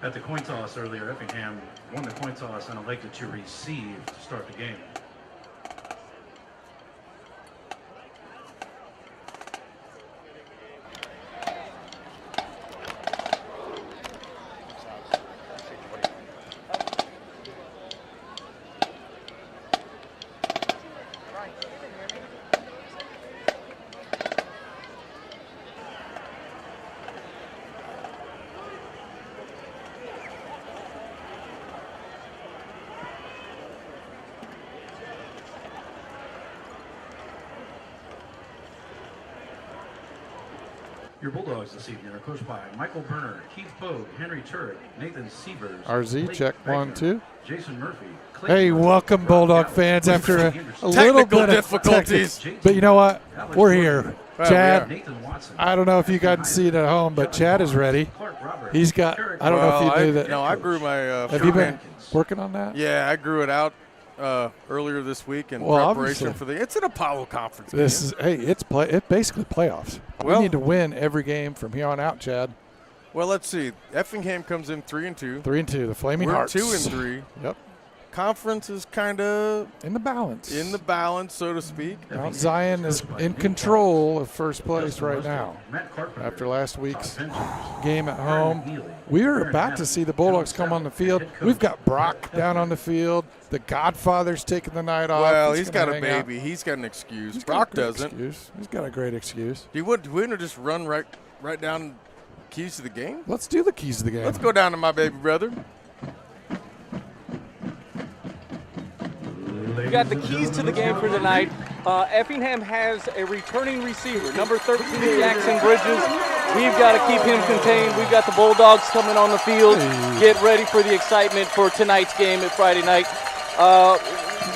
At the coin toss earlier, Effingham won the coin toss and elected to receive to start the game. Your Bulldogs this evening are coached by Michael Berner, Keith Pogue, Henry Turek, Nathan Sievers, RZ, check Baker, 1, 2. Jason Murphy. Hey, welcome Bulldog fans after a little bit of difficulties. But you know what? We're here. Well, Chad, we I don't know if you guys can see it at home, but Chad is ready. He's got, I don't know if you knew that. No, I grew my Have you been working on that? Yeah, I grew it out earlier this week in preparation for it's an Apollo conference game. This is it's basically playoffs. Well, we need to win every game from here on out, Chad. Well, let's see. Effingham comes in 3-2. 3-2, the Flaming Hearts. We're 2-3. Yep. Conference is kind of in the balance. In the balance, so to speak. Mount Zion is in control of first place right now. After last week's game at home, we are about to see the Bulldogs come on the field. We've got Brock down on the field. The Godfather's taking the night off. Well, he's got a baby. He's got an excuse. Brock doesn't. He's got a great excuse. Do you want to just run right down keys to the game? Let's do the keys to the game. Let's go down to my baby brother. We got the keys to the game for tonight. Effingham has a returning receiver, number 13, Jackson Bridges. We've got to keep him contained. We've got the Bulldogs coming on the field. Get ready for the excitement for tonight's game at Friday night.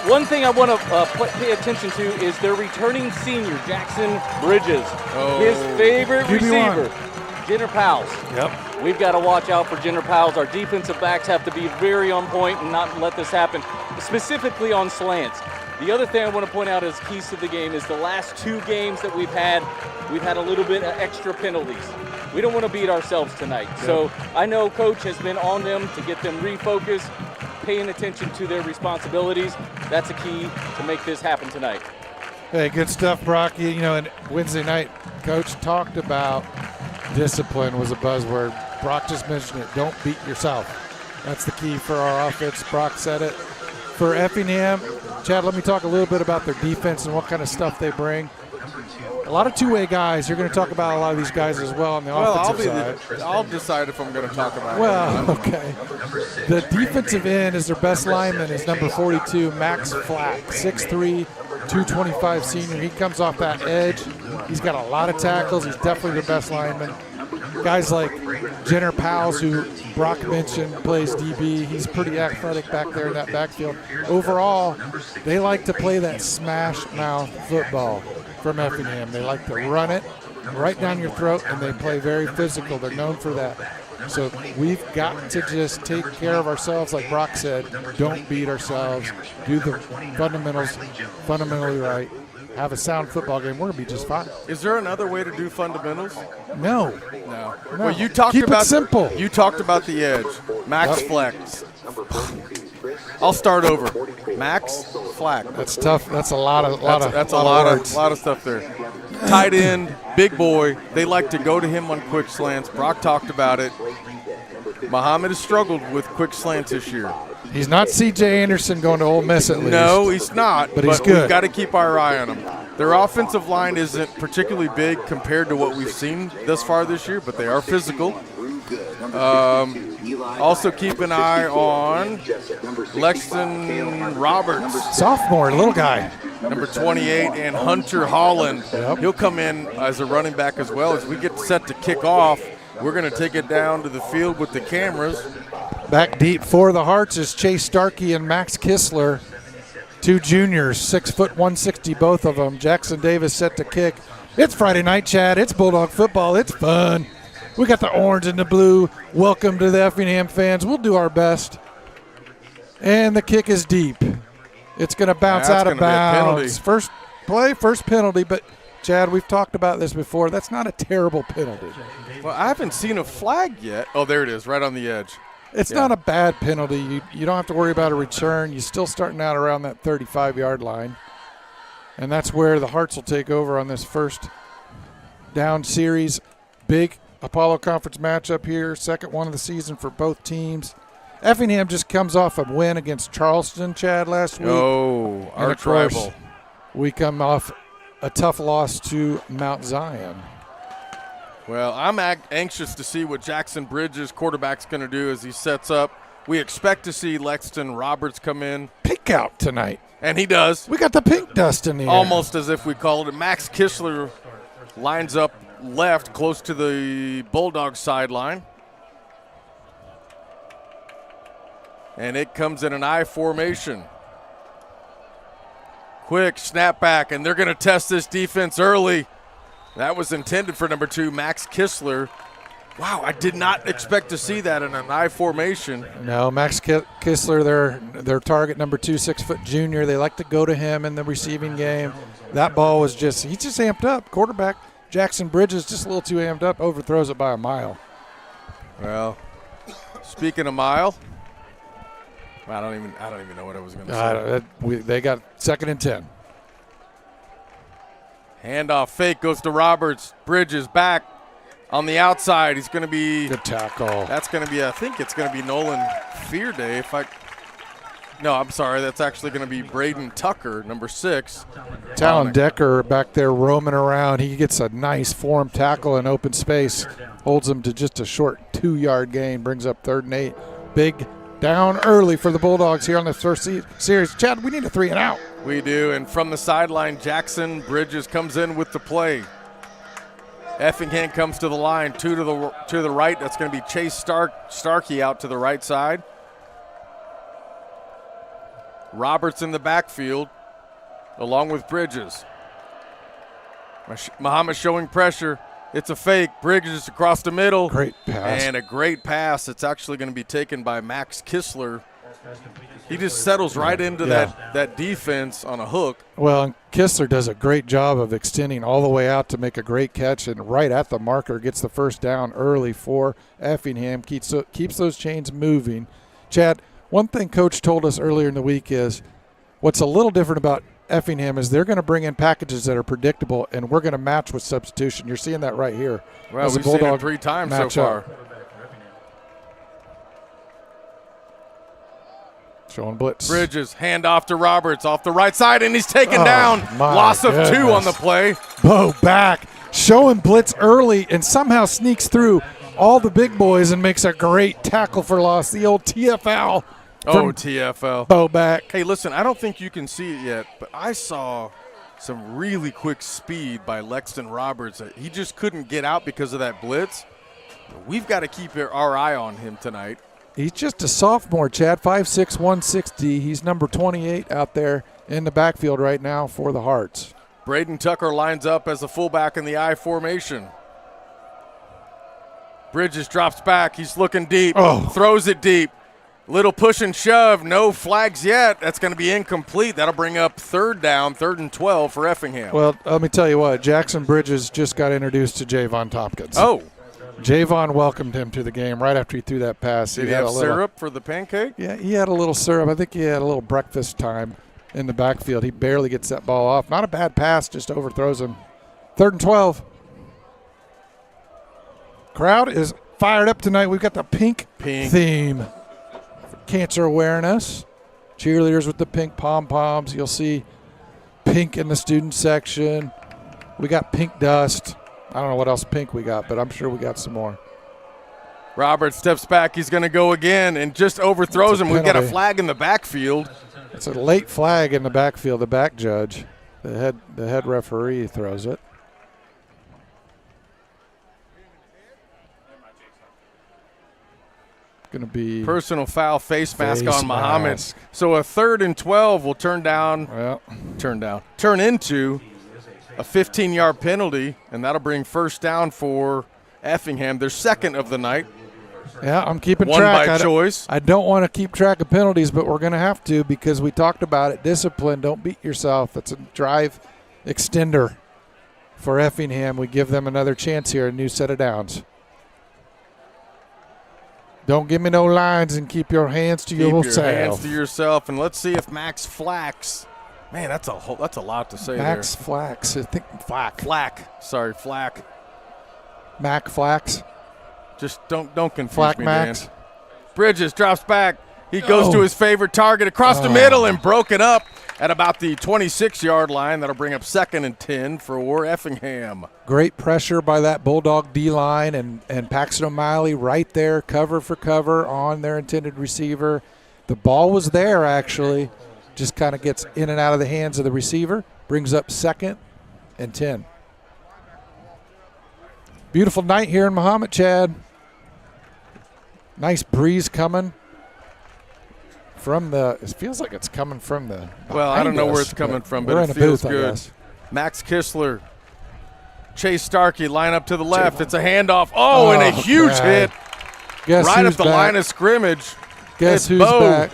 One thing I want to pay attention to is their returning senior, Jackson Bridges. His favorite receiver, Jenner Powell's. Yep. We've got to watch out for Jenner Powell's. Our defensive backs have to be very on point and not let this happen, specifically on slants. The other thing I want to point out as keys to the game is the last 2 games that we've had a little bit of extra penalties. We don't want to beat ourselves tonight. Yep. So I know Coach has been on them to get them refocused, paying attention to their responsibilities. That's a key to make this happen tonight. Hey, good stuff, Brock. You know, and Wednesday night, Coach talked about discipline was a buzzword. Brock just mentioned it. Don't beat yourself. That's the key for our offense. Brock said it. For Effingham, Chad, let me talk a little bit about their defense and what kind of stuff they bring. A lot of two-way guys. You're going to talk about a lot of these guys as well on the offensive side. I'll decide if I'm going to talk about it. Well, okay. The defensive end is their best lineman is number 42, Max Flack, 6'3", 225 senior. He comes off that edge. He's got a lot of tackles. He's definitely their best lineman. Guys like Jenner Powell's, who Brock mentioned, plays DB. He's pretty athletic back there in that backfield. Overall, they like to play that smash mouth football from Effingham. They like to run it right down your throat, and they play very physical. They're known for that. So we've got to just take care of ourselves, like Brock said. Don't beat ourselves. Do the fundamentals fundamentally right. Have a sound football game. We're going to be just fine. Is there another way to do fundamentals? No. Well, you talked Keep about it simple. You talked about the edge. Max Flex. I'll start over. Max Flack. That's tough. That's a lot of stuff there. Tight end, big boy. They like to go to him on quick slants. Brock talked about it. Mahomet has struggled with quick slants this year. He's not C.J. Anderson going to Ole Miss at least. No, he's not. But he's good. We've got to keep our eye on him. Their offensive line isn't particularly big compared to what we've seen thus far this year, but they are physical. Also keep an eye on Lexton Roberts. Sophomore, little guy. Number 28, and Hunter Holland. Yep. He'll come in as a running back as well. As we get set to kick off, we're going to take it down to the field with the cameras. Back deep for the Hearts is Chase Starkey and Max Kistler, 2 juniors, 6 foot 160, both of them. Jackson Davis set to kick. It's Friday night, Chad. It's Bulldog football. It's fun. We got the orange and the blue. Welcome to the Effingham fans. We'll do our best. And the kick is deep. It's going to bounce out of bounds. First play, first penalty, but Chad, we've talked about this before. That's not a terrible penalty. Well, I haven't seen a flag yet. Oh, there it is, right on the edge. It's not a bad penalty. You don't have to worry about a return. You're still starting out around that 35-yard line. And that's where the Hearts will take over on this first down series. Big Apollo Conference matchup here, second one of the season for both teams. Effingham just comes off a win against Charleston, Chad, last week. Oh, arch rival. We come off a tough loss to Mount Zion. Well, I'm anxious to see what Jackson Bridges, quarterback's going to do as he sets up. We expect to see Lexton Roberts come in. Pink out tonight. And he does. We got the pink dust in the air. Almost as if we called it. Max Kistler lines up left close to the Bulldog sideline. And it comes in an I formation. Quick snap back, and they're going to test this defense early. That was intended for number 2, Max Kistler. Wow, I did not expect to see that in an I formation. No, Max Kistler, their target, number 2, 6-foot junior. They like to go to him in the receiving game. That ball was he's just amped up. Quarterback Jackson Bridges just a little too amped up, overthrows it by a mile. Well, speaking of mile, I don't even know what I was going to say. They got 2nd and 10. Handoff fake goes to Roberts. Bridges back on the outside. He's going to be good tackle. That's going to be, I think it's going to be Nolan Fearday. No, I'm sorry. That's actually going to be Braden Tucker, number 6. Talon Decker back there roaming around. He gets a nice form tackle in open space. Holds him to just a short 2-yard gain. Brings up 3rd and 8. Big down early for the Bulldogs here on the first series. Chad, we need a 3 and out. We do, and from the sideline, Jackson Bridges comes in with the play. Effingham comes to the line, 2 to the right. That's going to be Chase Starkey out to the right side. Roberts in the backfield, along with Bridges. Mahomet showing pressure. It's a fake. Bridges across the middle. Great pass. And a great pass. It's actually going to be taken by Max Kistler. He just settles right into that defense on a hook. Well, Kistler does a great job of extending all the way out to make a great catch, and right at the marker gets the first down early for Effingham, keeps those chains moving. Chad, one thing Coach told us earlier in the week is what's a little different about Effingham is they're going to bring in packages that are predictable, and we're going to match with substitution. You're seeing that right here. Well, we've seen it 3 times so far. Showing blitz. Bridges, hand off to Roberts off the right side, and he's taken down. Loss of 2 on the play. Bo back, showing blitz early, and somehow sneaks through all the big boys and makes a great tackle for loss. The old TFL. TFL. Bo back. Hey, listen, I don't think you can see it yet, but I saw some really quick speed by Lexton Roberts. He just couldn't get out because of that blitz. We've got to keep our eye on him tonight. He's just a sophomore, Chad, 5'6", 160. He's number 28 out there in the backfield right now for the Hearts. Braden Tucker lines up as a fullback in the I formation. Bridges drops back. He's looking deep. Throws it deep. Little push and shove. No flags yet. That's going to be incomplete. That'll bring up 3rd down, 3rd and 12 for Effingham. Well, let me tell you what. Jackson Bridges just got introduced to Javon Tompkins. Javon welcomed him to the game right after he threw that pass. Did he have syrup for the pancake? Yeah, he had a little syrup. I think he had a little breakfast time in the backfield. He barely gets that ball off. Not a bad pass, just overthrows him. 3rd and 12. Crowd is fired up tonight. We've got the pink theme for cancer awareness. Cheerleaders with the pink pom-poms. You'll see pink in the student section. We got pink dust. I don't know what else pink we got, but I'm sure we got some more. Roberts steps back. He's going to go again and just overthrows him. We've got a flag in the backfield. It's a late flag in the backfield. The back judge, the head referee throws it. Going to be personal foul, face mask on Mahomet. So a 3rd and 12 will turn into a 15-yard penalty, and that'll bring 1st down for Effingham, their 2nd of the night. Yeah, I'm keeping track. One by choice. I don't want to keep track of penalties, but we're going to have to because we talked about it. Discipline, don't beat yourself. It's a drive extender for Effingham. We give them another chance here, a new set of downs. Don't give me no lines and keep your hands to Keep your yourself. hands to yourself, and let's see if Max Flax. Man, that's a lot to say Max there. Flax. I think Flack. Flack. Sorry, Flack. Mac Flax. Just don't confuse Flack me, Max. man. Bridges drops back. He goes to his favorite target across the middle and broke it up at about the 26-yard line. That'll bring up 2nd and 10 for Effingham. Great pressure by that Bulldog D-line and Paxton O'Malley right there, cover for cover on their intended receiver. The ball was there, actually. Just kind of gets in and out of the hands of the receiver. Brings up 2nd and 10. Beautiful night here in Mahomet, Chad. Nice breeze coming from it feels like it's coming from the Well, I don't know behind where us, it's coming from, we're but in it a feels booth, I good. guess. Max Kistler, Chase Starkey line up to the left. It's a handoff. Oh, and a huge hit Guess right who's at the back? line of scrimmage. Guess It's who's Bo. back?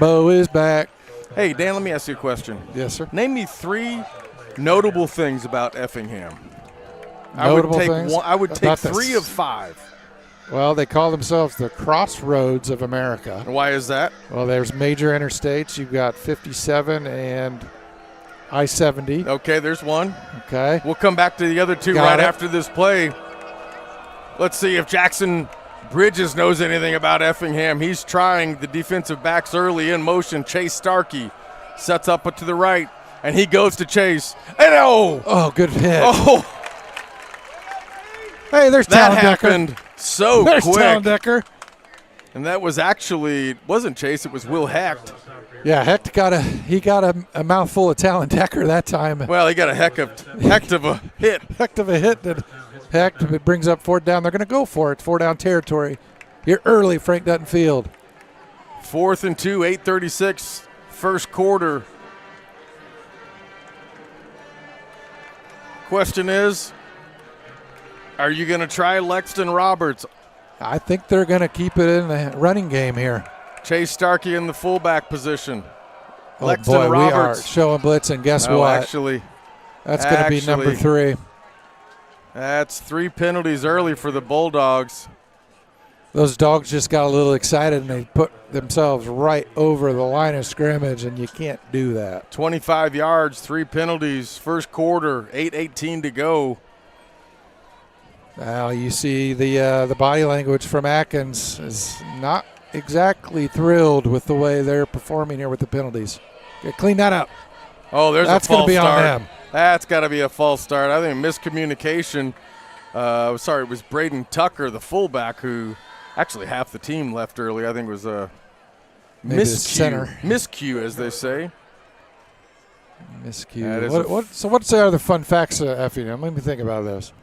Bo is back. Hey, Dan, let me ask you a question. Yes, sir. Name me 3 notable things about Effingham. Notable things I would take about 3 of 5. Well, they call themselves the Crossroads of America. And why is that? Well, there's major interstates. You've got 57 and I-70. Okay, there's one. Okay. We'll come back to the other 2 Got right it. after this play. Let's see if Jackson Bridges knows anything about Effingham. He's trying the defensive backs early in motion. Chase Starkey sets up to the right, and he goes to Chase. And Oh, good hit. oh, Hey, there's that Talon happened so Decker. There's quick. Talon Decker. And that was actually, it wasn't Chase, it was Will Hecht. Yeah, Hecht got a mouthful of Talon Decker that time. Well, he got a heck of a hit. Heck of a hit that Hecht, it brings up 4th down. They're going to go for it. 4 down territory. Here early, Frank Dutton Field. 4th and 2, 8:36, first quarter. Question is, are you going to try Lexton Roberts? I think they're going to keep it in the running game here. Chase Starkey in the fullback position. Oh, Lexton boy, we are Roberts. showing blitz, and guess Oh, what? actually, That's going to be number 3. that's 3 penalties early for the Bulldogs. Those dogs just got a little excited, and they put themselves right over the line of scrimmage, and you can't do that. 25 yards, 3 penalties, first quarter, 8:18 to go. Now you see the body language from Atkins is not exactly thrilled with the way they're performing here with the penalties. Okay, clean that up. Oh, there's That's a false gonna be on start. them. That's got to be a false start. I think miscommunication. Sorry, it was Braden Tucker, the fullback, who actually half the team left early. I think it was a Maybe the miscue. center. Miscue, as they say. That Miscue. is So what's the other fun facts of Effingham? Let me think about this.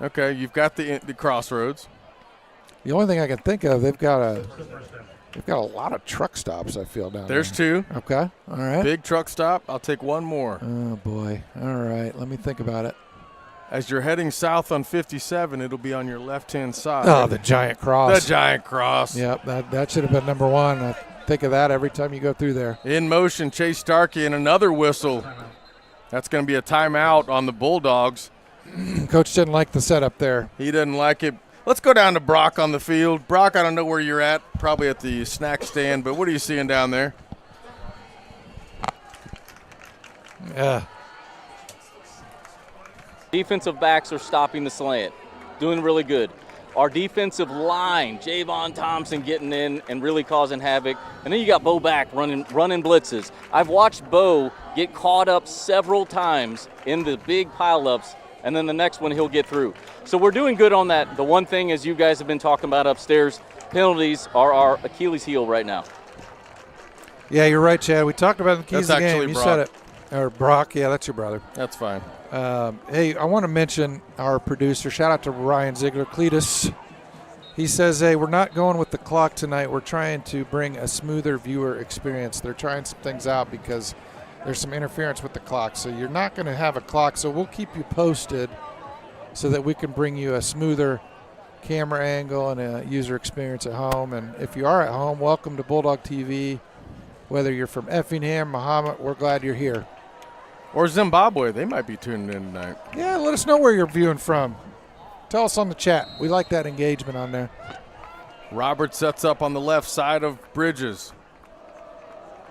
Okay, you've got the crossroads. The only thing I can think of, they've got a lot of truck stops, I feel, down There's there. 2. Okay. All right. Big truck stop. I'll take one more. Oh, boy. All right. Let me think about it. As you're heading south on 57, it'll be on your left-hand side. Oh, the giant cross. The giant cross. Yep, that should have been number 1. I think of that every time you go through there. In motion, Chase Starkey, and another whistle. That's going to be a timeout on the Bulldogs. Coach didn't like the setup there. He doesn't like it. Let's go down to Brock on the field. Brock, I don't know where you're at, probably at the snack stand, but what are you seeing down there? Yeah. Defensive backs are stopping the slant, doing really good. Our defensive line, Javon Thompson getting in and really causing havoc. And then you got Bo back running blitzes. I've watched Bo get caught up several times in the big pileups, and then the next one he'll get through. So we're doing good on that. The one thing, as you guys have been talking about upstairs, penalties are our Achilles heel right now. Yeah, you're right, Chad. We talked about the keys of the That's game. actually You Brock. said it. Or Brock. Yeah, that's your brother. That's fine. Hey, I want to mention our producer. Shout out to Ryan Ziegler, Cletus. He says, hey, we're not going with the clock tonight. We're trying to bring a smoother viewer experience. They're trying some things out because there's some interference with the clock. So you're not going to have a clock. So we'll keep you posted so that we can bring you a smoother camera angle and a user experience at home. And if you are at home, welcome to Bulldog TV. Whether you're from Effingham, Mahomet, we're glad you're here. Or Zimbabwe. They might be tuning in tonight. Yeah, let us know where you're viewing from. Tell us on the chat. We like that engagement on there. Roberts sets up on the left side of Bridges.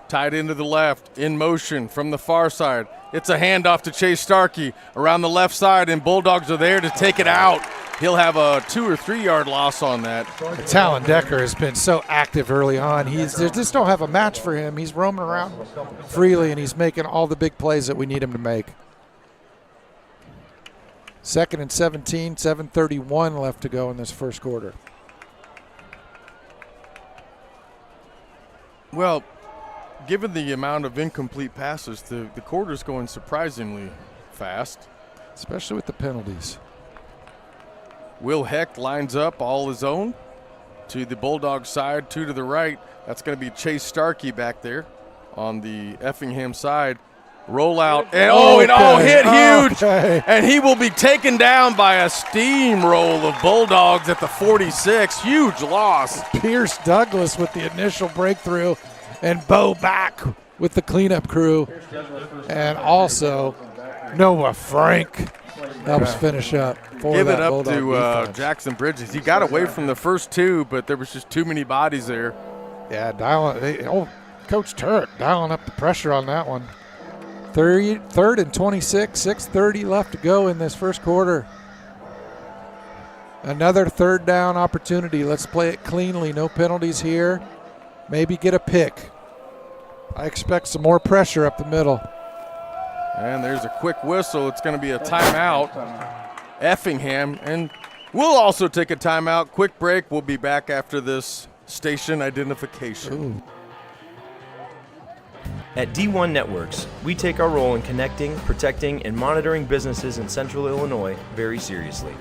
Tied into the left, in motion from the far side. It's a handoff to Chase Starkey around the left side, and Bulldogs are there to take it out. He'll have a 2 or 3 yard loss on that. Talon Decker has been so active early on. They just don't have a match for him. He's roaming around freely, and he's making all the big plays that we need him to make. 2nd and 17, 7:31 left to go in this first quarter. Well, given the amount of incomplete passes, the quarter's going surprisingly fast. Especially with the penalties. Will Heck lines up all his own to the Bulldog side, 2 to the right. That's going to be Chase Starkey back there on the Effingham side. Roll out, and hit huge. Okay. And he will be taken down by a steamroll of Bulldogs at the 46. Huge loss. Pierce Douglas with the initial breakthrough, and Bo back with the cleanup crew. And also Noah Frank helps finish up for Give that it up Bulldog to defense. Jackson Bridges. He got away from the first 2, but there was just too many bodies there. Yeah, Coach Turret dialing up the pressure on that one. 3rd and 26, 6:30 left to go in this first quarter. Another 3rd down opportunity. Let's play it cleanly. No penalties here. Maybe get a pick. I expect some more pressure up the middle. And there's a quick whistle. It's going to be a timeout. Effingham. And we'll also take a timeout. Quick break. We'll be back after this station identification. Ooh. At D1 Networks, we take our role in connecting, protecting, and monitoring businesses in Central Illinois very seriously.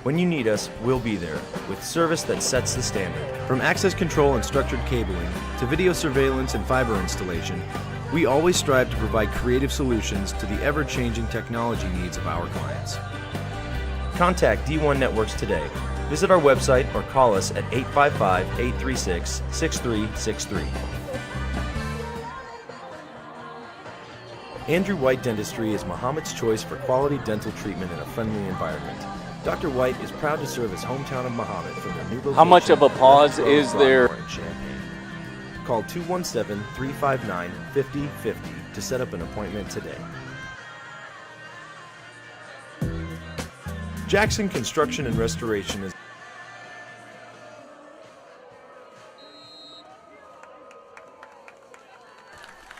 When you need us, we'll be there, with service that sets the standard. From access control and structured cabling, to video surveillance and fiber installation, we always strive to provide creative solutions to the ever-changing technology needs of our clients. Contact D1 Networks today. Visit our website or call us at 855-836-6363. Andrew White Dentistry is Mahomet's choice for quality dental treatment in a friendly environment. Dr. White is proud to serve his hometown of Mahomet from their new location. How much of a pause is there? in Champaign. Call 217-359-5050 to set up an appointment today. Jackson Construction and Restoration is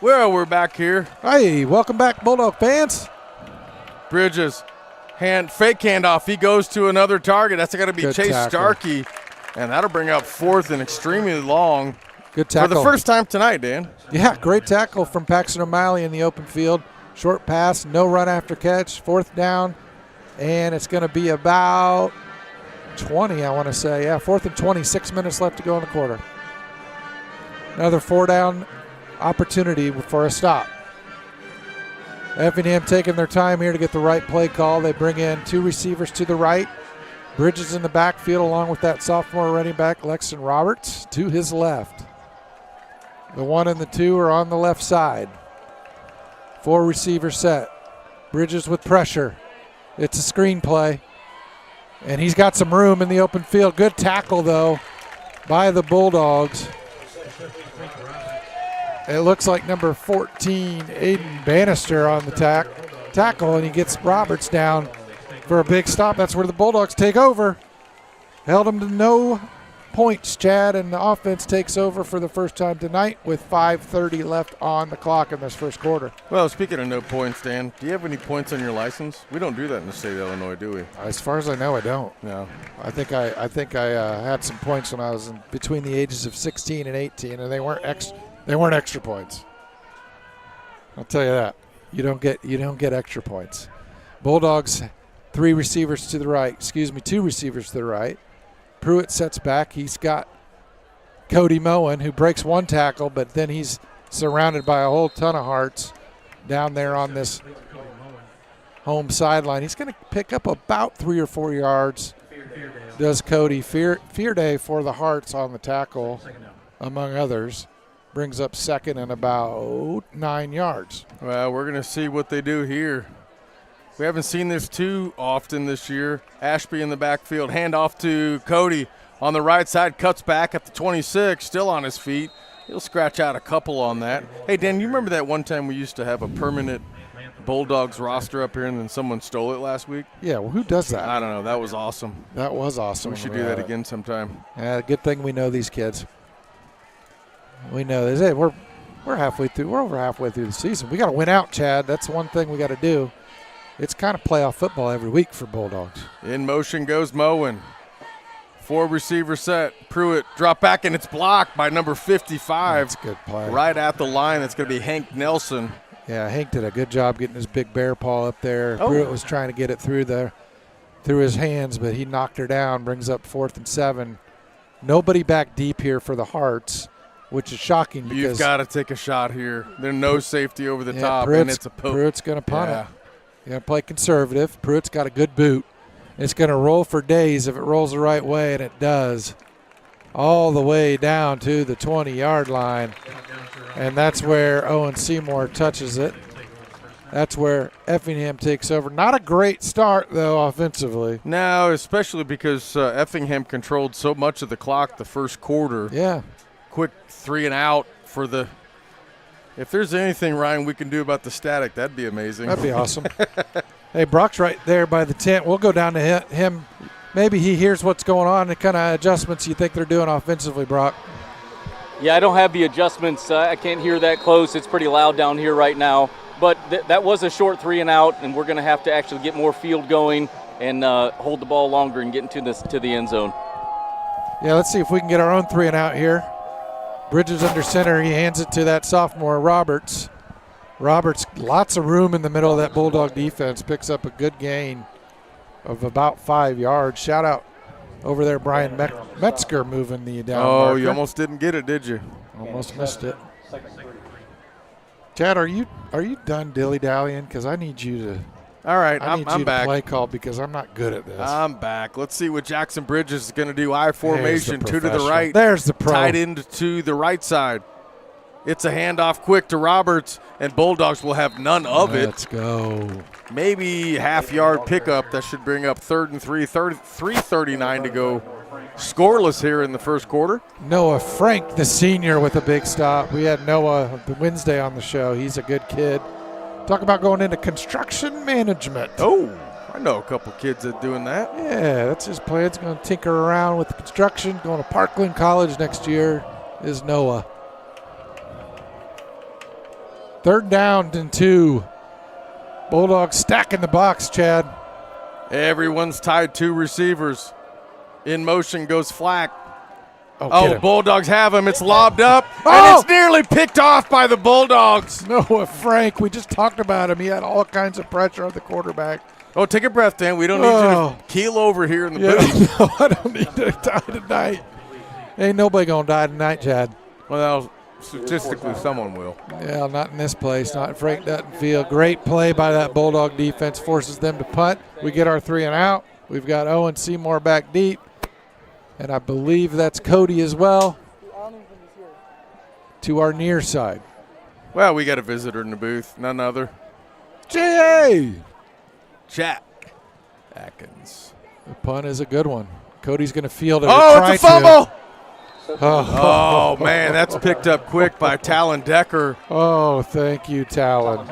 Well, we're back here. Hey, welcome back, Bulldog fans. Bridges, fake handoff. He goes to another target. That's going to be Good Chase tackle. Starkey. And that'll bring up 4th and extremely long. Good tackle. For the first time tonight, Dan. Yeah, great tackle from Paxton O'Malley in the open field. Short pass, no run after catch, 4th down. And it's going to be about 20, I want to say. Yeah, 4th and 20, 6 minutes left to go in the quarter. Another 4-down opportunity for a stop. Effingham taking their time here to get the right play call. They bring in 2 receivers to the right. Bridges in the backfield along with that sophomore running back, Lexton Roberts, to his left. The 1 and the 2 are on the left side. 4 receiver set. Bridges with pressure. It's a screen play. And he's got some room in the open field. Good tackle, though, by the Bulldogs. It looks like number 14, Aiden Bannister, on the tackle, and he gets Roberts down for a big stop. That's where the Bulldogs take over. Held them to no points, Chad, and the offense takes over for the first time tonight with 5:30 left on the clock in this first quarter. Well, speaking of no points, Dan, do you have any points on your license? We don't do that in the state of Illinois, do we? As far as I know, I don't. No. I think I had some points when I was between the ages of 16 and 18, and they weren't extra points. I'll tell you that. You don't get extra points. Bulldogs, 2 receivers to the right. Pruitt sets back. He's got Cody Moen, who breaks 1 tackle, but then he's surrounded by a whole ton of Hearts down there on this home sideline. He's going to pick up about 3 or 4 yards. Does Cody. Fear Day for the Hearts on the tackle, among others. Brings up 2nd and about 9 yards. Well, we're going to see what they do here. We haven't seen this too often this year. Ashby in the backfield, handoff to Cody. on the right side, cuts back at the 26, still on his feet. He'll scratch out a couple on that. Hey, Dan, you remember that one time we used to have a permanent Bulldogs roster up here and then someone stole it last week? Yeah, well, who does that? I don't know. That was awesome. That was awesome. We should do that again sometime. Yeah, good thing we know these kids. We know this. Hey, we're halfway through. We're over halfway through the season. We got to win out, Chad. That's one thing we got to do. It's kind of playoff football every week for Bulldogs. In motion goes Moen. 4 receiver set. Pruitt drop back, and it's blocked by number 55. That's a good play. Right at the line. It's going to be Hank Nelson. Yeah, Hank did a good job getting his big bear paw up there. Oh. Pruitt was trying to get it through his hands, but he knocked her down, brings up 4th and 7. Nobody back deep here for the Hearts, which is shocking because You've got to take a shot here. There's no safety over the top, and it's a poke. Pruitt's going to punt it. You got to play conservative. Pruitt's got a good boot. It's going to roll for days if it rolls the right way, and it does. All the way down to the 20-yard line. And that's where Mahomet-Seymour touches it. That's where Effingham takes over. Not a great start, though, offensively. No, especially because Effingham controlled so much of the clock the first quarter. Yeah. Quick 3 and out for the – if there's anything, Ryan, we can do about the static, that'd be amazing. That'd be awesome. Hey, Brock's right there by the tent. We'll go down to him. Maybe he hears what's going on and kind of adjustments you think they're doing offensively, Brock. Yeah, I don't have the adjustments. I can't hear that close. It's pretty loud down here right now. But that was a short 3 and out, and we're going to have to actually get more field going and hold the ball longer and get to the end zone. Yeah, let's see if we can get our own 3 and out here. Bridges under center. He hands it to that sophomore, Roberts. Roberts, lots of room in the middle of that Bulldog defense. Picks up a good gain of about 5 yards. Shout out over there, Brian Metzger moving the down marker. You almost didn't get it, did you? Almost missed it. Chad, are you done dilly-dallying? Because I need you to. All right, I need I'm you back. to play call because I'm not good at this. I'm back. Let's see what Jackson Bridges is going to do. I formation, 2 to the right. There's the pro. Tight end to the right side. It's a handoff quick to Roberts, and Bulldogs will have none of it. Let's go. Maybe half-yard pickup. That should bring up 3rd and 3:39 to go. Scoreless here in the first quarter. Noah Frank, the senior, with a big stop. We had Noah Wednesday on the show. He's a good kid. Talk about going into construction management. Oh, I know a couple kids that doing that. Yeah, that's his plan. He's going to tinker around with the construction. Going to Parkland College next year is Noah. 3rd down and 2. Bulldogs stacking the box, Chad. Everyone's tied 2 receivers. In motion goes Flack. Oh, Bulldogs have him. It's lobbed up, and it's nearly picked off by the Bulldogs. Noah Frank, we just talked about him. He had all kinds of pressure on the quarterback. Oh, take a breath, Dan. We don't need you to keel over here in the booth. No, I don't need to die tonight. Ain't nobody going to die tonight, Chad. Well, statistically, someone will. Yeah, not in this place. Not Frank Dutton Field. Great play by that Bulldog defense. Forces them to punt. We get our 3 and out. We've got Mahomet-Seymour back deep. And I believe that's Cody as well. To our near side. Well, we got a visitor in the booth. None other. J.A. Jack Atkins. The punt is a good one. Cody's going to field it. It's a fumble. Oh, man, that's picked up quick by Talon Decker. Oh, thank you, Talon.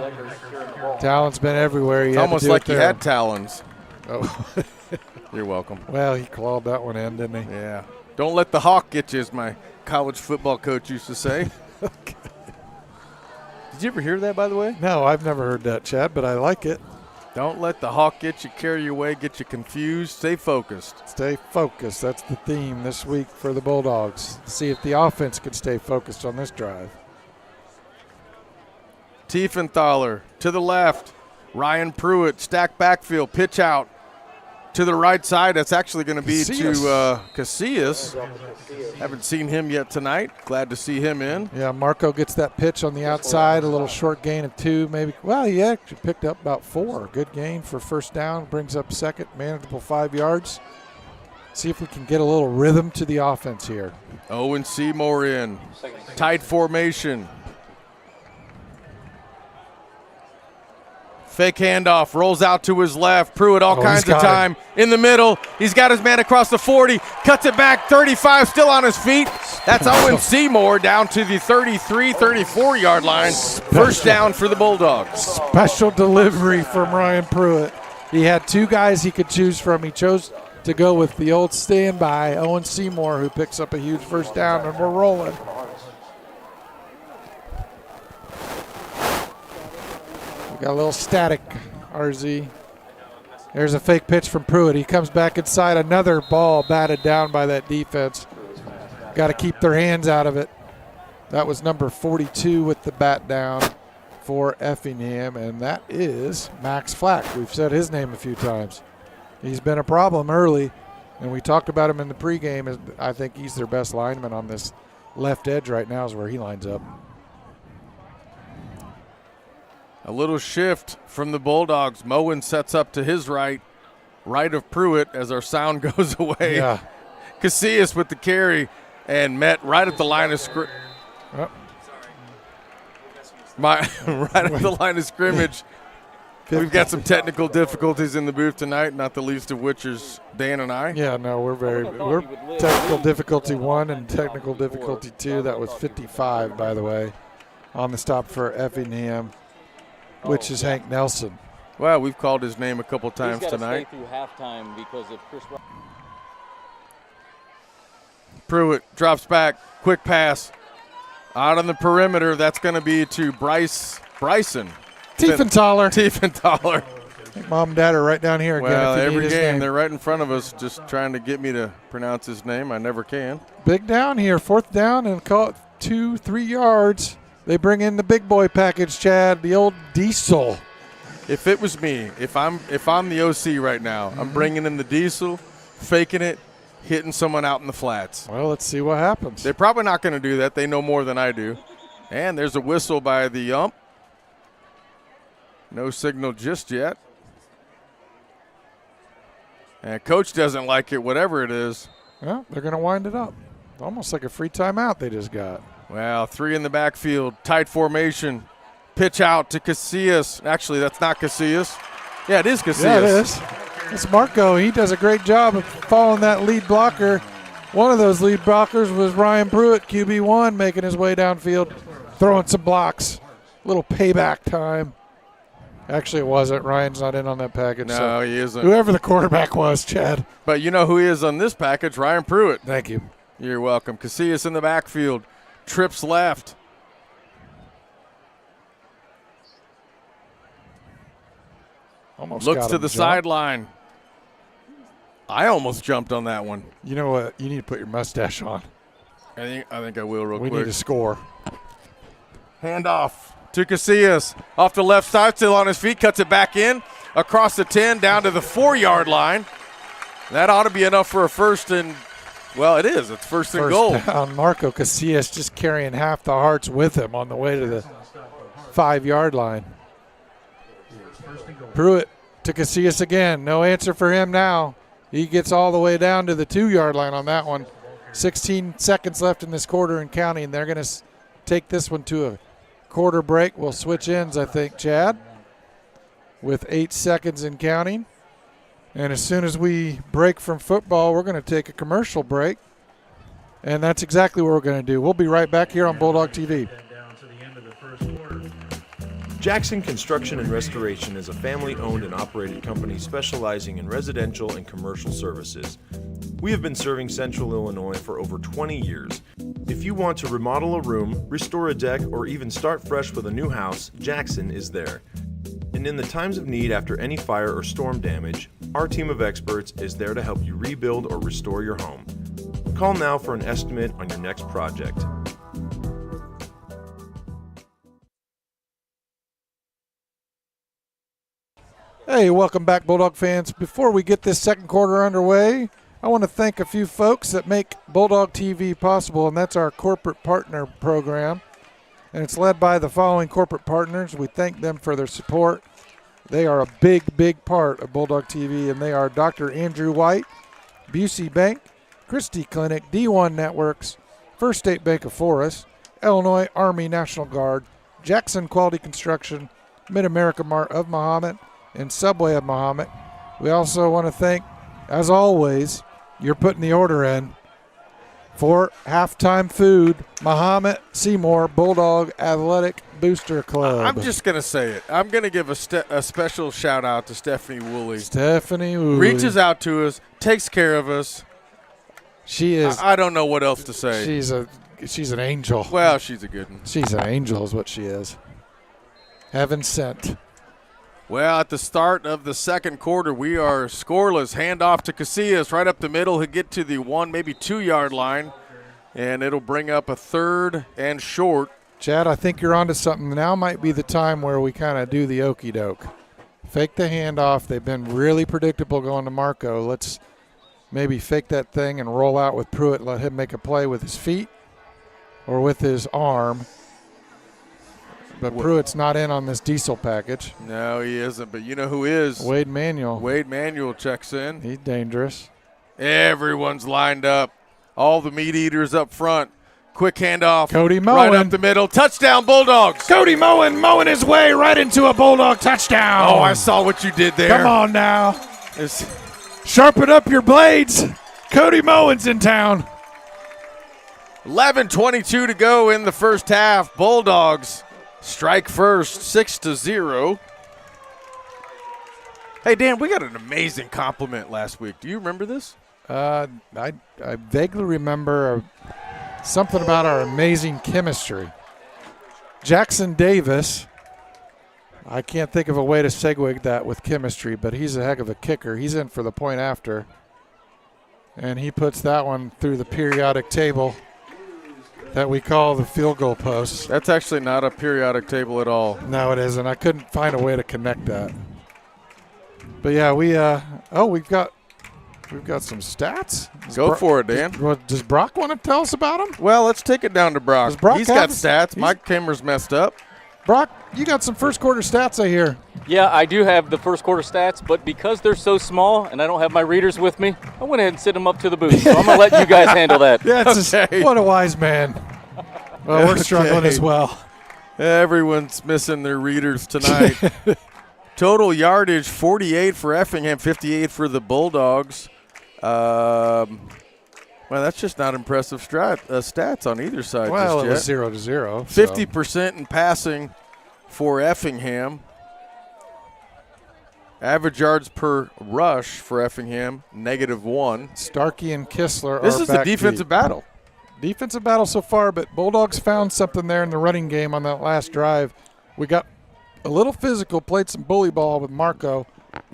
Talon's been everywhere. It's almost like he had talons. Oh. You're welcome. Well, he clawed that one in, didn't he? Yeah. Don't let the hawk get you, as my college football coach used to say. Okay. Did you ever hear that, by the way? No, I've never heard that, Chad, but I like it. Don't let the hawk get you, carry you away, get you confused. Stay focused. Stay focused. That's the theme this week for the Bulldogs. See if the offense can stay focused on this drive. Tiefenthaler to the left. Ryan Pruitt, stack backfield, pitch out. To the right side, that's actually going to be to Casillas. Haven't seen him yet tonight. Glad to see him in. Yeah, Marco gets that pitch on the outside, a little short gain of 2, maybe. Well, he actually picked up about 4. Good gain for first down, brings up second, manageable 5 yards. See if we can get a little rhythm to the offense here. Mahomet-Seymour in. Tight formation. Fake handoff, rolls out to his left. Pruitt all kinds of time. In the middle, he's got his man across the 40, cuts it back, 35, still on his feet. That's Mahomet-Seymour down to the 33, 34-yard line. First down for the Bulldogs. Special delivery from Ryan Pruitt. He had two guys he could choose from. He chose to go with the old standby, Mahomet-Seymour, who picks up a huge first down, and we're rolling. Got a little static, RZ. There's a fake pitch from Pruitt. He comes back inside. Another ball batted down by that defense. Got to keep their hands out of it. That was number 42 with the bat down for Effingham, and that is Max Flack. We've said his name a few times. He's been a problem early, and we talked about him in the pregame. I think he's their best lineman on this left edge right now is where he lines up. A little shift from the Bulldogs. Moen sets up to his right of Pruitt as our sound goes away. Yeah. Casillas with the carry and met right at the line of right at the line of scrimmage. We've got some technical difficulties in the booth tonight, not the least of which is Dan and I. Yeah, no, we're technical difficulty 1 and technical difficulty 2. That was 55, by the way, on the stop for Effingham, which is Hank Nelson. Well, we've called his name a couple times tonight. Stay through halftime because of Chris. Pruitt drops back, quick pass. Out on the perimeter, that's going to be to Bryson. Tiefenthaler. Mom and Dad are right down here again. Well, if you every need his game name. they're right in front of us, just trying to get me to pronounce his name. I never can. Big down here, 4th down, and call it 2-3 yards. They bring in the big boy package, Chad, the old diesel. If it was me, if I'm the OC right now, I'm bringing in the diesel, faking it, hitting someone out in the flats. Well, let's see what happens. They're probably not going to do that. They know more than I do. And there's a whistle by the ump. No signal just yet. And coach doesn't like it, whatever it is. Well, they're going to wind it up. Almost like a free timeout they just got. Well, 3 in the backfield, tight formation. Pitch out to Casillas. Actually, that's not Casillas. Yeah, it is Casillas. Yeah, it is. It's Marco. He does a great job of following that lead blocker. One of those lead blockers was Ryan Pruitt, QB1, making his way downfield, throwing some blocks. A little payback time. Actually, it wasn't. Ryan's not in on that package. No, so he isn't. Whoever the quarterback was, Chad. But you know who he is on this package, Ryan Pruitt. Thank you. You're welcome. Casillas in the backfield. Trips left. Almost looks got to him the jump. sideline. I almost jumped on that one. You know what? You need to put your mustache on. I think I will real We quick. need to score. Handoff to Casillas. Off the left side, still on his feet, cuts it back in. Across the 10, down to the 4-yard line. That ought to be enough for a first and, well, it is. It's first and goal. Down. Marco Casillas just carrying half the hearts with him on the way to the 5-yard line. Pruitt to Casillas again. No answer for him now. He gets all the way down to the 2-yard line on that one. 16 seconds left in this quarter and counting. They're going to take this one to a quarter break. We'll switch ends, I think, Chad, with 8 seconds and counting. And as soon as we break from football, we're going to take a commercial break. And that's exactly what we're going to do. We'll be right back here on Bulldog TV. Jackson Construction and Restoration is a family-owned and operated company specializing in residential and commercial services. We have been serving Central Illinois for over 20 years. If you want to remodel a room, restore a deck, or even start fresh with a new house, Jackson is there. And in the times of need after any fire or storm damage, our team of experts is there to help you rebuild or restore your home. Call now for an estimate on your next project. Hey, welcome back, Bulldog fans. Before we get this second quarter underway, I want to thank a few folks that make Bulldog TV possible, and that's our corporate partner program. And it's led by the following corporate partners. We thank them for their support. They are a big, big part of Bulldog TV, and they are Dr. Andrew White, Busey Bank, Christie Clinic, D1 Networks, First State Bank of Forest, Illinois Army National Guard, Jackson Quality Construction, Mid-America Mart of Mahomet, and Subway of Mahomet. We also want to thank, as always, you're putting the order in for halftime food, Mahomet-Seymour Bulldog Athletic Booster Club. I'm just going to say it. I'm going to give a special shout-out to Stephanie Woolley. Stephanie Woolley. Reaches out to us, takes care of us. She is. I don't know what else to say. She's an angel. Well, she's a good one. She's an angel is what she is. Heaven sent. Well, at the start of the second quarter, we are scoreless. Handoff to Casillas right up the middle. He'll get to the 1, maybe 2-yard line, and it'll bring up a 3rd and short. Chad, I think you're onto something. Now might be the time where we kind of do the okey doke. Fake the handoff. They've been really predictable going to Marco. Let's maybe fake that thing and roll out with Pruitt. Let him make a play with his feet or with his arm. But Pruitt's not in on this diesel package. No, he isn't. But you know who is? Wade Manuel. Wade Manuel checks in. He's dangerous. Everyone's lined up. All the meat eaters up front. Quick handoff. Cody Moen. Right up the middle. Touchdown, Bulldogs. Cody Moen mowing his way right into a Bulldog touchdown. Oh, I saw what you did there. Come on now. Sharpen up your blades. Cody Moen's in town. 11:22 to go in the first half. Bulldogs strike first, 6-0. Hey, Dan, we got an amazing compliment last week. Do you remember this? I vaguely remember something about our amazing chemistry. Jackson Davis, I can't think of a way to segue that with chemistry, but he's a heck of a kicker. He's in for the point after, and he puts that one through the periodic table that we call the field goal post. That's actually not a periodic table at all. No, it isn't. I couldn't find a way to connect that. But yeah, we've got some stats. Go for it, Dan. Does Brock want to tell us about them? Well, let's take it down to Brock. Does Brock He's got stats. My camera's messed up. Brock, you got some first quarter stats I hear. Yeah, I do have the first quarter stats, but because they're so small and I don't have my readers with me, I went ahead and sent them up to the booth. So I'm going to let you guys handle that. Yeah, what a wise man. Well, we're struggling as well. Everyone's missing their readers tonight. Total yardage, 48 for Effingham, 58 for the Bulldogs. Well, that's just not impressive stats on either side. Well, just it yet. was 0-0. 50% in passing for Effingham. Average yards per rush for Effingham, -1. Starkey and Kistler This are is the back defensive deep. battle. Defensive battle so far, but Bulldogs found something there in the running game on that last drive. We got a little physical, played some bully ball with Marco,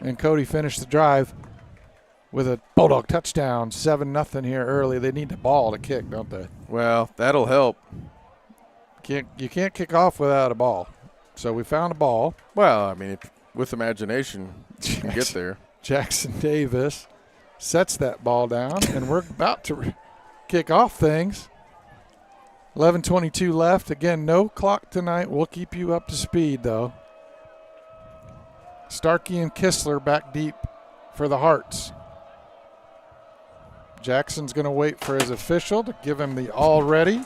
and Cody finished the drive with a Bulldog touchdown, 7-0 here early. They need the ball to kick, don't they? Well, that'll help. You can't kick off without a ball. So we found a ball. Well, I mean, with imagination, you can get there. Jackson Davis sets that ball down, and we're about to kick off things. 11:22 left. Again, no clock tonight. We'll keep you up to speed, though. Starkey and Kistler back deep for the Hearts. Jackson's going to wait for his official to give him the all ready.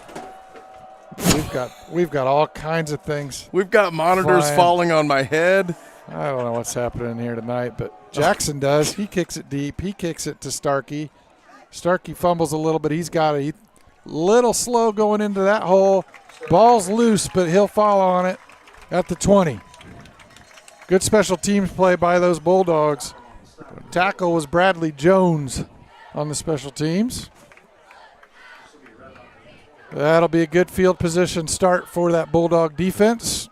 We've got all kinds of things. We've got monitors falling on my head. I don't know what's happening here tonight, but Jackson does. He kicks it deep. He kicks it to Starkey. Starkey fumbles a little, but he's got a little slow going into that hole. Ball's loose, but he'll fall on it at the 20. Good special teams play by those Bulldogs. Tackle was Bradley Jones on the special teams. That'll be a good field position start for that Bulldog defense.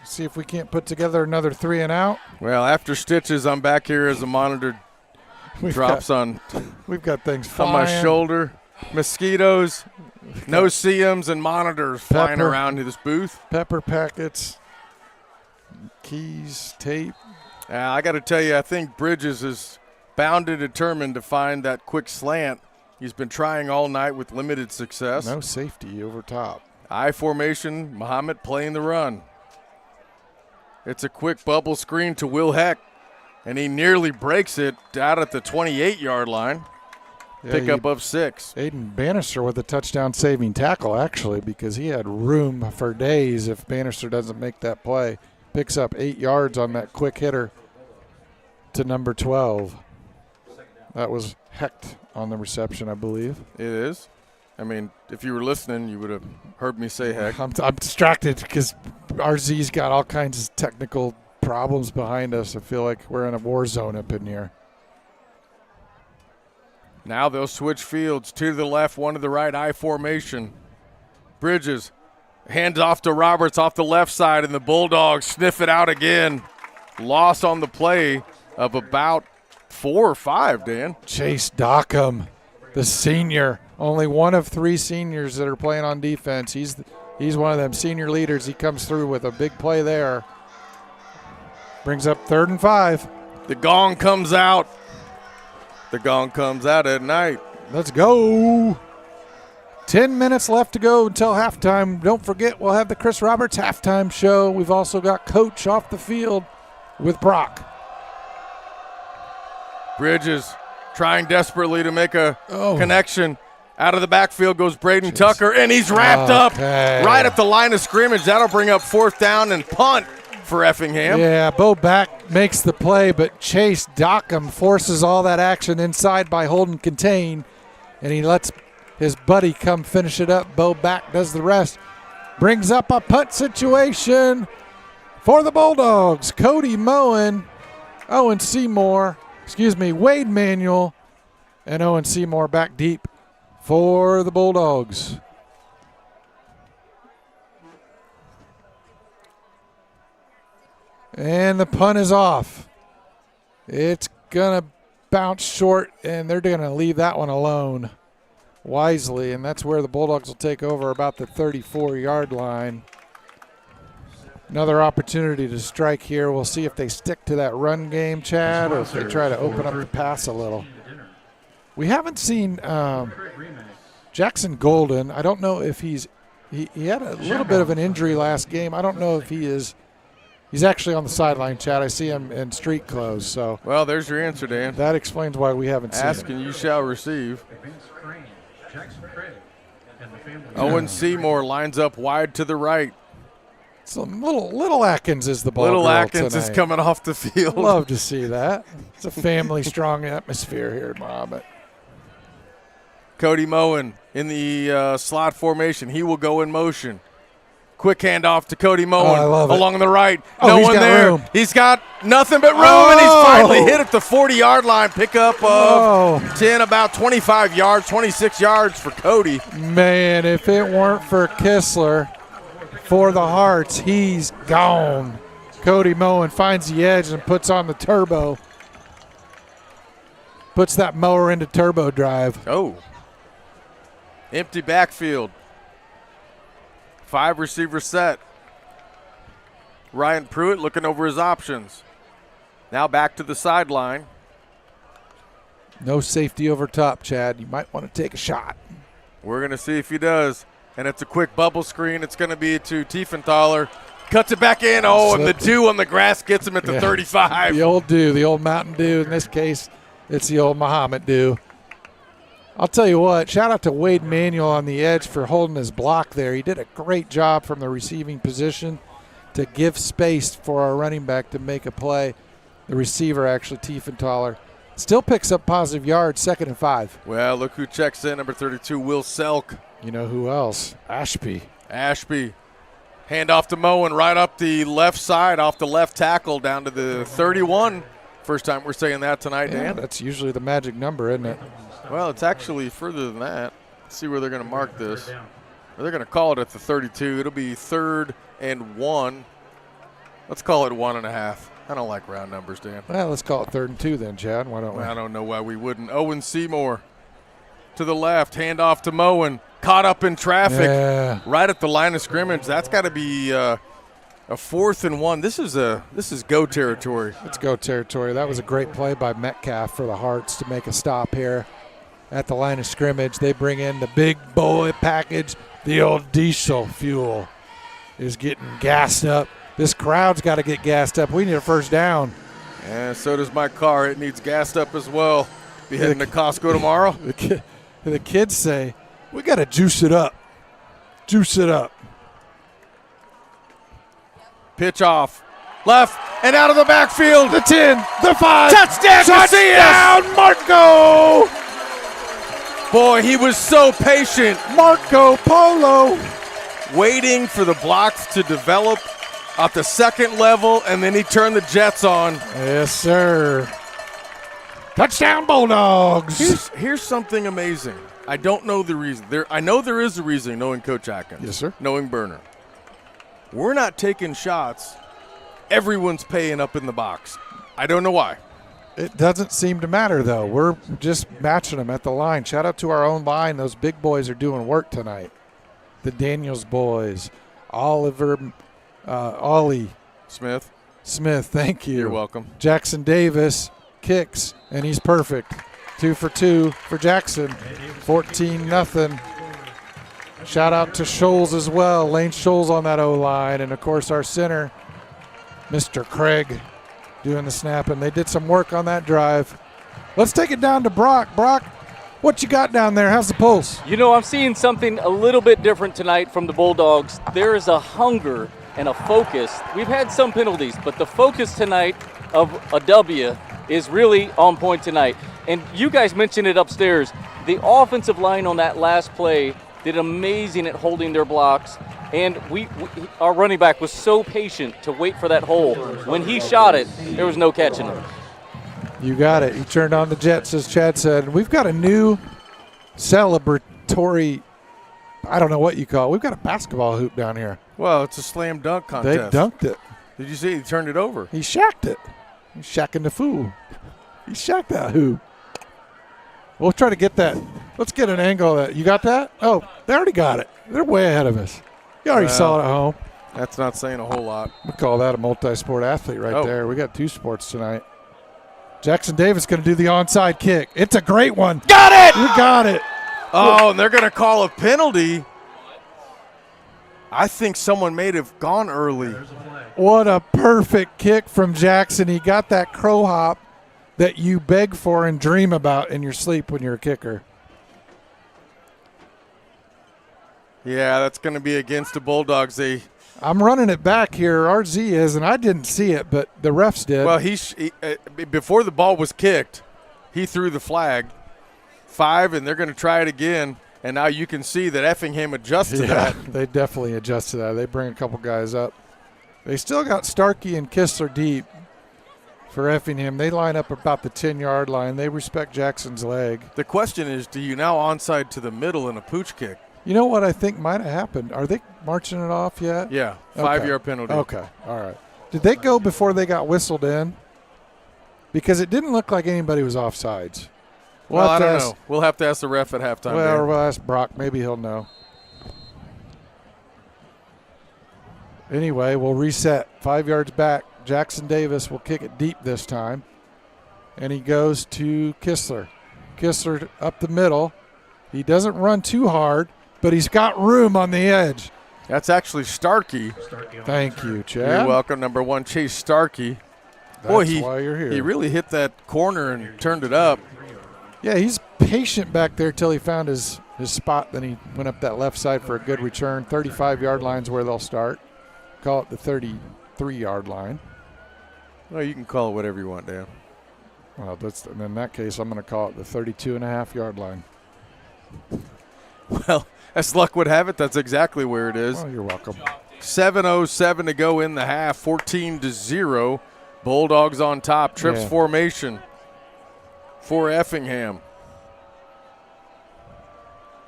See if we can't put together another 3 and out. Well, after stitches, I'm back here as the monitor drops on. We've got things on my shoulder. Mosquitoes, no-see-ums, and monitors flying around to this booth. Pepper packets, keys, tape. I got to tell you, I think Bridges is bound and determined to find that quick slant. He's been trying all night with limited success. No safety over top. I formation, Mahomet playing the run. It's a quick bubble screen to Will Heck, and he nearly breaks it out at the 28-yard line. Pickup of 6. Aiden Bannister with a touchdown-saving tackle, actually, because he had room for days if Bannister doesn't make that play. Picks up 8 yards on that quick hitter to number 12. That was Hecht on the reception, I believe. It is. I mean, if you were listening, you would have heard me say Hecht. I'm distracted because RZ's got all kinds of technical problems behind us. I feel like we're in a war zone up in here. Now they'll switch fields. 2 to the left, 1 to the right, I formation. Bridges hands off to Roberts off the left side, and the Bulldogs sniff it out again. Loss on the play of about 4 or 5, Dan. Chase Dockham, the senior, only one of 3 seniors that are playing on defense. He's one of them senior leaders. He comes through with a big play there. Brings up 3rd and 5. The gong comes out. The gong comes out at night. Let's go. 10 minutes left to go until halftime. Don't forget, we'll have the Chris Roberts halftime show. We've also got Coach off the field with Brock. Bridges trying desperately to make a connection. Out of the backfield goes Braden Tucker, and he's wrapped up right at the line of scrimmage. That'll bring up 4th down and punt for Effingham. Yeah, Bo Back makes the play, but Chase Dockham forces all that action inside by holding contain, and he lets his buddy come finish it up. Bo Back does the rest. Brings up a punt situation for the Bulldogs. Cody Moen, Wade Manuel, and Owen Seymour back deep for the Bulldogs. And the punt is off. It's going to bounce short, and they're going to leave that one alone wisely, and that's where the Bulldogs will take over about the 34-yard line. Another opportunity to strike here. We'll see if they stick to that run game, Chad, or if they try to open up the pass a little. We haven't seen Jackson Golden. I don't know if he had a little bit of an injury last game. I don't know if he's actually on the sideline, Chad. I see him in street clothes. So well, there's your answer, Dan. That explains why we haven't seen him. Ask and you shall receive. Owen Seymour lines up wide to the right. So little Atkins is the ball. Little girl Atkins tonight. is coming off the field. Love to see that. It's a family strong atmosphere here at Mahomet. Cody Moen in the slot formation. He will go in motion. Quick handoff to Cody Moen along the right. No one there. Room. He's got nothing but room, and he's finally hit at the 40-yard line. Pickup of 10, about 25 yards, 26 yards for Cody. Man, if it weren't for Kistler for the Hearts, he's gone. Cody Moen finds the edge and puts on the turbo. Puts that mower into turbo drive. Oh. Empty backfield. 5 receiver set. Ryan Pruitt looking over his options. Now back to the sideline. No safety over top, Chad. You might want to take a shot. We're going to see if he does. And it's a quick bubble screen. It's going to be to Tiefenthaler. Cuts it back in. And the dew on the grass gets him at the 35. The old dew, the old Mountain Dew. In this case, it's the old Mahomet Dew. I'll tell you what, shout out to Wade Manuel on the edge for holding his block there. He did a great job from the receiving position to give space for our running back to make a play. The receiver, actually, Tiefenthaler, still picks up positive yards, 2nd and 5. Well, look who checks in, number 32, Will Selk. You know who else? Ashby. Hand off to Moen right up the left side, off the left tackle down to the 31. First time we're saying that tonight, Dan. That's usually the magic number, isn't it? Well, it's actually further than that. Let's see where they're going to mark this. They're going to call it at the 32. It'll be 3rd and 1. Let's call it 1.5. I don't like round numbers, Dan. Well, let's call it 3rd and 2 then, Chad. Why don't we? I don't know why we wouldn't. Owen Seymour to the left, hand off to Moen. Caught up in traffic right at the line of scrimmage. That's got to be a 4th and 1. This is go territory. It's go territory. That was a great play by Metcalf for the Hearts to make a stop here at the line of scrimmage. They bring in the big boy package. The old diesel fuel is getting gassed up. This crowd's got to get gassed up. We need a first down. And so does my car. It needs gassed up as well. Be heading to Costco tomorrow. The kids say, we got to juice it up. Juice it up. Pitch off. left, and out of the backfield. The 10, the 5. Touchdown, Touchdown, Marco! Boy, he was so patient, Marco Polo. waiting for the blocks to develop at the second level, and then he turned the jets on. Yes, sir. Touchdown, Bulldogs. Here's something amazing. I don't know the reason. I know there is a reason, knowing Coach Atkins. Yes, sir. Knowing Burner. We're not taking shots. Everyone's paying up in the box. I don't know why. It doesn't seem to matter, though. We're just matching them at the line. Shout out to our own line. Those big boys are doing work tonight. The Daniels boys, Oliver, Ollie. Smith, Thank you. you're welcome. Jackson Davis kicks, and he's perfect. 2 for 2 for Jackson. 14-0. Shout out to Scholes as well. Lane Scholes on that O-line. And, of course, our center, Mr. Craig, doing the snapping. They did some work on that drive. Let's take it down to Brock. Brock, what you got down there? How's the pulse? You know, I'm seeing something a little bit different tonight from the Bulldogs. There is a hunger and a focus. We've had some penalties, but the focus tonight of a W is really on point tonight. And you guys mentioned it upstairs. The offensive line on that last play did amazing at holding their blocks. And our running back was so patient to wait for that hole. When he shot it, there was no catching him. You got it. You turned on the Jets, as Chad said. And we've got a new celebratory, I don't know what you call it. We've got a basketball hoop down here. Well, it's a slam dunk contest. They dunked it. Did you see? He turned it over. He shacked it. He's shacking the fool. He shacked that hoop. We'll try to get that. Let's get an angle of that. You got that? Oh, they already got it. They're way ahead of us. You already saw it at home. That's not saying a whole lot. We call that a multi-sport athlete right Oh. there. We got 2 sports tonight. Jackson Davis going to do the onside kick. It's a great one. Got it! You got it. Oh, and they're going to call a penalty. I think someone may have gone early. What a perfect kick from Jackson. He got that crow hop that you beg for and dream about in your sleep when you're a kicker. Yeah, that's going to be against the Bulldogs. I'm running it back here. RZ is, and I didn't see it, but the refs did. Well, before the ball was kicked, he threw the flag. 5, and they're going to try it again. And now you can see that Effingham adjusts to that. They definitely adjust to that. They bring a couple guys up. They still got Starkey and Kistler deep for Effingham. They line up about the 10-yard line. They respect Jackson's leg. The question is, do you now onside to the middle in a pooch kick? You know what I think might have happened? Are they marching it off yet? Yeah, Okay. 5-yard penalty. Okay, all right. Did they go before they got whistled in? Because it didn't look like anybody was offsides. Well, I don't know. We'll have to ask the ref at halftime. Well, we'll ask Brock. Maybe he'll know. Anyway, we'll reset. 5 yards back. Jackson Davis will kick it deep this time. And he goes to Kistler. Kistler up the middle. He doesn't run too hard, but he's got room on the edge. That's actually Starkey. Thank you, Chad. You're welcome. Number 1, Chase Starkey. That's why you're here. He really hit that corner and turned it up. Yeah, he's patient back there till he found his spot. Then he went up that left side for a good return. 35-yard line's where they'll start. Call it the 33-yard line. Well, you can call it whatever you want, Dan. Well, in that case, I'm going to call it the 32.5-yard line. Well, as luck would have it, that's exactly where it is. Well, you're welcome. 7:07 to go in the half, 14-0. Bulldogs on top. Trips formation for Effingham.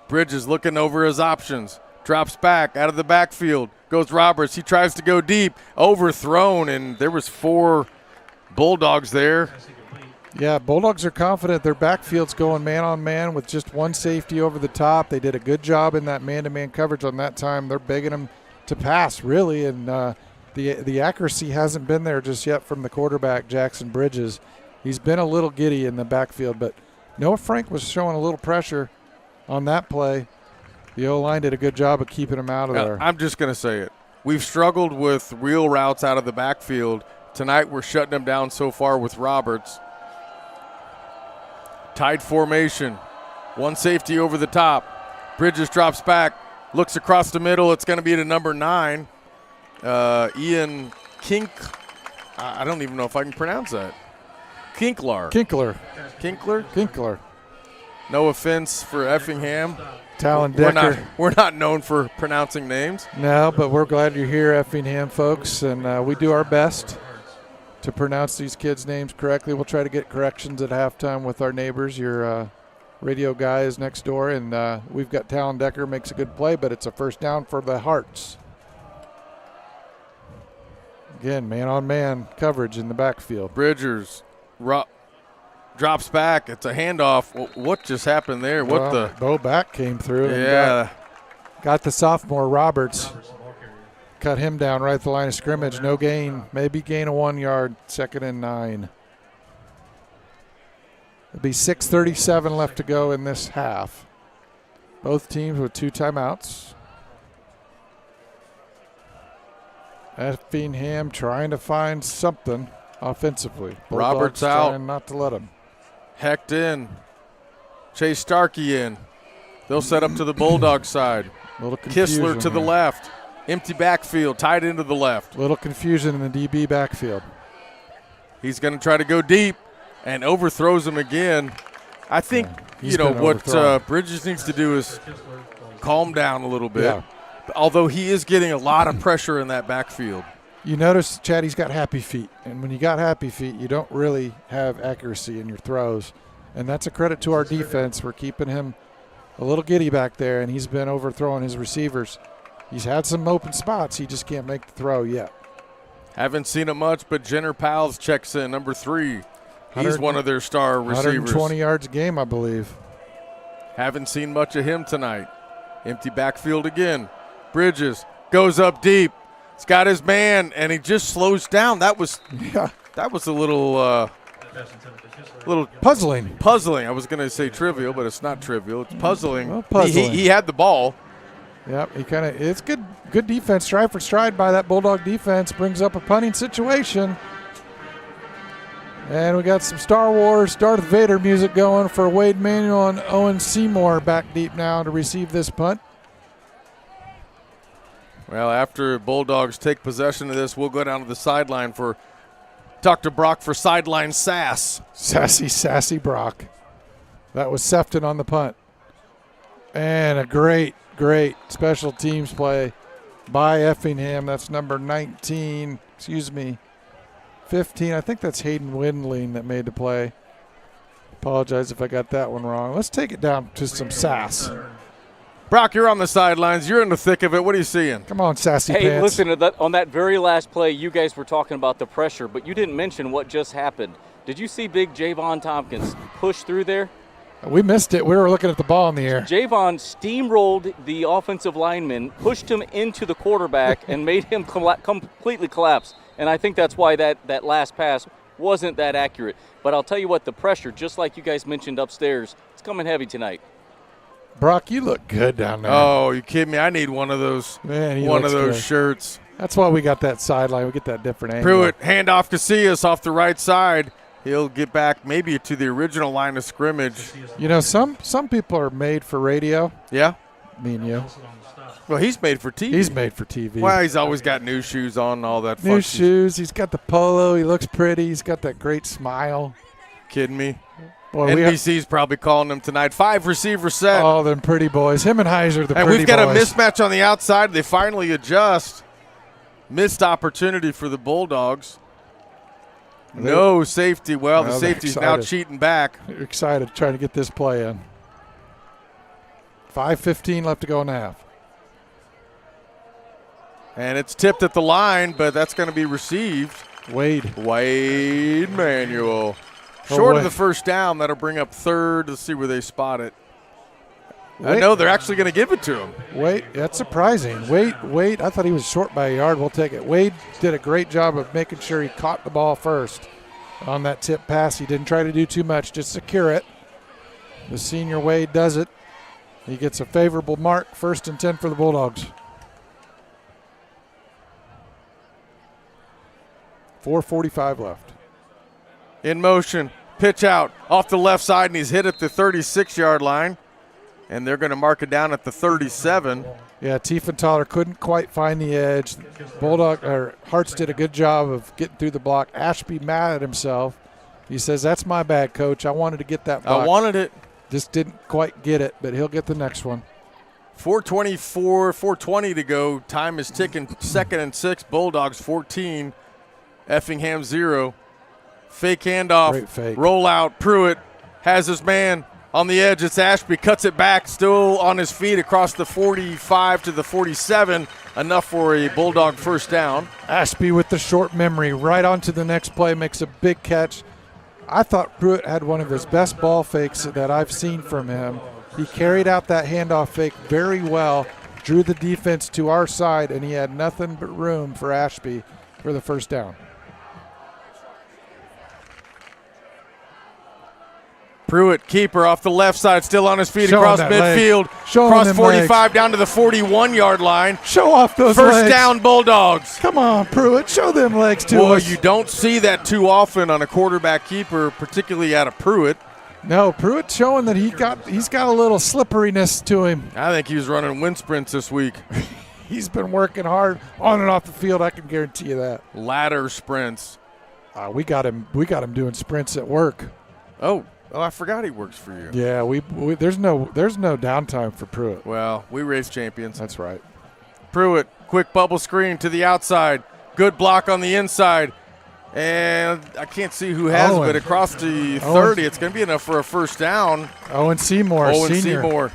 Bridges looking over his options. Drops back out of the backfield. Goes Roberts. He tries to go deep. Overthrown, and there was 4 Bulldogs there. Yeah, Bulldogs are confident. Their backfield's going man-on-man with just 1 safety over the top. They did a good job in that man-to-man coverage on that time. They're begging them to pass, really, and the accuracy hasn't been there just yet from the quarterback, Jackson Bridges. He's been a little giddy in the backfield, but Noah Frank was showing a little pressure on that play. The O-line did a good job of keeping him out of there. I'm just going to say it. We've struggled with real routes out of the backfield. Tonight we're shutting them down so far with Roberts. Tight formation. 1 safety over the top. Bridges drops back. Looks across the middle. It's going to be to number 9. Ian I don't even know if I can pronounce that. Kinkler. Kinkler. No offense for Effingham. Talon Decker. We're not known for pronouncing names. No, but we're glad you're here, Effingham folks, and we do our best to pronounce these kids' names correctly. We'll try to get corrections at halftime with our neighbors. Your radio guy is next door, and we've got Talon Decker, makes a good play, but it's a first down for the Hearts. Again, man-on-man coverage in the backfield. Bridgers drops back. It's a handoff. What just happened there? Bo back came through. Yeah. And got the sophomore Roberts. Cut him down right at the line of scrimmage. No gain. Maybe gain of 1 yard. 2nd and 9. It'll be 6:37 left to go in this half. Both teams with 2 timeouts. Effingham trying to find something offensively. Roberts Bulldogs out. trying not to let him. Hecht in. Chase Starkey in. They'll set up to the Bulldog side. Little confusion Kistler to the there. left. Empty backfield, tied into the left. Little confusion in the DB backfield. He's going to try to go deep and overthrows him again. I think, he's what been overthrown. Bridges needs to do is calm down a little bit. Yeah. Although he is getting a lot of pressure in that backfield. You notice, Chad, he's got happy feet. And when you got happy feet, you don't really have accuracy in your throws. And that's a credit to our defense. We're keeping him a little giddy back there, and he's been overthrowing his receivers. He's had some open spots. He just can't make the throw yet. Haven't seen it much, but Jenner Powles checks in, number 3. He's one of their star receivers. 120 yards a game, I believe. Haven't seen much of him tonight. Empty backfield again. Bridges goes up deep. He's got his man, and he just slows down. That was a little puzzling. I was going to say trivial, but it's not trivial. It's puzzling. Well, puzzling. He had the ball. Yep, it's good defense, stride for stride by that Bulldog defense. Brings up a punting situation. And we got some Star Wars, Darth Vader music going for Wade Manuel and Owen Seymour back deep now to receive this punt. Well, after Bulldogs take possession of this, we'll go down to the sideline for Dr. Brock for sideline sass. Sassy Brock. That was Sefton on the punt. And a great special teams play by Effingham. That's number 15. I think that's Hayden Windling that made the play. Apologize if I got that one wrong. Let's take it down to some sass. Brock, you're on the sidelines. You're in the thick of it. What are you seeing? Come on, sassy pants. Hey, listen, on that very last play, you guys were talking about the pressure, but you didn't mention what just happened. Did you see big Javon Tompkins push through there? We missed it. We were looking at the ball in the air. Javon steamrolled the offensive lineman, pushed him into the quarterback, and made him completely collapse. And I think that's why that last pass wasn't that accurate. But I'll tell you what, the pressure, just like you guys mentioned upstairs, it's coming heavy tonight. Brock, you look good down there. Oh, you kidding me? I need one of those. Man, one of those good. shirts. That's why we got that sideline. We get that different angle. Pruitt, handoff Casillas off the right side. He'll get back maybe to the original line of scrimmage. You know, some people are made for radio. Yeah? Me and you. Well, he's made for TV. He's made for TV. Well, he's always got new shoes on and all that fun. New shoes. He's got the polo. He looks pretty. He's got that great smile. Kidding me? Boy, NBC's probably calling him tonight. 5 receiver set. Oh, them pretty boys. Him and Heiser, the pretty boys. And we've got a mismatch on the outside. They finally adjust. Missed opportunity for the Bulldogs. No safety. Well, the safety's now cheating back. They're excited trying to get this play in. 5:15 left to go in the half. And it's tipped at the line, but that's going to be received. Wade Manuel. Short of the first down. That'll bring up 3rd. Let's see where they spot it. I know they're actually going to give it to him. Wade, that's surprising. Wade, I thought he was short by a yard. We'll take it. Wade did a great job of making sure he caught the ball first on that tip pass. He didn't try to do too much, just secure it. The senior Wade does it. He gets a favorable mark, 1st and 10 for the Bulldogs. 4:45 left. In motion, pitch out off the left side, and he's hit at the 36-yard line. and they're going to mark it down at the 37. Yeah, Tiefenthaler couldn't quite find the edge. Hartz did a good job of getting through the block. Ashby mad at himself. He says, "That's my bad, coach. I wanted to get that block. I wanted it. Just didn't quite get it, but he'll get the next one." 4:20 to go. Time is ticking. 2nd and 6. Bulldogs 14. Effingham 0. Fake handoff. Great fake. Rollout. Pruitt has his man on the edge. It's Ashby. Cuts it back. Still on his feet across the 45 to the 47. Enough for a Bulldog first down. Ashby with the short memory. Right on to the next play. Makes a big catch. I thought Pruitt had one of his best ball fakes that I've seen from him. He carried out that handoff fake very well, drew the defense to our side, and he had nothing but room for Ashby for the first down. Pruitt, keeper off the left side, still on his feet Show across him that midfield. leg. Show him Across them 45 legs. down to the 41-yard line. Show off those First legs. down, Bulldogs. Come on, Pruitt. Show them legs to Boy, us. you don't see that too often on a quarterback keeper, particularly out of Pruitt. No, Pruitt showing that he's got a little slipperiness to him. I think he was running wind sprints this week. He's been working hard on and off the field. I can guarantee you that. Ladder sprints. We got him doing sprints at work. Oh, I forgot he works for you. Yeah, we there's no downtime for Pruitt. Well, we race champions. That's right. Pruitt, quick bubble screen to the outside. Good block on the inside. And I can't see who has it, but across the 30, it's going to be enough for a first down. Seymour, senior.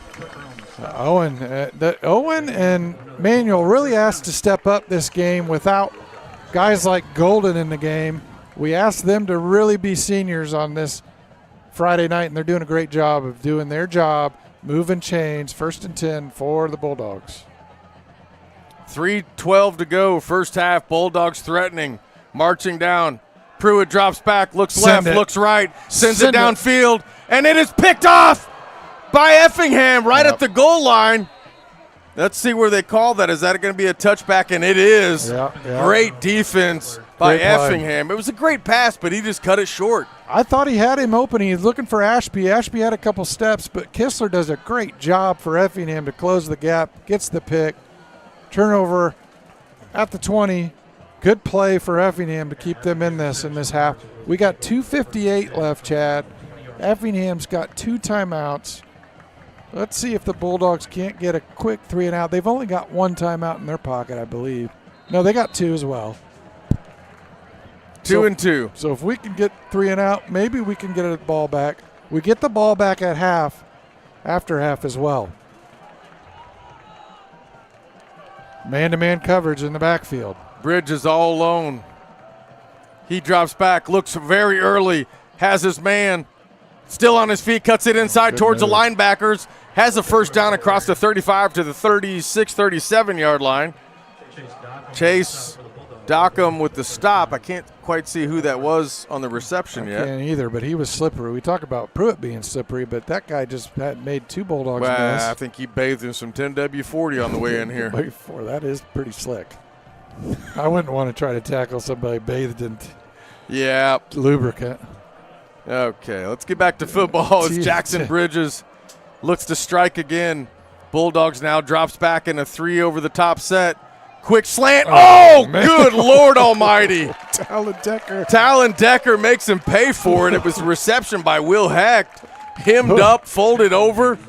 Owen and Manuel really asked to step up this game without guys like Golden in the game. We asked them to really be seniors on this Friday night, and they're doing a great job of doing their job, moving chains, 1st and 10 for the Bulldogs. 3:12 to go, first half. Bulldogs threatening, marching down. Pruitt drops back, looks left, looks right, sends it downfield, and it is picked off by Effingham right at the goal line. Let's see where they call that. Is that going to be a touchback? And it is. Great defense by Effingham. It was a great pass, but he just cut it short. I thought he had him open. He was looking for Ashby. Ashby had a couple steps, but Kistler does a great job for Effingham to close the gap, gets the pick. Turnover at the 20. Good play for Effingham to keep them in this half. We got 2:58 left, Chad. Effingham's got 2 timeouts. Let's see if the Bulldogs can't get a quick 3 and out. They've only got 1 timeout in their pocket, I believe. No, they got 2 as well. 2 and 2. So if we can get 3 and out, maybe we can get a ball back. We get the ball back at half, after half as well. Man-to-man coverage in the backfield. Bridge is all alone. He drops back, looks very early, has his man. Still on his feet, cuts it inside towards the linebackers. Has a first down across the 35 to the 36, 37-yard line. Chase Dockham with the stop. I can't quite see who that was on the reception yet. I can't either, but he was slippery. We talk about Pruitt being slippery, but that guy just had made 2 Bulldogs miss. I think he bathed in some 10W40 on the way in here. That is pretty slick. I wouldn't want to try to tackle somebody bathed in lubricant. Okay, let's get back to football as Jackson Bridges looks to strike again. Bulldogs now drops back in a 3 over the top set. Quick slant. Oh, good Lord almighty. Talon Decker makes him pay for it. It was a reception by Will Hecht. Hemmed up, folded over,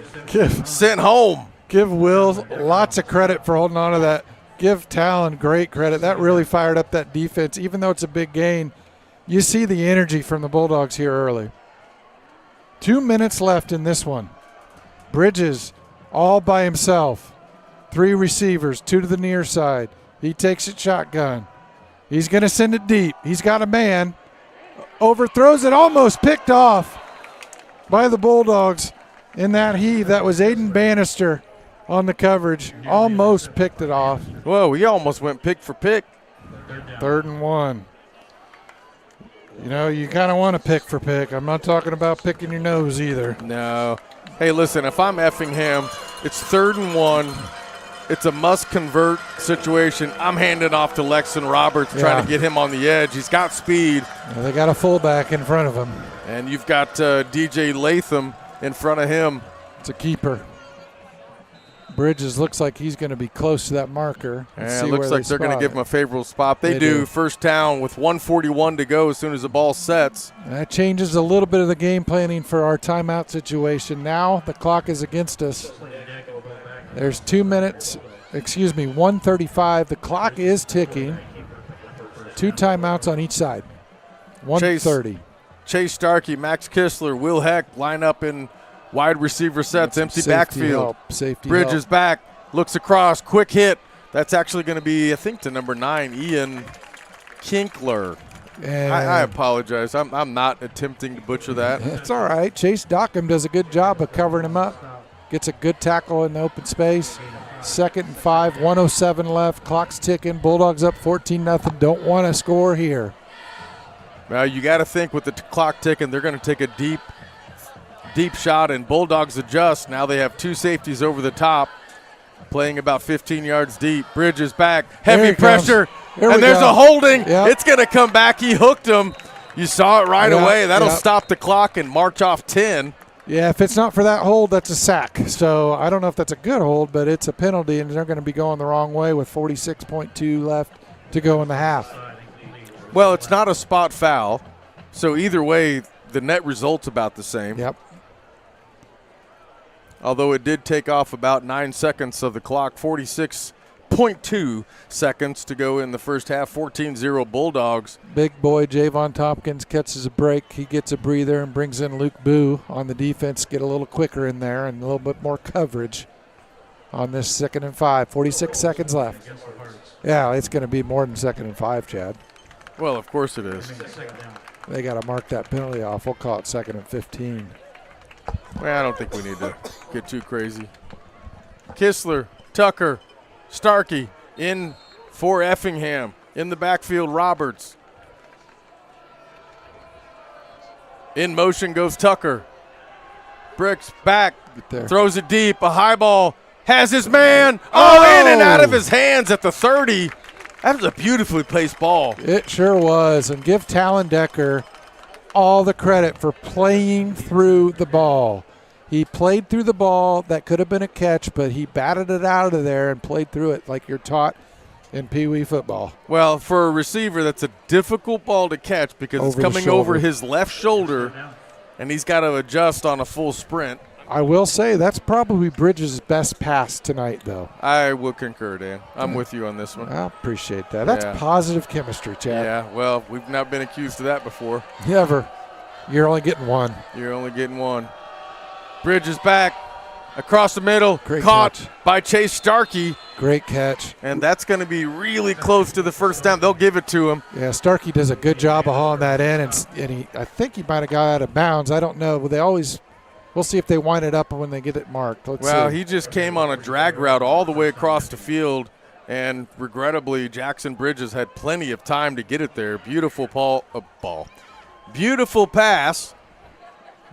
sent home. Give Will lots of credit for holding on to that. Give Talon great credit. That really fired up that defense. Even though it's a big gain, you see the energy from the Bulldogs here early. 2 minutes left in this one. Bridges all by himself. 3 receivers, 2 to the near side. He takes it shotgun. He's going to send it deep. He's got a man. Overthrows it, almost picked off by the Bulldogs in that heave. That was Aiden Bannister on the coverage. Almost picked it off. Whoa, he almost went pick for pick. 3rd and 1. You know, you kind of want to pick for pick. I'm not talking about picking your nose either. No. Hey, listen, if I'm Effingham, it's 3rd and 1. It's a must-convert situation. I'm handing off to Lexton Roberts, trying to get him on the edge. He's got speed. They got a fullback in front of him. And you've got DJ Latham in front of him. It's a keeper. Bridges looks like he's going to be close to that marker. And it looks like they're going to give him it. a favorable spot. They do. First down with 1:41 to go as soon as the ball sets. That changes a little bit of the game planning for our timeout situation. Now the clock is against us. There's 1:35. The clock is ticking. 2 timeouts on each side. 1:30. Chase Starkey, Max Kistler, Will Heck line up in wide receiver sets, empty backfield. Safety Bridges help. back, looks across, quick hit. That's actually going to be, I think, to number 9, Ian Kinkler. I apologize. I'm not attempting to butcher that. It's all right. Chase Dockham does a good job of covering him up. Gets a good tackle in the open space. 2nd and 5, 1:07 left. Clock's ticking. Bulldogs up 14-0. Don't want to score here. Well, you got to think with the clock ticking, they're going to take a deep shot, and Bulldogs adjust. Now they have 2 safeties over the top, playing about 15 yards deep. Bridges back, heavy pressure, and there's a holding. Yep. It's going to come back. He hooked him. You saw it right away. That'll stop the clock and march off 10. Yeah, if it's not for that hold, that's a sack. So I don't know if that's a good hold, but it's a penalty, and they're going to be going the wrong way with 46.2 left to go in the half. Well, it's not a spot foul, so either way, the net result's about the same. Yep. Although it did take off about 9 seconds of the clock, 46.2 seconds to go in the first half, 14-0 Bulldogs. Big boy Javon Tompkins catches a break. He gets a breather and brings in Luke Boo on the defense, get a little quicker in there and a little bit more coverage on this 2nd and 5. 46 seconds left. Yeah, it's going to be more than 2nd and 5, Chad. Well, of course it is. They got to mark that penalty off. We'll call it 2nd and 15. Well, I don't think we need to get too crazy. Kistler, Tucker, Starkey in for Effingham. In the backfield, Roberts. In motion goes Tucker. Bricks back, throws it deep, a high ball, has his man. Oh, in and out of his hands at the 30. That was a beautifully placed ball. It sure was. And give Talon Decker all the credit for playing through the ball. He played through the ball. That could have been a catch, but he batted it out of there and played through it like you're taught in Pee Wee football. Well, for a receiver, that's a difficult ball to catch because it's coming over his left shoulder, and he's got to adjust on a full sprint. I will say that's probably Bridges' best pass tonight, though. I will concur, Dan. I'm with you on this one. I appreciate that. That's positive chemistry, Chad. Yeah, well, we've not been accused of that before. Never. You're only getting one. You're only getting one. Bridges back, across the middle, Great caught catch by Chase Starkey. Great catch. And that's going to be really close to the first down. They'll give it to him. Yeah, Starkey does a good job of hauling that in, and I think he might have got out of bounds. I don't know, but we'll see if they wind it up when they get it marked. Let's see. He just came on a drag route all the way across the field, and regrettably, Jackson Bridges had plenty of time to get it there. Beautiful ball. Beautiful pass.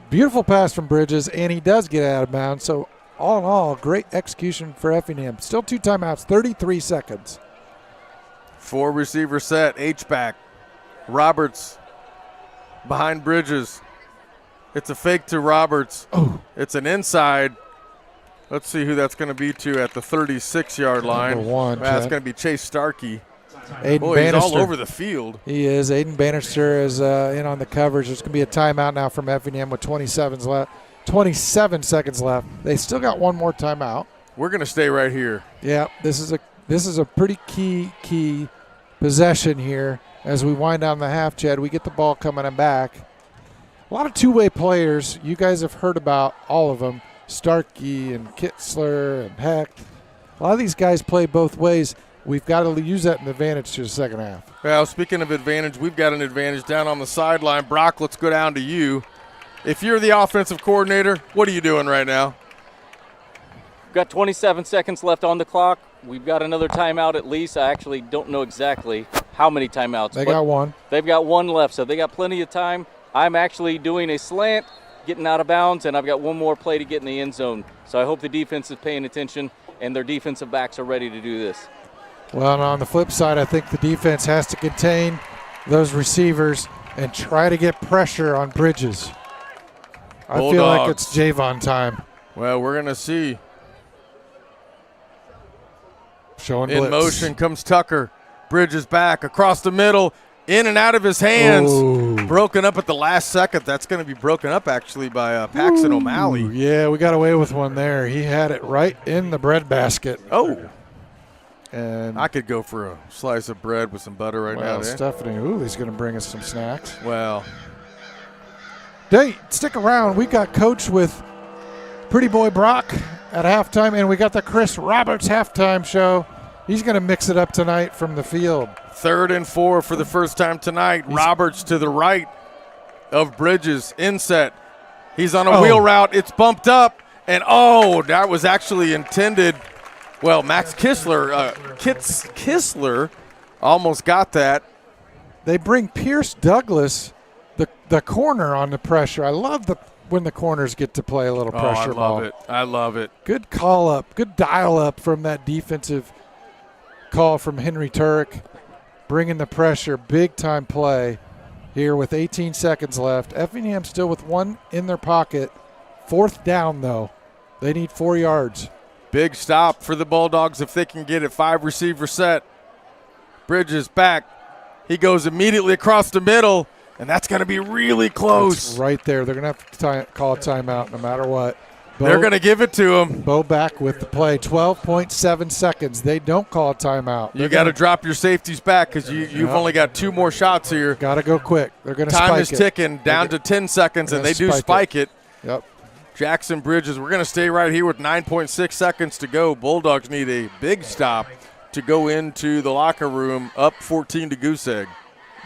Beautiful pass from Bridges, and he does get out of bounds. So, all in all, great execution for Effingham. Still 2 timeouts, 33 seconds. 4 receiver set, H-back. Roberts behind Bridges. It's a fake to Roberts. Oh. It's an inside. Let's see who that's going to be to at the 36-yard line. Number 1, That's going to be Chase Starkey. Aiden Bannister. Bannister. He's all over the field. He is. Aiden Bannister is in on the coverage. There's going to be a timeout now from Effingham with 27 seconds left. They still got one more timeout. We're going to stay right here. Yeah, this is a pretty key possession here as we wind down the half, Chad. We get the ball coming back. A lot of two-way players. You guys have heard about all of them. Starkey and Kitzler and Heck. A lot of these guys play both ways. We've got to use that in advantage to the second half. Well, speaking of advantage, we've got an advantage down on the sideline. Brock, let's go down to you. If you're the offensive coordinator, what are you doing right now? We've got 27 seconds left on the clock. We've got another timeout at least. I actually don't know exactly how many timeouts. They got one. They've got one left, so they got plenty of time. I'm actually doing a slant, getting out of bounds, and I've got one more play to get in the end zone. So I hope the defense is paying attention and their defensive backs are ready to do this. Well, and on the flip side, I think the defense has to contain those receivers and try to get pressure on Bridges. I feel like it's Javon time. Well, we're going to see. Showing In blitz. motion comes Tucker. Bridges back across the middle, in and out of his hands. Ooh. Broken up at the last second. That's going to be broken up actually by Paxton O'Malley. Yeah, we got away with one there. He had it right in the bread basket. Oh, And I could go for a slice of bread with some butter right now. well, Stephanie, he's going to bring us some snacks. Well, Hey, stick around. We got Coach with Pretty Boy Brock at halftime, and we got the Chris Roberts halftime show. He's going to mix it up tonight from the field. 3rd and 4 for the first time tonight. Roberts to the right of Bridges. Inset. He's on a wheel route. It's bumped up. And, that was actually intended. Well, Max Kistler almost got that. They bring Pierce Douglas, the corner, on the pressure. I love when the corners get to play a little pressure ball. I love it. Good call up, good dial up from that defensive call from Henry Turek, bringing the pressure, big time play here with 18 seconds left. Effingham still with one in their pocket. 4th down, though. They need 4 yards. Big stop for the Bulldogs if they can get it. 5 receiver set. Bridges back. He goes immediately across the middle, and that's going to be really close. It's right there. They're going to have to call a timeout no matter what. They're going to give it to him. Bo back with the play. 12.7 seconds. They don't call a timeout. You got to drop your safeties back because you've only got 2 more shots here. Got to go quick. They're going to spike it. Time is ticking down to 10 seconds, and they do spike it. Yep. Jackson Bridges, we're going to stay right here with 9.6 seconds to go. Bulldogs need a big stop to go into the locker room up 14 to goose egg.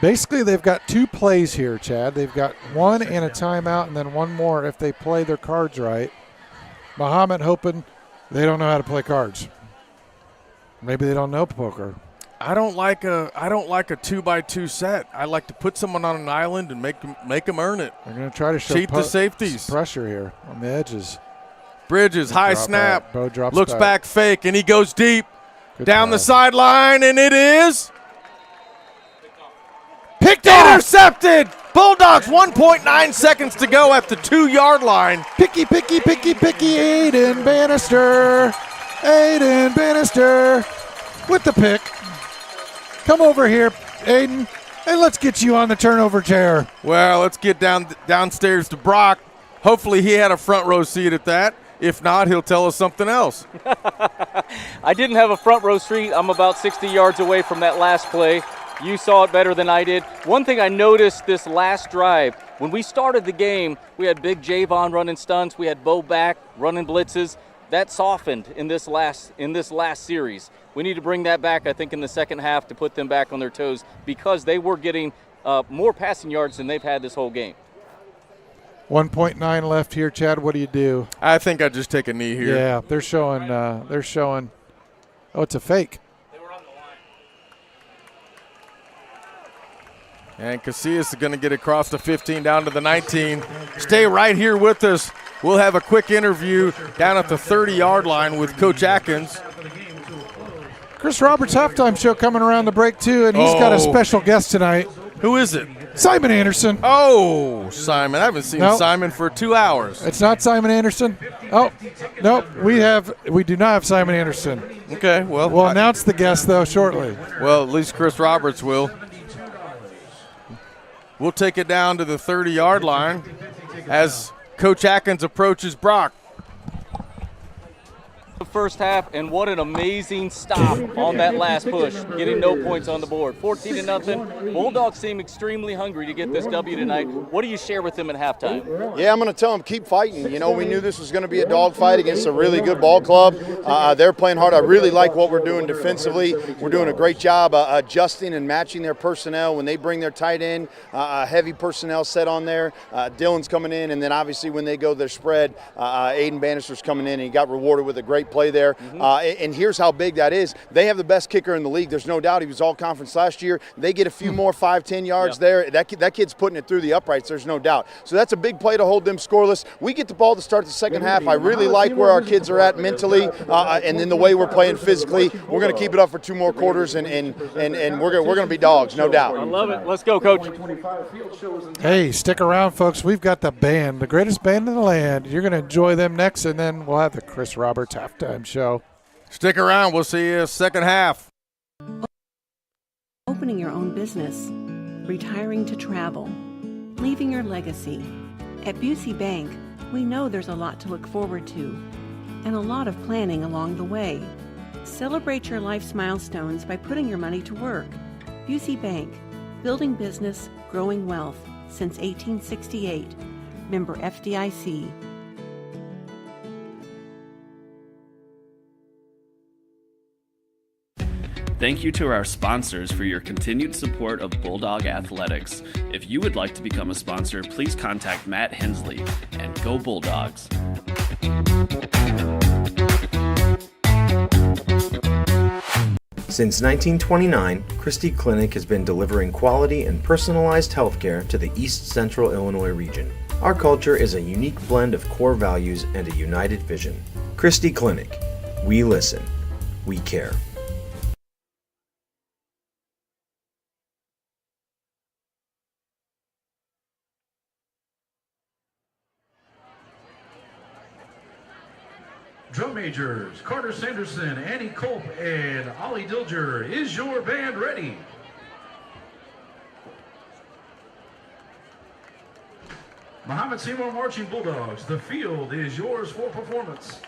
Basically, they've got 2 plays here, Chad. They've got 1 and a timeout and then 1 more if they play their cards right. Mahomet hoping they don't know how to play cards. Maybe they don't know poker. I don't like a 2x2 set. I like to put someone on an island and make them earn it. They're going to try to show cheat the safeties. Pressure here on the edges. Bridges, high snap. Bo drops looks back fake, and he goes deep. Down the sideline, and it is picked off. Intercepted. Bulldogs, 1.9 seconds to go at the 2-yard line. Picky, Aiden Bannister. Aiden Bannister with the pick. Come over here, Aiden, and let's get you on the turnover chair. Well, let's get downstairs to Brock. Hopefully he had a front row seat at that. If not, he'll tell us something else. I didn't have a front row seat. I'm about 60 yards away from that last play. You saw it better than I did. One thing I noticed this last drive, when we started the game, we had Big Javon running stunts. We had Bo back running blitzes. That softened in this last series. We need to bring that back, I think, in the second half to put them back on their toes because they were getting more passing yards than they've had this whole game. 1.9 left here, Chad. What do you do? I think I just take a knee here. Yeah, they're showing. Oh, it's a fake. And Casillas is going to get across the 15 down to the 19. Stay right here with us. We'll have a quick interview down at the 30-yard line with Coach Atkins. Chris Roberts halftime show coming around the break, too, and he's got a special guest tonight. Who is it? Simon Anderson. Oh, Simon. I haven't seen Simon for 2 hours. It's not Simon Anderson. Oh, no, we do not have Simon Anderson. Okay, well. We'll announce the guest, though, shortly. Well, at least Chris Roberts will. We'll take it down to the 30-yard line as Coach Atkins approaches Brock. The first half, and what an amazing stop on that last push, getting no points on the board. 14-0. Bulldogs seem extremely hungry to get this W tonight. What do you share with them at halftime? Yeah, I'm going to tell them keep fighting. You know, we knew this was going to be a dogfight against a really good ball club. They're playing hard. I really like what we're doing defensively. We're doing a great job adjusting and matching their personnel when they bring their tight end, heavy personnel set on there. Dylan's coming in, and then obviously when they go their spread, Aiden Bannister's coming in, and he got rewarded with a great play there. And here's how big that is. They have the best kicker in the league. There's no doubt. He was all conference last year. They get a few more 5-10 yards there. That kid's putting it through the uprights. There's no doubt. So that's a big play to hold them scoreless. We get the ball to start the second half. I really like where our kids are at mentally, and then the way we're playing physically. We're going to keep it up for 2 more quarters, and we're going to be dogs, no doubt. I love it. Let's go, Coach. Hey, stick around, folks. We've got the band, the greatest band in the land. You're going to enjoy them next, and then we'll have the Chris Roberts halftime show. Stick around. We'll see you second half. Opening your own business, retiring to travel, leaving your legacy. At Busey Bank, we know there's a lot to look forward to and a lot of planning along the way. Celebrate your life's milestones by putting your money to work. Busey Bank, building business, growing wealth since 1868. Member FDIC. Thank you to our sponsors for your continued support of Bulldog Athletics. If you would like to become a sponsor, please contact Matt Hensley, and go Bulldogs. Since 1929, Christie Clinic has been delivering quality and personalized healthcare to the East Central Illinois region. Our culture is a unique blend of core values and a united vision. Christie Clinic. We listen. We care. Drum majors, Carter Sanderson, Annie Culp, and Ollie Dilger. Is your band ready? Mahomet-Seymour Marching Bulldogs, the field is yours for performance.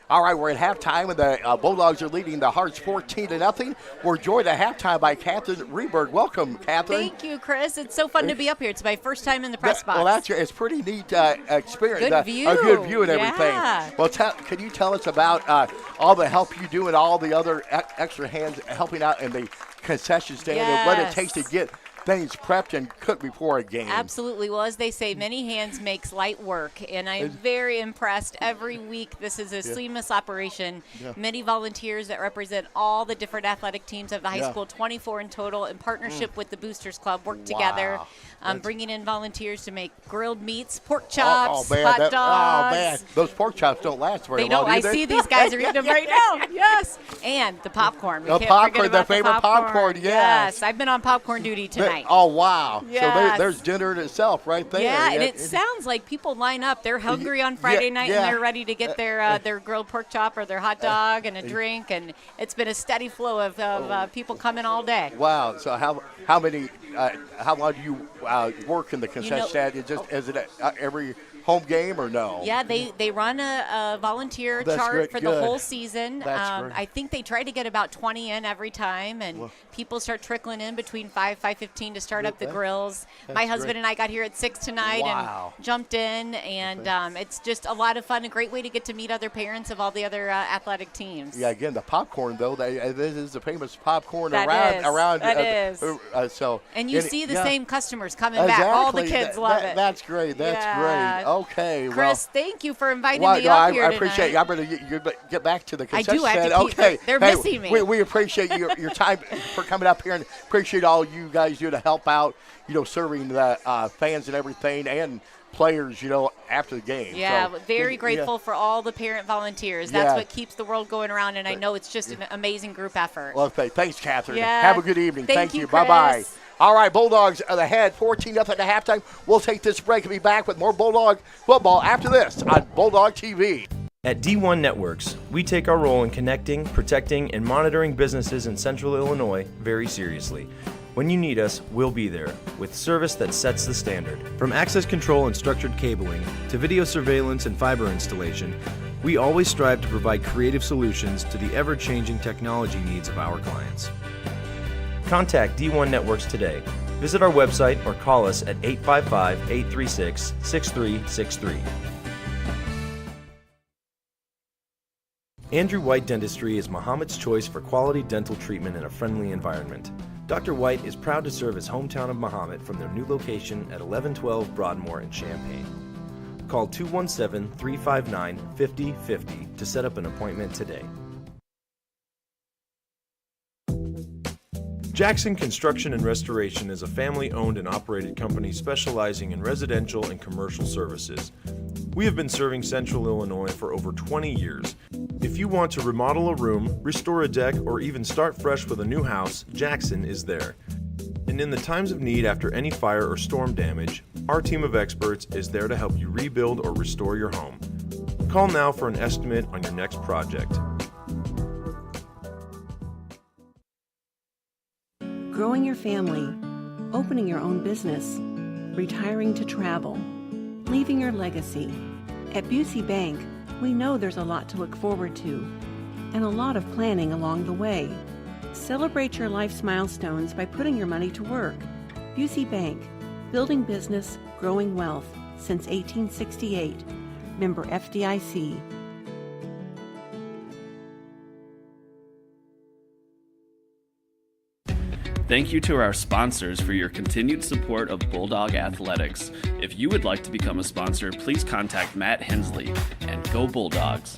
All right, we're at halftime, and the Bulldogs are leading the Hearts 14-0. We're joined at halftime by Catherine Reberg. Welcome, Catherine. Thank you, Chris. It's so fun to be up here. It's my first time in the press box. Well, it's pretty neat experience. Good view. A good view and everything. Yeah. Well, can you tell us about all the help you do and all the other extra hands helping out in the concession stand and what it takes to get things prepped and cooked before a game? Absolutely. Well, as they say, many hands makes light work, and I'm very impressed. Every week, this is a seamless operation. Many volunteers that represent all the different athletic teams of the high school, 24 in total, in partnership with the Boosters Club, work together, bringing in volunteers to make grilled meats, pork chops, hot dogs. Oh, man. Those pork chops don't last very long. They don't. I see these guys are eating them right now. Yes. And the popcorn. We can't forget about the favorite popcorn. Yes. I've been on popcorn duty tonight. Oh, wow. Yes. So there's dinner in itself right there. Yeah, and it sounds like people line up. They're hungry on Friday night, and they're ready to get their grilled pork chop or their hot dog and a drink, and it's been a steady flow of people coming all day. Wow. So how long do you work in the concession stand? Is it every home game or no? Yeah, they run a volunteer chart for the whole season. I think they try to get about 20 in every time, and people start trickling in between 5:15 to start up the grills. My husband and I got here at 6 tonight and jumped in, and it's just a lot of fun, a great way to get to meet other parents of all the other athletic teams. Yeah, again, the popcorn, though, this is the famous popcorn around. And you see the same customers coming back. All the kids love it. That's great. That's great. Okay. Chris, thank you for inviting me up here I appreciate you. I'm going to get back to the concession stand. I do. Okay. They're missing me. We appreciate your time for coming up here, and appreciate all you guys do to help out, serving the fans and everything, and players, after the game. Yeah, so, very grateful for all the parent volunteers. That's what keeps the world going around, and I know it's just an amazing group effort. Well, thanks, Catherine. Yeah. Have a good evening. Thank you. Bye-bye. All right, Bulldogs are ahead 14-0 at halftime. We'll take this break and be back with more Bulldog football after this on Bulldog TV. At D1 Networks, we take our role in connecting, protecting, and monitoring businesses in Central Illinois very seriously. When you need us, we'll be there, with service that sets the standard. From access control and structured cabling to video surveillance and fiber installation, we always strive to provide creative solutions to the ever-changing technology needs of our clients. Contact D1 Networks today. Visit our website or call us at 855-836-6363. Andrew White Dentistry is Mahomet's choice for quality dental treatment in a friendly environment. Dr. White is proud to serve his hometown of Mahomet from their new location at 1112 Broadmoor in Champaign. Call 217-359-5050 to set up an appointment today. Jackson Construction and Restoration is a family-owned and operated company specializing in residential and commercial services. We have been serving Central Illinois for over 20 years. If you want to remodel a room, restore a deck, or even start fresh with a new house, Jackson is there. And in the times of need after any fire or storm damage, our team of experts is there to help you rebuild or restore your home. Call now for an estimate on your next project. Growing your family, opening your own business, retiring to travel, leaving your legacy. At Busey Bank, we know there's a lot to look forward to and a lot of planning along the way. Celebrate your life's milestones by putting your money to work. Busey Bank, building business, growing wealth since 1868. Member FDIC. Thank you to our sponsors for your continued support of Bulldog Athletics. If you would like to become a sponsor, please contact Matt Hensley and go Bulldogs.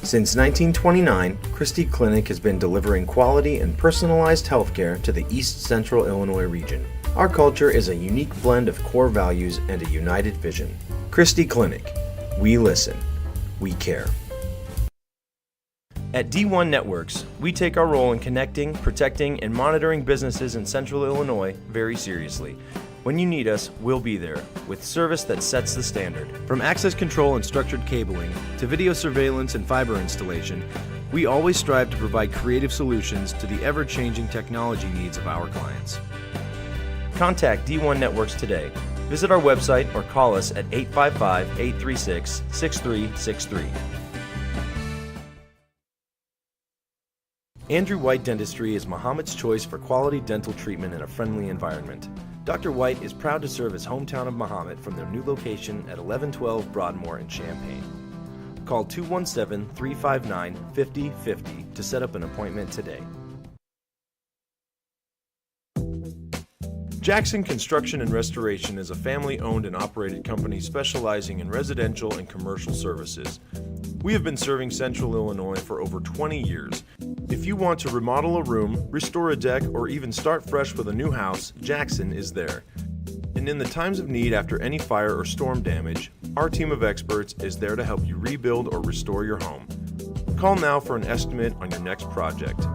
Since 1929, Christie Clinic has been delivering quality and personalized healthcare to the East Central Illinois region. Our culture is a unique blend of core values and a united vision. Christie Clinic. We listen. We care. At D1 Networks, we take our role in connecting, protecting, and monitoring businesses in Central Illinois very seriously. When you need us, we'll be there, with service that sets the standard. From access control and structured cabling to video surveillance and fiber installation, we always strive to provide creative solutions to the ever-changing technology needs of our clients. Contact D1 Networks today. Visit our website or call us at 855-836-6363. Andrew White Dentistry is Mahomet's choice for quality dental treatment in a friendly environment. Dr. White is proud to serve his hometown of Mahomet from their new location at 1112 Broadmoor in Champaign. Call 217-359-5050 to set up an appointment today. Jackson Construction and Restoration is a family-owned and operated company specializing in residential and commercial services. We have been serving Central Illinois for over 20 years. If you want to remodel a room, restore a deck, or even start fresh with a new house, Jackson is there. And in the times of need after any fire or storm damage, our team of experts is there to help you rebuild or restore your home. Call now for an estimate on your next project.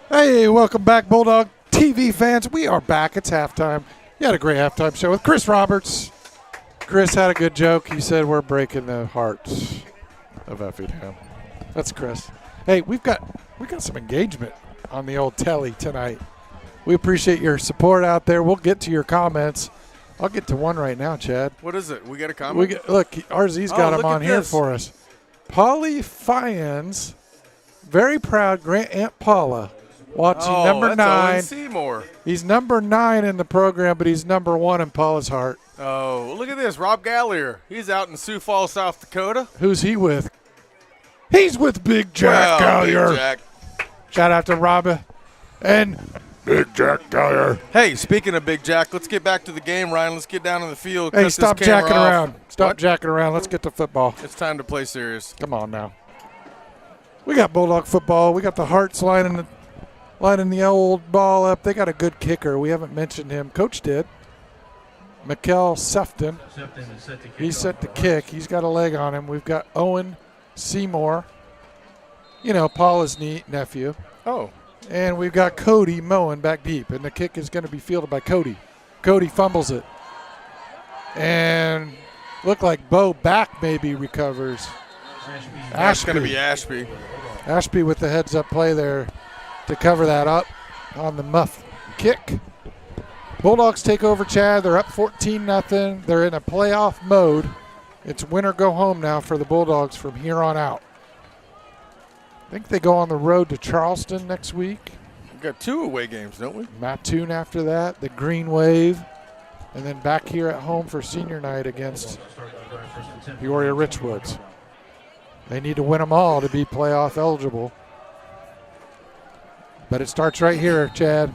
Hey, welcome back, Bulldog TV fans. We are back. It's halftime. You had a great halftime show with Chris Roberts. Chris had a good joke. He said we're breaking the hearts of Effingham. That's Chris. Hey, we got some engagement on the old telly tonight. We appreciate your support out there. We'll get to your comments. I'll get to one right now, Chad. What is it? We got a comment? Look, RZ's got them on here this. for us. Polly Fians, very proud Aunt Paula. Watching number 9. Seymour. He's number 9 in the program, but he's number 1 in Paula's heart. Oh, look at this. Rob Gallier. He's out in Sioux Falls, South Dakota. Who's he with? He's with Big Jack Gallier. Big Jack. Shout out to Rob and Big Jack Gallier. Hey, speaking of Big Jack, let's get back to the game, Ryan. Let's get down on the field. Hey, stop jacking around. Stop jacking around. Let's get to football. It's time to play serious. Come on now. We got Bulldog football. We got the Hearts lining the old ball up. They got a good kicker. We haven't mentioned him. Coach did. Mikkel Sefton. He's set to kick. He's got a leg on him. We've got Owen Seymour. You know, Paula's nephew. Oh. And we've got Cody mowing back deep. And the kick is going to be fielded by Cody. Cody fumbles it. And looked like Bo back maybe recovers. That's going to be Ashby. Ashby with the heads-up play there to cover that up on the muff kick. Bulldogs take over, Chad. They're up 14-0. They're in a playoff mode. It's win or go home now for the Bulldogs from here on out. I think they go on the road to Charleston next week. We've got 2 away games, don't we? Mattoon after that, the Green Wave, and then back here at home for senior night against Peoria Richwoods. They need to win them all to be playoff eligible. But it starts right here, Chad.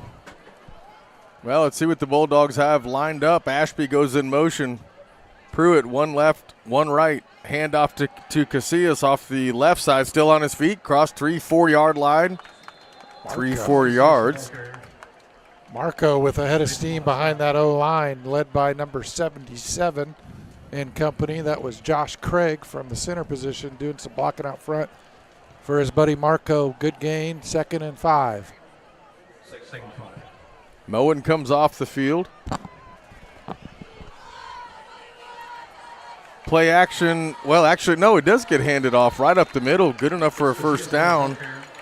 Well, let's see what the Bulldogs have lined up. Ashby goes in motion. Pruitt, one left, one right. Hand off to Casillas off the left side, still on his feet. Cross 3-4 yard line. 3-4 yards. Marco with a head of steam behind that O-line, led by number 77 in company. That was Josh Craig from the center position doing some blocking out front for his buddy Marco. Good gain, 2nd and 5. Moen comes off the field. Play action. Well, actually, no, it does get handed off right up the middle. Good enough for a first down.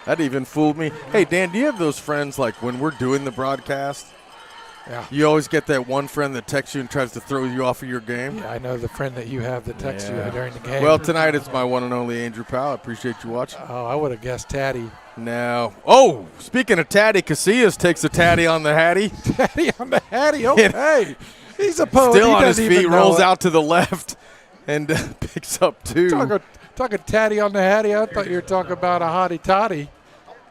That even fooled me. Hey, Dan, do you have those friends like when we're doing the broadcast? Yeah. You always get that one friend that texts you and tries to throw you off of your game? Yeah, I know the friend that you have that texts you during the game. Well, tonight it's my one and only Andrew Powell. I appreciate you watching. Oh, I would have guessed Taddy. No. Oh, speaking of Taddy, Casillas takes a Taddy on the Hattie. Taddy on the Hattie. Okay. He's a poet. Still on his feet, rolls out to the left, and picks up 2. Talking Taddy on the Hattie. I thought you were talking about a hottie toddy.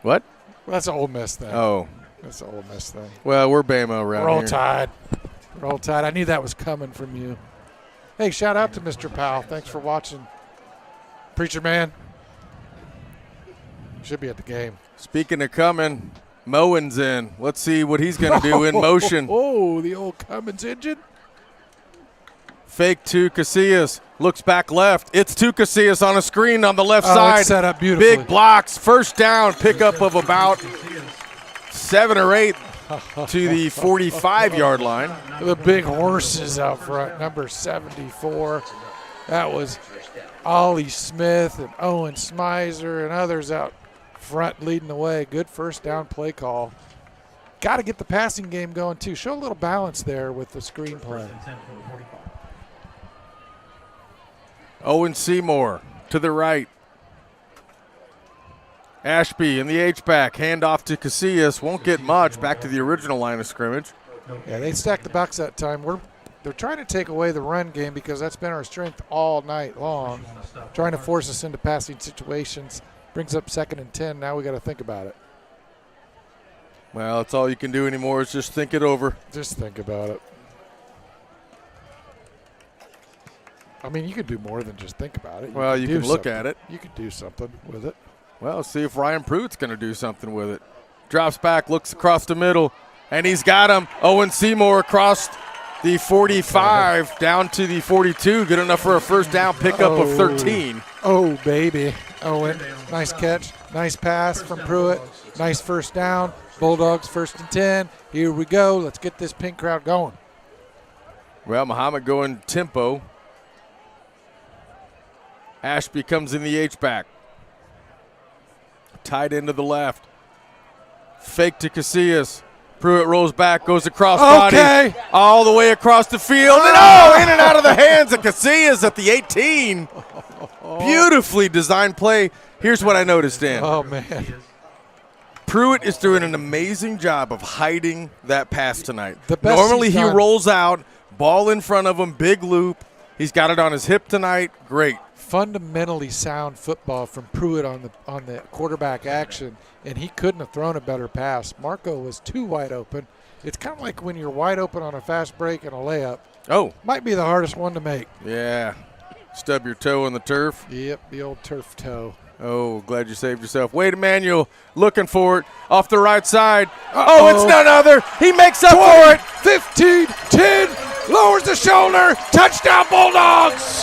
What? Well, that's an Ole Miss thing. Oh. That's an Ole Miss thing. Well, we're Bama around Roll here. Tide. Roll Tide. I knew that was coming from you. Hey, shout out to Mr. Powell. Thanks for watching. Preacher man. Should be at the game. Speaking of coming, Moen's in. Let's see what he's going to do in motion. Oh, the old Cummins engine. Fake to Casillas. Looks back left. It's to Casillas on a screen on the left side. It's set up beautifully. Big blocks. First down. Pickup of about 7 or 8. to the 45-yard line. The big horses out front, number 74. That was Ollie Smith and Owen Smizer and others out front leading the way. Good first down play call. Got to get the passing game going, too. Show a little balance there with the screenplay. Owen Seymour to the right. Ashby in the H-back. Handoff to Casillas. Won't get much. Back to the original line of scrimmage. Yeah, they stacked the box that time. They're trying to take away the run game because that's been our strength all night long. Trying to force us into passing situations. Brings up 2nd and 10. Now we got to think about it. Well, that's all you can do anymore is just think it over. Just think about it. I mean, you could do more than just think about it. Well, you can look at it. You could do something with it. Well, let's see if Ryan Pruitt's going to do something with it. Drops back, looks across the middle, and he's got him. Owen Seymour across the 45 down to the 42. Good enough for a first down pickup of 13. Oh, baby. Owen, nice catch. Nice pass from Pruitt. Nice first down. Bulldogs 1st and 10. Here we go. Let's get this pink crowd going. Well, Mahomet going tempo. Ashby comes in the H-back. Tight end to the left. Fake to Casillas. Pruitt rolls back, goes across body. All the way across the field. And in and out of the hands of Casillas at the 18. Beautifully designed play. Here's what I noticed, Dan. Oh, man. Pruitt is doing an amazing job of hiding that pass tonight. Normally he rolls out, ball in front of him, big loop. He's got it on his hip tonight. Great. Fundamentally sound football from Pruitt on the quarterback action, and he couldn't have thrown a better pass. Marco was too wide open. It's kind of like when you're wide open on a fast break and a layup. Oh. Might be the hardest one to make. Yeah. Stub your toe in the turf. Yep, the old turf toe. Oh, glad you saved yourself. Wade Emanuel looking for it off the right side. Oh, it's none other. He makes up 20, for it. 15, 10, lowers the shoulder. Touchdown, Bulldogs.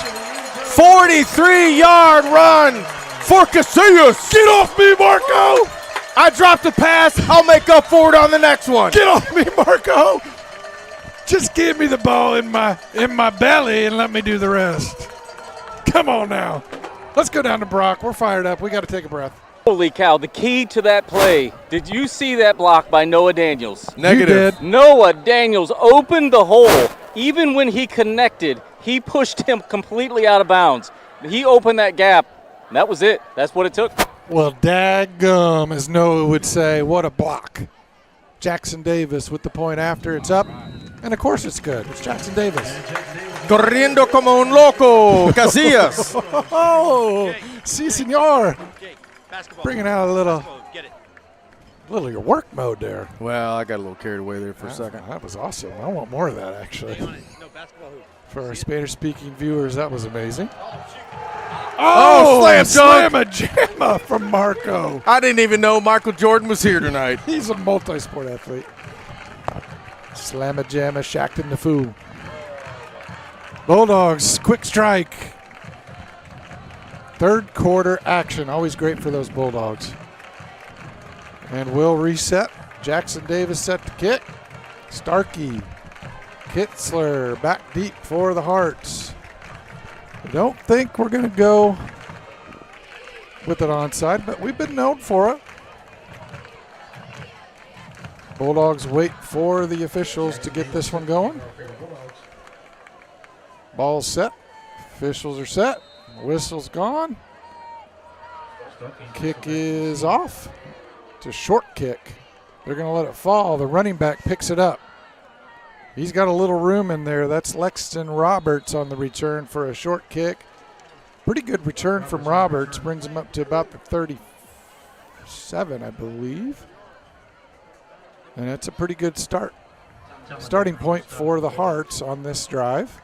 43-yard run for Casillas. Get off me, Marco. I dropped the pass. I'll make up for it on the next one. Get off me, Marco. Just give me the ball in my belly and let me do the rest. Come on now. Let's go down to Brock. We're fired up. We got to take a breath. Holy cow, the key to that play. Did you see that block by Noah Daniels? Negative. You did. Noah Daniels opened the hole. Even when he connected, he pushed him completely out of bounds. He opened that gap. And that was it. That's what it took. Well, daggum, as Noah would say, what a block. Jackson Davis with the point after. It's up. And, of course, it's good. It's Jackson Davis. Corriendo como un loco, Casillas. Oh, si, senor. Bringing out a little of your work mode there. Well, I got a little carried away there for a second. That was awesome. I want more of that, actually. For our Spanish-speaking viewers, that was amazing. Oh, slam-a-jamma from Marco. I didn't even know Michael Jordan was here tonight. He's a multi-sport athlete. Slam-a-jamma, Shaqtin' the Fool. Bulldogs, quick strike. Third quarter action, always great for those Bulldogs. And we'll reset. Jackson Davis set to kick. Starkey, Kitzler back deep for the Hearts. I don't think we're going to go with it onside, but we've been known for it. Bulldogs wait for the officials to get this one going. Ball's set. Officials are set. Whistle's gone. Kick is off. It's a short kick. They're going to let it fall. The running back picks it up. He's got a little room in there. That's Lexton Roberts on the return for a short kick. Pretty good return from Roberts. Brings him up to about the 37, I believe. And that's a pretty good starting point for the Hearts on this drive.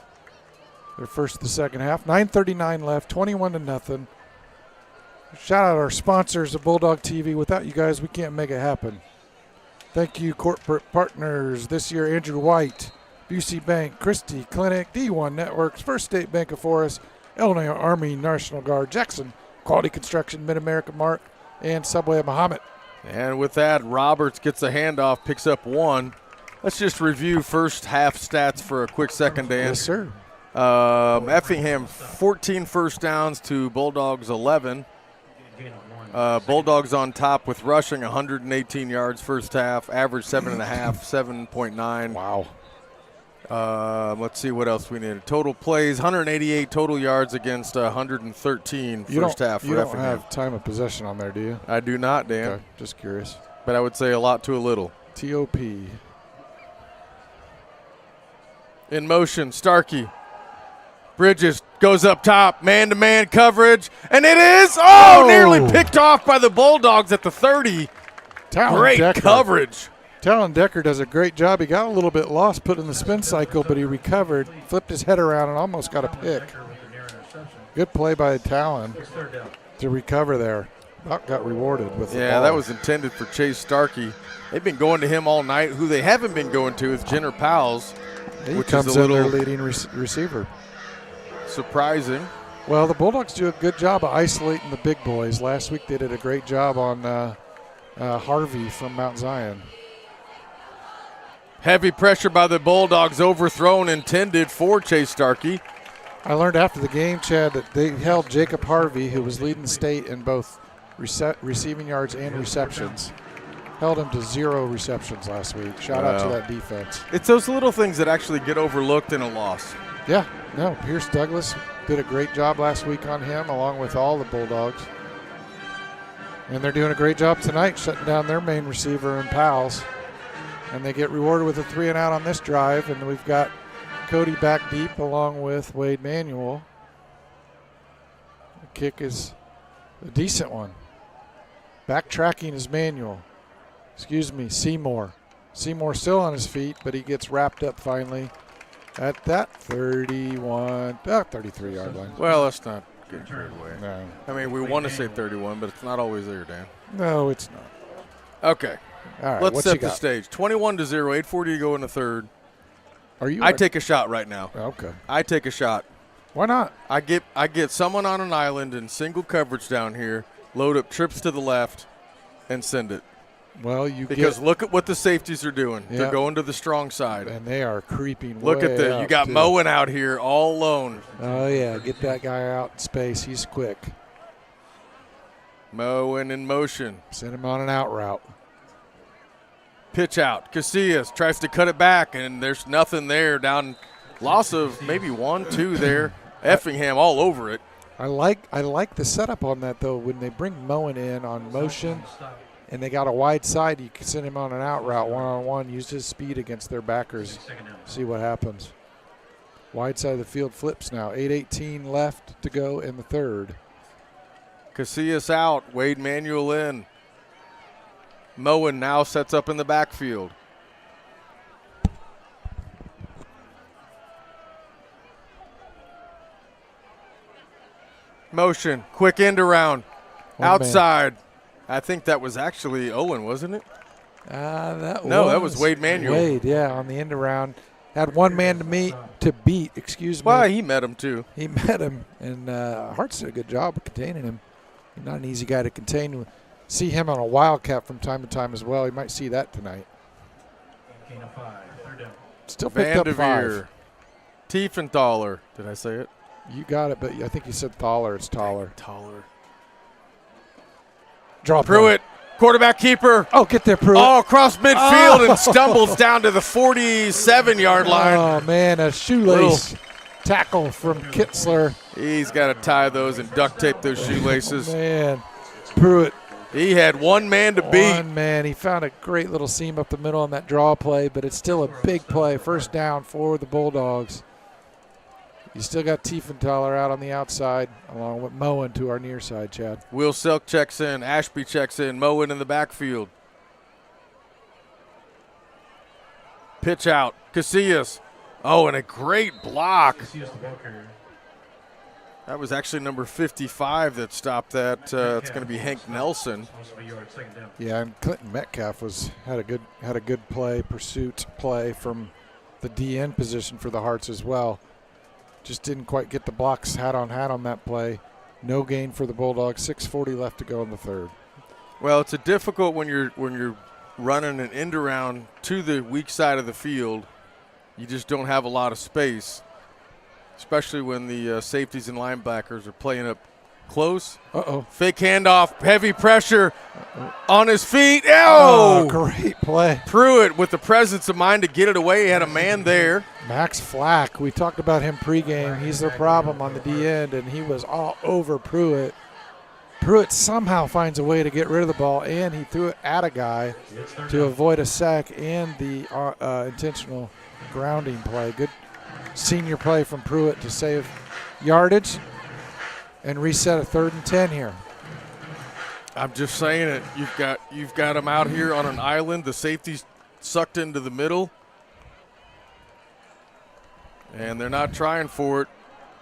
Their first of the second half. 9:39 left, 21-0. Shout out our sponsors of Bulldog TV. Without you guys, we can't make it happen. Thank you, corporate partners. This year, Andrew White, Busey Bank, Christie Clinic, D1 Networks, First State Bank of Forest, Illinois Army National Guard, Jackson Quality Construction, Mid-America Mart, and Subway of Mahomet. And with that, Roberts gets a handoff, picks up 1. Let's just review first half stats for a quick second, Dan. Yes, sir. Effingham, 14 first downs to Bulldogs 11. Bulldogs on top with rushing, 118 yards first half, average 7.5, 7.9. Wow. Let's see what else we need. Total plays, 188 total yards against 113 first half for You don't Effingham. have time of possession on there, do you? I do not, Dan. Okay, just curious. But I would say a lot to a little. TOP. In motion, Starkey. Bridges goes up top, man-to-man coverage, and it is, nearly picked off by the Bulldogs at the 30. Great coverage. Talon Decker does a great job. He got a little bit lost put in the spin cycle, but he recovered, flipped his head around, and almost got a pick. Good play by Talon to recover there. About got rewarded with the ball. That was intended for Chase Starkey. They've been going to him all night. Who they haven't been going to is Jenner Powell's, which comes is a little in their leading receiver. Surprising. Well, the Bulldogs do a good job of isolating the big boys. Last week they did a great job on Harvey from Mount Zion. Heavy pressure by the Bulldogs, overthrown, intended for Chase Starkey. I learned after the game, Chad, that they held Jacob Harvey, who was leading the state in both receiving yards and receptions. Held him to 0 receptions last week. Shout out to that defense. It's those little things that actually get overlooked in a loss. Yeah, no, Pierce Douglas did a great job last week on him, along with all the Bulldogs. And they're doing a great job tonight shutting down their main receiver and Pals. And they get rewarded with a 3 and out on this drive. And we've got Cody back deep along with Wade Manuel. The kick is a decent one. Backtracking is Manuel. Seymour. Seymour still on his feet, but he gets wrapped up finally at that 33-yard line. Well, that's not good carried away. No. I mean, we want to say 31, but it's not always there, Dan. No, it's not. Okay. All right, let's set the stage. 21-0, 8:40 to go in the third. I take a shot right now. Okay. I take a shot. Why not? I get someone on an island in single coverage down here, load up trips to the left, and send it. Well, because look at what the safeties are doing. Yeah. They're going to the strong side. And they are creeping Look at that. You got Moen out here all alone. Oh, yeah. Get that guy out in space. He's quick. Moen in motion. Send him on an out route. Pitch out. Casillas tries to cut it back, and there's nothing there. Down loss of maybe 1, 2 there. Effingham all over it. I like the setup on that, though. When they bring Moen in on motion and they got a wide side, you can send him on an out route one-on-one, use his speed against their backers, see what happens. Wide side of the field flips now. 8:18 left to go in the third. Casillas out. Wade Manuel in. Moen now sets up in the backfield. Motion, quick end around, outside. I think that was actually Owen, wasn't it? That was Wade Manuel. Wade, yeah, on the end around. Had one man to beat, excuse me. Well, he met him too. He met him, and Hart's did a good job of containing him. He's not an easy guy to contain. See him on a wildcat from time to time as well. You might see that tonight. Still picked up 5. Tiefenthaler. Did I say it? You got it, but I think you said Thaler. It's Taller. Taller. Draw Pruitt, quarterback keeper. Oh, get there, Pruitt. Oh, across midfield and stumbles down to the 47-yard line. Oh, man, a shoelace tackle from Kitzler. He's got to tie those and duct tape those shoelaces. Oh, man, Pruitt. He had one man to beat. One man. He found a great little seam up the middle on that draw play, but it's still a big play. First down for the Bulldogs. You still got Tiefenthaler out on the outside, along with Moen to our near side, Chad. Will Selk checks in. Ashby checks in. Moen in the backfield. Pitch out. Casillas. Oh, and a great block. That was actually number 55 that stopped that. It's going to be Hank Nelson. Yeah, and Clinton Metcalf had a good play, pursuit play from the DN position for the Hearts as well. Just didn't quite get the blocks hat on that play. No gain for the Bulldogs. 6:40 left to go in the third. Well, it's a difficult when you're running an end around to the weak side of the field. You just don't have a lot of space, especially when the safeties and linebackers are playing up close. Fake handoff, heavy pressure on his feet. Oh, great play. Pruitt with the presence of mind to get it away. He had a man there. Max Flack, we talked about him pregame. He's their problem on the D end, and he was all over Pruitt. Pruitt somehow finds a way to get rid of the ball, and he threw it at a guy to avoid a sack and the intentional grounding play. Good senior play from Pruitt to save yardage and reset a 3rd and 10 here. I'm just saying it. You've got him out here on an island. The safety's sucked into the middle, and they're not trying for it.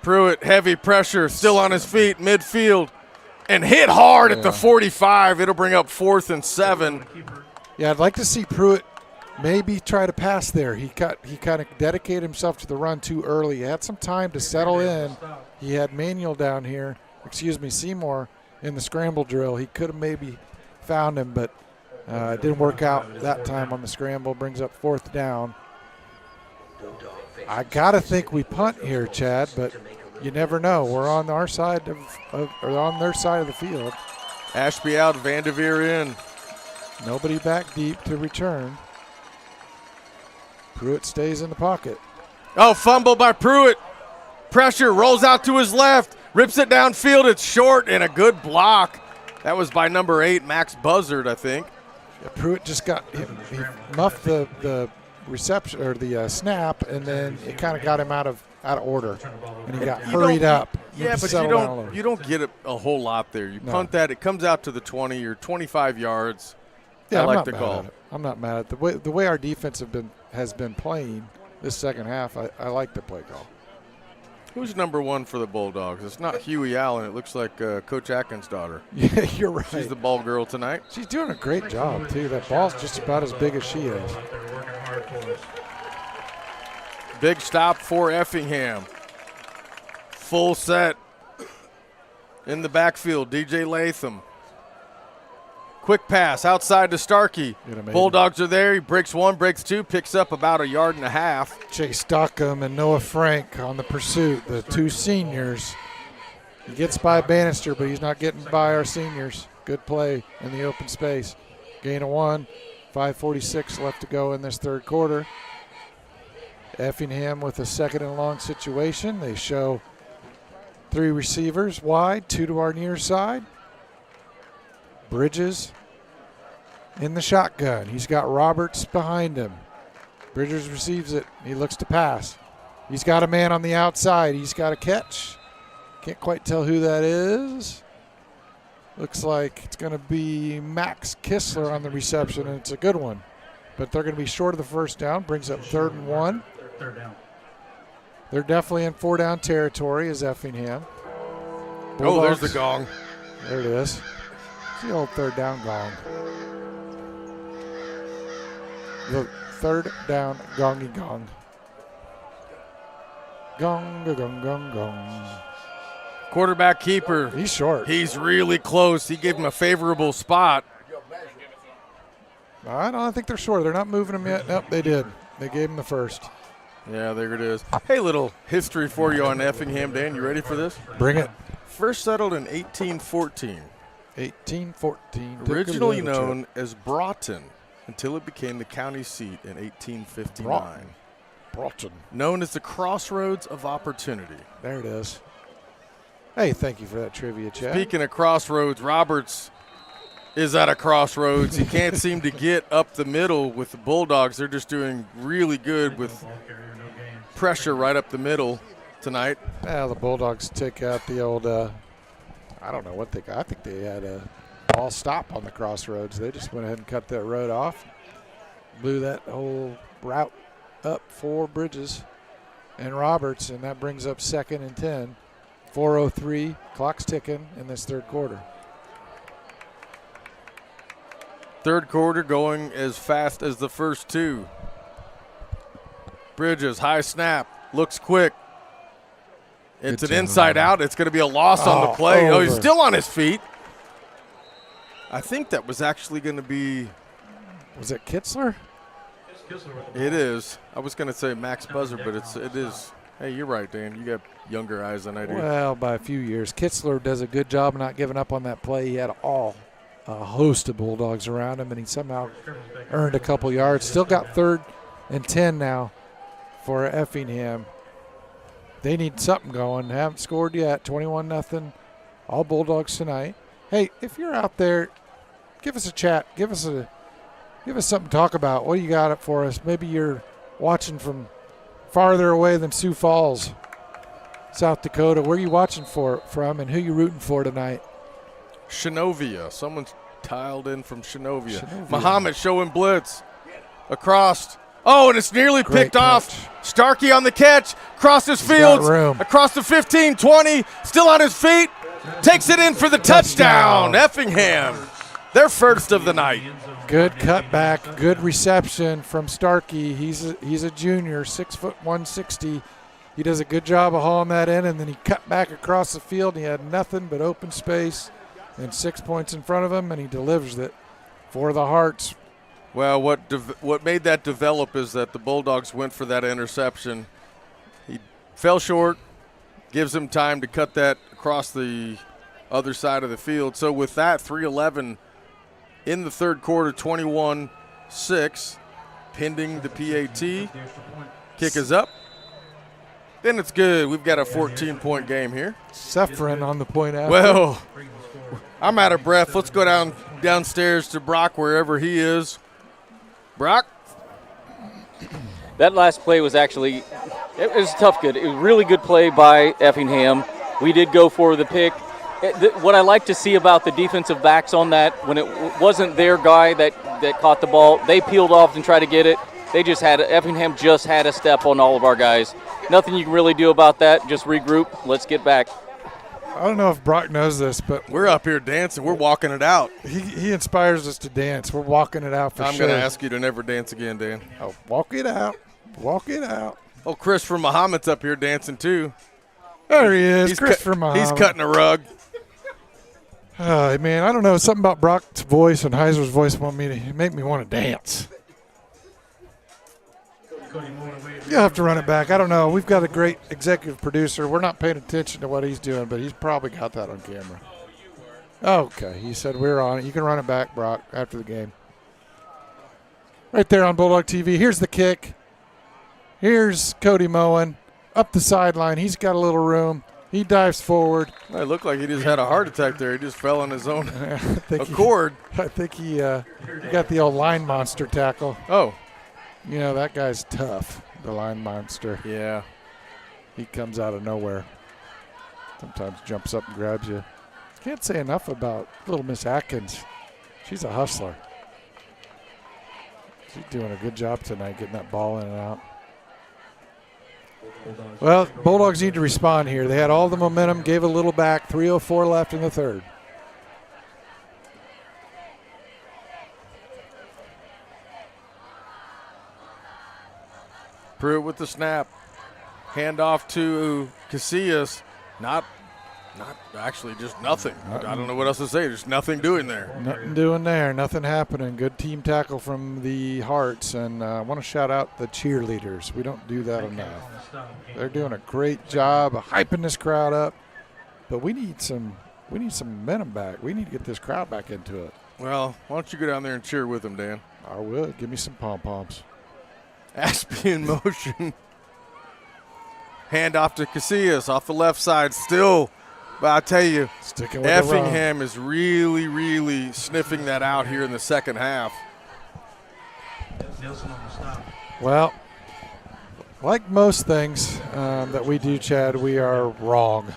Pruitt, heavy pressure, still on his feet, midfield, and hit hard at the 45. It'll bring up 4th and 7. Yeah, I'd like to see Pruitt maybe try to pass there. He kind of dedicated himself to the run too early. He had some time to settle in. He had Seymour in the scramble drill. He could have maybe found him, but it didn't work out that time on the scramble. Brings up 4th down. I got to think we punt here, Chad, but you never know. We're on our side or on their side of the field. Ashby out, Vanderveer in. Nobody back deep to return. Pruitt stays in the pocket. Oh, fumble by Pruitt. Pressure, rolls out to his left, rips it downfield. It's short and a good block. That was by number 8, Max Buzzard, I think. Yeah, Pruitt just he muffed the reception or the snap, and then it kind of got him out of order, and he got hurried up. Yeah, but you don't get a whole lot there. You punt that, it comes out to the 20 or 25 yards. Yeah, I like the call. I'm not mad at it. The way our defense has been playing this second half. I like the play call. Who's number 1 for the Bulldogs? It's not Huey Allen. It looks like Coach Atkins' daughter. Yeah, you're right. She's the ball girl tonight. She's doing a great job, too. That ball's just about as big as she is. Big stop for Effingham. Full set in the backfield. DJ Latham. Quick pass outside to Starkey. Bulldogs are there. He breaks 1, breaks 2, picks up about 1.5 yards. Chase Stockham and Noah Frank on the pursuit, the 2 seniors. He gets by Bannister, but he's not getting by our seniors. Good play in the open space. Gain of 1, 5:46 left to go in this 3rd quarter. Effingham with a 2nd and long situation. They show 3 receivers wide, 2 to our near side. Bridges in the shotgun. He's got Roberts behind him. Bridges receives it. He looks to pass. He's got a man on the outside. He's got a catch. Can't quite tell who that is. Looks like it's going to be Max Kistler on the reception, and it's a good one. But they're going to be short of the 1st down. Brings up 3rd and 1. They're definitely in 4-down territory as Effingham. Bulldogs. There's the gong. There it is. It's the old 3rd down gong. The 3rd down gongy gong. Gong, gong, gong, gong. Quarterback keeper. He's short. He's really close. He gave him a favorable spot. I don't think they're short. They're not moving him yet. Nope, they did. They gave him the 1st. Yeah, there it is. Hey, little history for you on Effingham, Dan. You ready for this? Bring it. First settled in 1814. 1814. Originally known as Broughton until it became the county seat in 1859. Broughton. Known as the Crossroads of Opportunity. There it is. Hey, thank you for that trivia, Chad. Speaking of crossroads, Roberts is at a crossroads. He can't seem to get up the middle with the Bulldogs. They're just doing really good with pressure right up the middle tonight. Well, the Bulldogs take out the old, I don't know what they got. I think they had a all stop on the crossroads. They just went ahead and cut that road off, blew that whole route up for Bridges and Roberts, and that brings up 2nd and 10. 4:03, clock's ticking in this 3rd quarter. 3rd quarter going as fast as the first 2. Bridges, high snap, looks quick. It's an inside out. It's going to be a loss on the play. Over. Oh, he's still on his feet. I think that was actually going to be. Was it Kitzler? It is. I was going to say Max Buzzer, but it is. Hey, you're right, Dan. You got younger eyes than I do. Well, by a few years. Kitzler does a good job of not giving up on that play. He had a host of Bulldogs around him, and he somehow earned a couple yards. Still got 3rd and 10 now for Effingham. They need something going. Haven't scored yet. 21-0. All Bulldogs tonight. Hey, if you're out there, give us a chat. Give us something to talk about. What do you got up for us? Maybe you're watching from farther away than Sioux Falls, South Dakota. Where are you watching from, and who you rooting for tonight? Shinovia. Someone's tiled in from Shinovia. Mahomet showing blitz. Across. Oh, and it's nearly picked off. Starkey on the catch. Crosses fields. Across the 15, 20. Still on his feet. Takes it in for the touchdown. Effingham. Their first of the night. Good cutback. Good reception from Starkey. He's a junior, 6 foot 160. He does a good job of hauling that in, and then he cut back across the field. And he had nothing but open space and 6 points in front of him, and he delivers it for the Hearts. Well, what made that develop is that the Bulldogs went for that interception. He fell short, gives him time to cut that across the other side of the field. So with that, 3:11 in the third quarter, 21-6, pending the PAT. Kick is up. Then it's good. We've got a 14-point game here. Sefrin on the point after. Well, I'm out of breath. Let's go downstairs to Brock, wherever he is. Brock? That last play was actually, it was tough good. It was a really good play by Effingham. We did go for the pick. What I like to see about the defensive backs on that, when it wasn't their guy that caught the ball, they peeled off and tried to get it. Effingham just had a step on all of our guys. Nothing you can really do about that. Just regroup. Let's get back. I don't know if Brock knows this, but we're up here dancing. We're walking it out. He inspires us to dance. We're walking it out for sure. I'm going to ask you to never dance again, Dan. Oh, walk it out. Walk it out. Oh, Chris from Mahomet's up here dancing too. There he is, Chris from Mahomet. He's cutting a rug. Man, I don't know. Something about Brock's voice and Heiser's voice make me want to dance. You'll have to run it back. I don't know. We've got a great executive producer. We're not paying attention to what he's doing, but he's probably got that on camera. Okay, he said we're on it. You can run it back, Brock, after the game. Right there on Bulldog TV. Here's the kick. Here's Cody Moen up the sideline. He's got a little room. He dives forward. It looked like he just had a heart attack there. He just fell on his own accord. I think he got the old line monster tackle. Oh. You know, that guy's tough, the line monster. Yeah. He comes out of nowhere. Sometimes jumps up and grabs you. Can't say enough about little Miss Atkins. She's a hustler. She's doing a good job tonight getting that ball in and out. Well, Bulldogs need to respond here. They had all the momentum, gave a little back, 3:04 left in the third. Pruitt with the snap. Hand off to Casillas. Not actually, just nothing. I don't know what else to say. There's nothing doing there. Nothing doing there. Nothing happening. Good team tackle from the Hearts. And I want to shout out the cheerleaders. We don't do that enough. They're doing a great job of hyping this crowd up. But we need some momentum back. We need to get this crowd back into it. Well, why don't you go down there and cheer with them, Dan? I will. Give me some pom-poms. Ashby in motion. Hand off to Casillas off the left side. Still, but I tell you, Effingham is really, really sniffing that out here in the second half. Well, like most things that we do, Chad, we are wrong.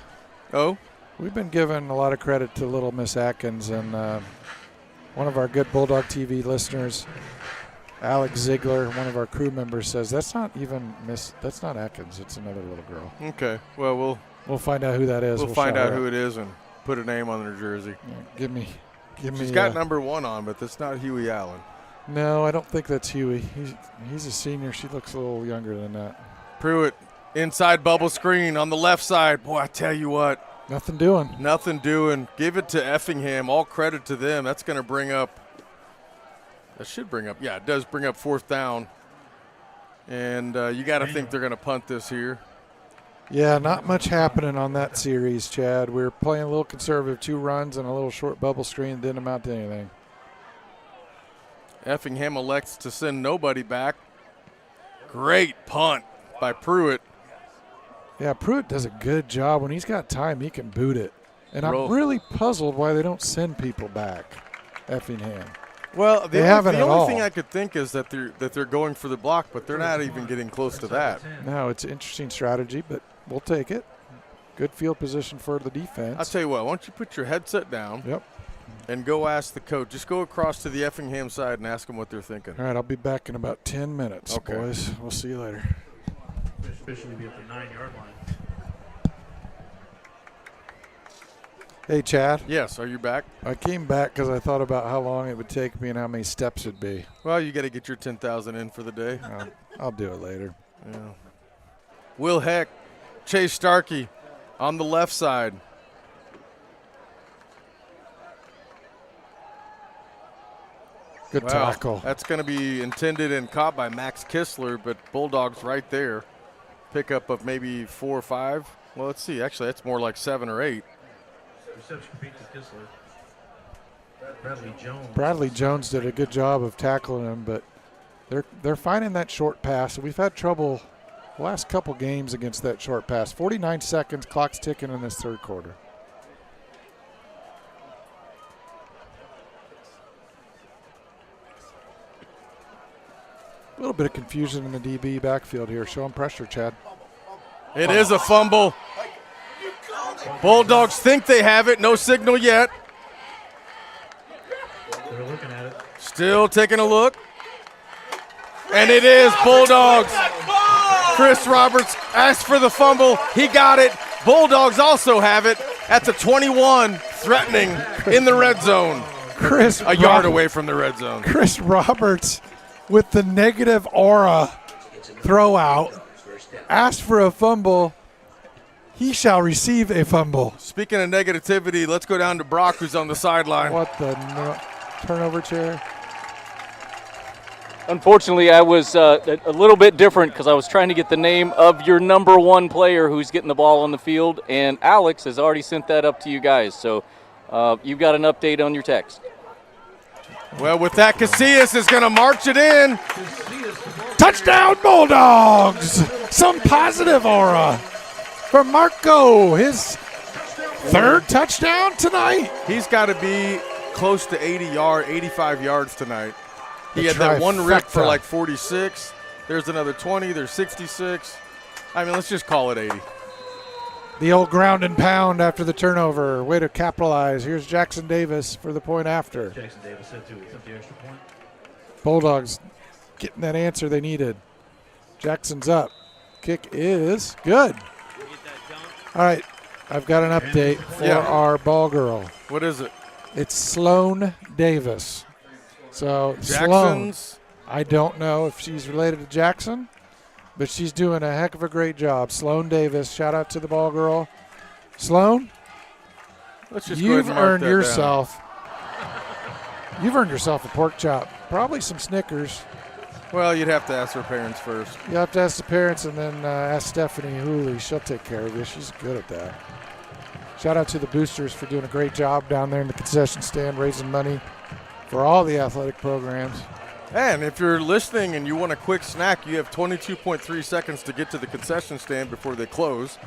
Oh? We've been giving a lot of credit to little Miss Atkins, and one of our good Bulldog TV listeners, Alex Ziegler, one of our crew members, says that's not Atkins. It's another little girl. Okay. Well, we'll find out who that is. We'll find out who it is and put a name on their jersey. Yeah, give me. She's got number 1 on, but that's not Huey Allen. No, I don't think that's Huey. He's a senior. She looks a little younger than that. Pruitt inside bubble screen on the left side. Boy, I tell you what, Nothing doing. Nothing doing. Give it to Effingham. All credit to them. That's going to bring up – that should bring up – yeah, it does bring up 4th down. And you got to think they're going to punt this here. Yeah, not much happening on that series, Chad. We were playing a little conservative, 2 runs and a little short bubble screen. Didn't amount to anything. Effingham elects to send nobody back. Great punt by Pruitt. Yeah, Pruitt does a good job. When he's got time, he can boot it. And I'm really puzzled why they don't send people back, Effingham. Well, the only thing I could think is that they're going for the block, but they're not even getting close to that. No, it's an interesting strategy, but we'll take it. Good field position for the defense. I'll tell you what, why don't you put your headset down and go ask the coach. Just go across to the Effingham side and ask them what they're thinking. All right, I'll be back in about 10 minutes, boys. We'll see you later. Officially be at the 9-yard line. Hey, Chad. Yes, are you back? I came back because I thought about how long it would take me and how many steps it'd be. Well, you got to get your 10,000 in for the day. I'll do it later. Yeah. Will Heck, Chase Starkey on the left side. Good tackle. That's going to be intended and caught by Max Kistler, but Bulldogs right there. Pickup of maybe 4 or 5. Well, let's see. Actually, that's more like 7 or 8. Reception complete to Kistler. Bradley Jones. Bradley Jones did a good job of tackling him, but they're finding that short pass. We've had trouble the last couple games against that short pass. 49 seconds, clock's ticking in this 3rd quarter. A little bit of confusion in the DB backfield here. Showing pressure, Chad. It is a fumble. Bulldogs think they have it. No signal yet. They're looking at it. Still taking a look. And it is Bulldogs. Chris Roberts asked for the fumble. He got it. Bulldogs also have it at the 21, threatening in the red zone. A yard away from the red zone. Chris Roberts with the negative aura throw out. Asked for a fumble. He shall receive a fumble. Speaking of negativity, let's go down to Brock, who's on the sideline. What the turnover chair? Unfortunately, I was a little bit different because I was trying to get the name of your number 1 player who's getting the ball on the field, and Alex has already sent that up to you guys. So you've got an update on your text. Well, with that, Casillas is going to march it in. Touchdown, Bulldogs! Some positive aura from Marco. His 3rd touchdown tonight. He's got to be close to 85 yards tonight. He had that one rip for like 46. There's another 20. There's 66. I mean, let's just call it 80. The old ground and pound after the turnover. Way to capitalize. Here's Jackson Davis for the point after. Jackson Davis said to attempt the extra point. Bulldogs getting that answer they needed. Jackson's up. Kick is good. All right, I've got an update for our ball girl. What is it? It's Sloan Davis. So Jackson's. Sloan, I don't know if she's related to Jackson, but she's doing a heck of a great job. Sloan Davis, shout out to the ball girl. Sloan, you've earned yourself a pork chop, probably some Snickers. Well, you'd have to ask her parents first. You have to ask the parents and then ask Stephanie Hooley. She'll take care of you. She's good at that. Shout out to the boosters for doing a great job down there in the concession stand, raising money for all the athletic programs. And if you're listening and you want a quick snack, you have 22.3 seconds to get to the concession stand before they close.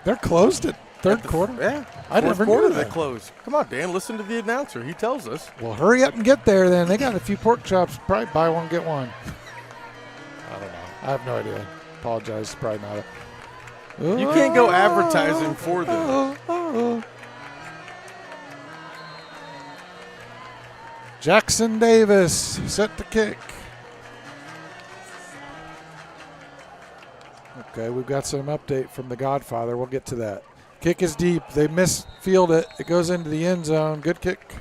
They're closed at 3rd quarter? Yeah. I never knew that. They close. Come on, Dan, listen to the announcer. He tells us. Well, hurry up and get there then. They got a few pork chops. Probably buy one, get one. I don't know. I have no idea. Apologize. Probably not. You can't go advertising for them. Jackson Davis set to kick. Okay, we've got some update from the Godfather. We'll get to that. Kick is deep. They misfield it. It goes into the end zone. Good kick.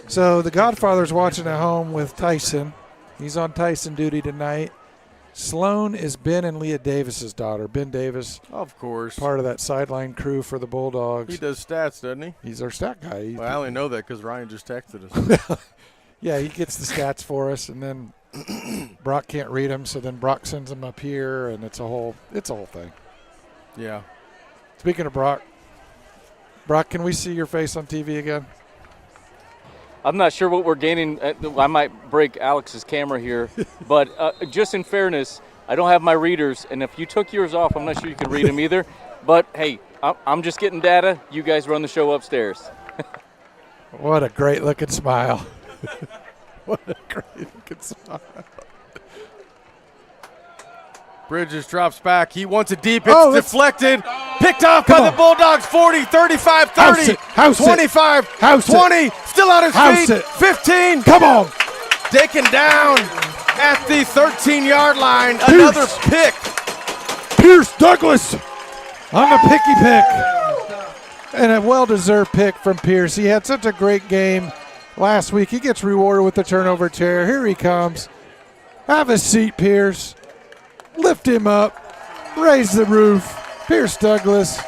So the Godfather's watching at home with Tyson. He's on Tyson duty tonight. Sloan is Ben and Leah Davis's daughter. Ben Davis, of course, part of that sideline crew for the Bulldogs. He does stats, doesn't he? He's our stat guy. Well, I only know that because Ryan just texted us. Yeah, he gets the stats for us, and then Brock can't read them, so then Brock sends them up here, and it's a whole thing. Yeah. Speaking of Brock, can we see your face on TV again? I'm not sure what we're gaining. I might break Alex's camera here, but just in fairness, I don't have my readers, and if you took yours off, I'm not sure you can read them either. But, hey, I'm just getting data. You guys run the show upstairs. What a great-looking smile. What a great-looking smile. Bridges drops back. He wants it deep. It's deflected. Picked off by the Bulldogs. 40, 35, 30, 25, 20. Still on his feet. 15. Come on. Taken down at the 13-yard line. Another pick. Pierce Douglas on the picky pick. And a well-deserved pick from Pierce. He had such a great game last week. He gets rewarded with the turnover chair. Here he comes. Have a seat, Pierce. Lift him up, raise the roof. Pierce Douglas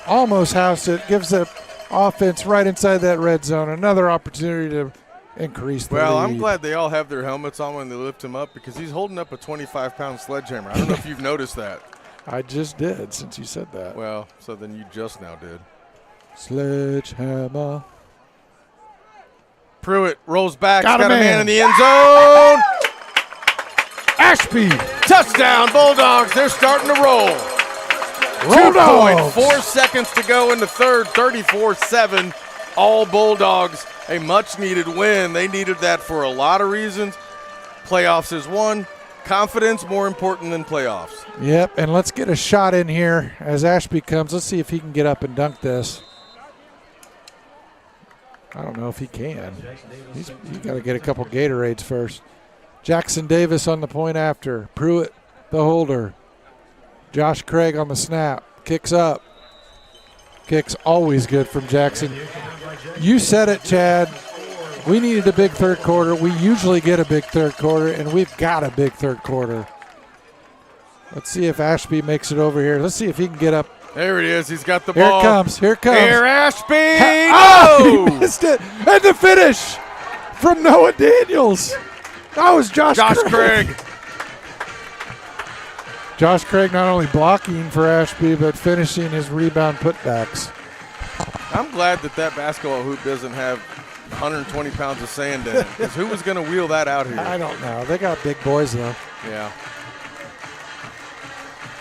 almost housed it, gives the offense right inside that red zone. Another opportunity to increase the lead. I'm glad they all have their helmets on when they lift him up because he's holding up a 25-pound sledgehammer. I don't know if you've noticed that. I just did since you said that. Well, so then you just now did. Sledgehammer. Pruitt rolls back. Got a man in the end zone. Ashby. Touchdown, Bulldogs. They're starting to roll. 2.4 seconds to go in the third, 34-7. All Bulldogs, a much-needed win. They needed that for a lot of reasons. Playoffs is one. Confidence more important than playoffs. Yep, and let's get a shot in here as Ashby comes. Let's see if he can get up and dunk this. I don't know if he can. He's got to get a couple Gatorades first. Jackson Davis on the point after. Pruitt, the holder. Josh Craig on the snap. Kicks up. Kicks always good from Jackson. You said it, Chad. We needed a big third quarter. We usually get a big third quarter, and we've got a big third quarter. Let's see if Ashby makes it over here. Let's see if he can get up. There he is. He's got the ball. Here it comes. Here it comes. Here, Ashby. He missed it. And the finish from Noah Daniels. That was Josh Craig. Josh Craig not only blocking for Ashby, but finishing his rebound putbacks. I'm glad that basketball hoop doesn't have 120 pounds of sand in it, because who was going to wheel that out here? I don't know. They got big boys, though. Yeah.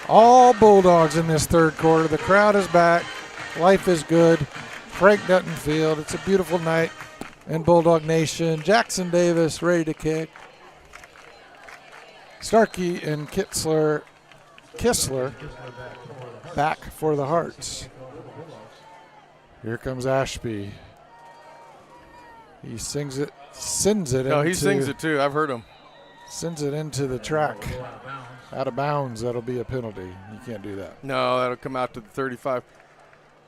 All Bulldogs in this third quarter. The crowd is back. Life is good. Frank Dutton Field. It's a beautiful night in Bulldog Nation. Jackson Davis ready to kick. Starkey and Kistler back for the Hearts. Here comes Ashby. He sends it. No, he sings it too. I've heard him. Sends it into the track. Out of bounds. That'll be a penalty. You can't do that. No, that'll come out to the 35.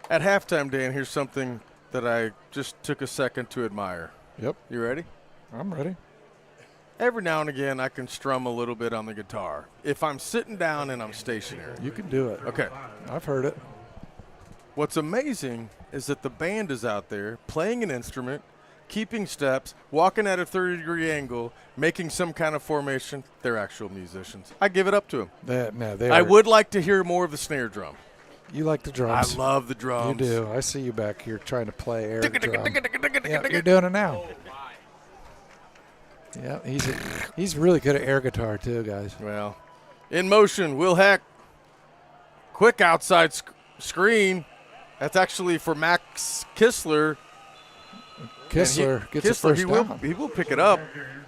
At halftime, Dan, here's something that I just took a second to admire. Yep. You ready? I'm ready. Every now and again, I can strum a little bit on the guitar. If I'm sitting down and I'm stationary. You can do it. Okay. I've heard it. What's amazing is that the band is out there playing an instrument, keeping steps, walking at a 30-degree angle, making some kind of formation. They're actual musicians. I give it up to them. I would like to hear more of the snare drum. You like the drums. I love the drums. You do. I see you back here trying to play air drum. Yeah, you're doing it now. Yeah, he's really good at air guitar too, guys. Well, in motion, Will Heck. Quick outside screen. That's actually for Max Kistler. Kistler gets the first down. He will pick it up.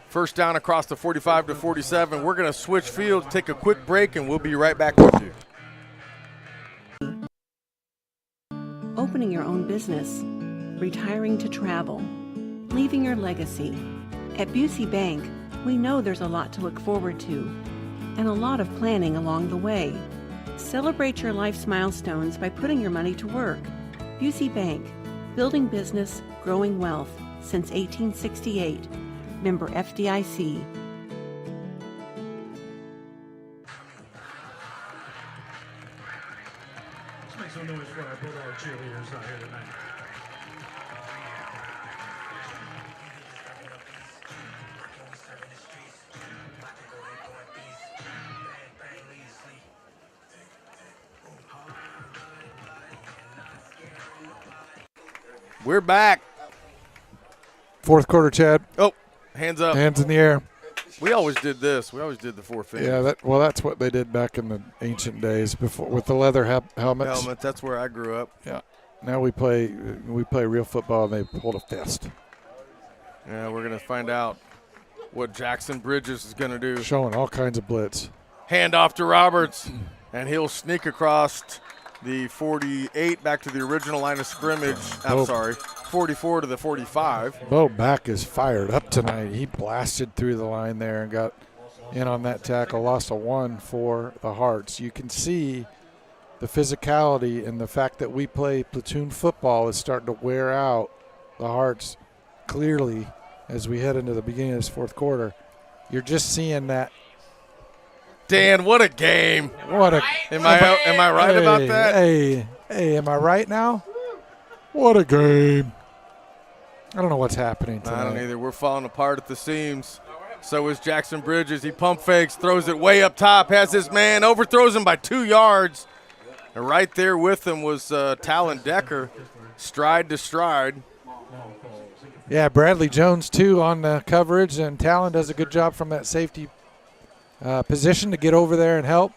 First down across the 45 to 47. We're going to switch fields, take a quick break, and we'll be right back with you. Opening your own business, retiring to travel, leaving your legacy. At Busey Bank, we know there's a lot to look forward to and a lot of planning along the way. Celebrate your life's milestones by putting your money to work. Busey Bank, building business, growing wealth since 1868. Member FDIC. Warriors out here tonight. We're back. Fourth quarter, Chad. Oh, hands up. Hands in the air. We always did this. We always did the four fingers. Yeah, that's what they did back in the ancient days before with the leather helmets. That's where I grew up. Yeah. Now we play real football and they hold a fist. Yeah, we're going to find out what Jackson Bridges is going to do. Showing all kinds of blitz. Hand off to Roberts, and he'll sneak across the 48 back to the original line of scrimmage. I'm sorry, 44 to the 45. Bo Back is fired up tonight. He blasted through the line there and got in on that tackle, lost a 1 for the Hearts. You can see the physicality and the fact that we play platoon football is starting to wear out the Hearts clearly as we head into the beginning of this fourth quarter. You're just seeing that. Dan, what a game. Am I right about that? Hey, am I right now? What a game. I don't know what's happening tonight. I don't either. We're falling apart at the seams. So is Jackson Bridges. He pump fakes, throws it way up top, has his man, overthrows him by 2 yards. And right there with him was Talon Decker, stride to stride. Yeah, Bradley Jones, too, on the coverage, and Talon does a good job from that safety position to get over there and help.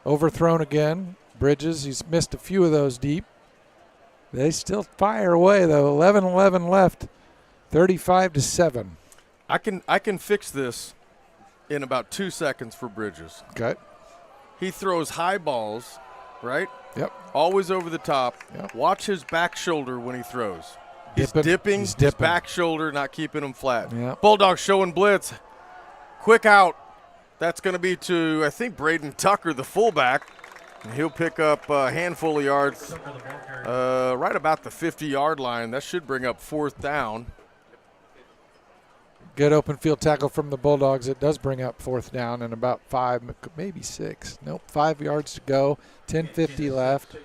Overthrown again. Bridges, he's missed a few of those deep. They still fire away, though. 11-11 left, 35-7. I can fix this in about 2 seconds for Bridges. Okay. He throws high balls, right? Yep. Always over the top. Yep. Watch his back shoulder when he throws. He's dipping his back shoulder, not keeping him flat. Yep. Bulldog showing blitz. Quick out. That's going to be to, I think, Braden Tucker, the fullback. And he'll pick up a handful of yards right about the 50-yard line. That should bring up fourth down. Good open field tackle from the Bulldogs. It does bring up fourth down and about 5, maybe 6. Nope, 5 yards to go. 10:50 left.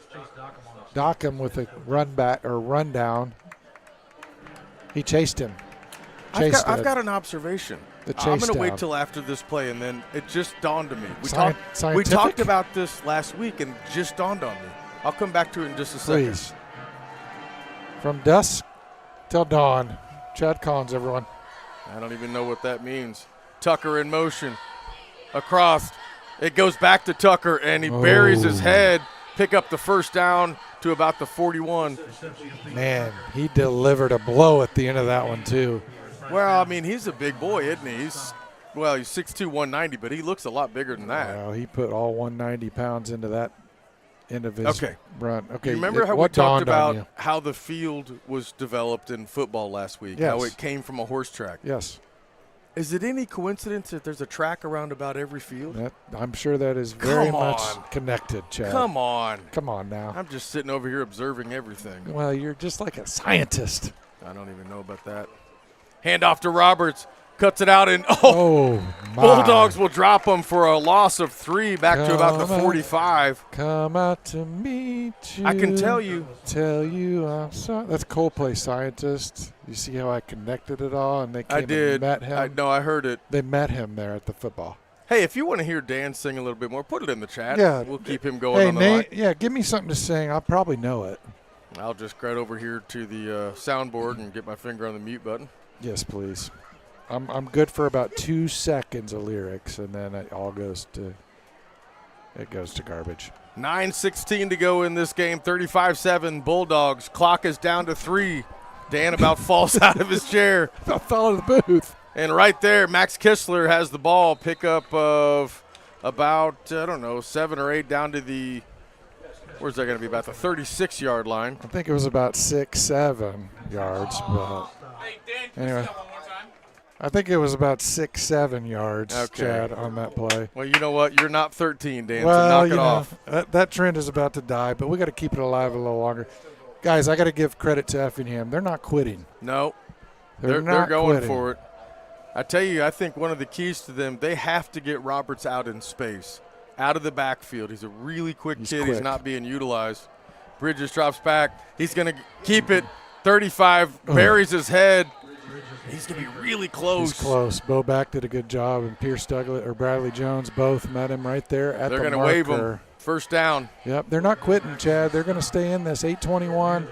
Dockham with a run down. He chased him. I've got an observation. I'm going to wait down. till after this play, and then it just dawned on me. We Scientific? talked about this last week, and it just dawned on me. I'll come back to it in just a second. Please. From dusk till dawn. Chad Collins, everyone. I don't even know what that means. Tucker in motion. Across. It goes back to Tucker, and he buries his head. Pick up the first down to about the 41. Man, he delivered a blow at the end of that one, too. Well, I mean, he's a big boy, isn't he? He's 6'2", 190, but he looks a lot bigger than that. Well, he put all 190 pounds into that end of his run. Okay. You remember how we talked about how the field was developed in football last week, how it came from a horse track? Yes. Is it any coincidence that there's a track around about every field? I'm sure that is very much connected, Chad. Come on. Come on now. I'm just sitting over here observing everything. Well, you're just like a scientist. I don't even know about that. Hand off to Roberts. Cuts it out, and Bulldogs will drop him for a loss of 3 back to about the 45. Come out to meet you. I can tell you. Tell you I'm sorry. That's Coldplay Scientist. You see how I connected it all? And they came and met him? I heard it. They met him there at the football. Hey, if you want to hear Dan sing a little bit more, put it in the chat. Yeah. We'll keep him going on the line. Yeah, give me something to sing. I'll probably know it. I'll just get over here to the soundboard and get my finger on the mute button. Yes, please. I'm good for about 2 seconds of lyrics, and then it all goes to garbage. 9:16 to go in this game. 35-7 Bulldogs. Clock is down to 3. Dan about falls out of his chair. I fell in the booth. And right there, Max Kistler has the ball. Pickup of about 7 or 8 down to the. Where's that going to be? About the 36-yard line. I think it was about 6-7 yards, but anyway. I think it was about 6-7 yards, Chad, on that play. Well, you know what? You're not 13, Dan, so knock it off. That trend is about to die, but we got to keep it alive a little longer. Guys, I got to give credit to Effingham. They're not quitting. No. They're going for it. I tell you, I think one of the keys to them, they have to get Roberts out in space, out of the backfield. He's a really quick kid. He's not being utilized. Bridges drops back. He's going to keep it. 35, buries his head. He's going to be really close. He's close. Bo Back did a good job, and Pierce Douglas or Bradley Jones both met him right there at the marker. They're going to wave him. First down. Yep, they're not quitting, Chad. They're going to stay in this. 8:21.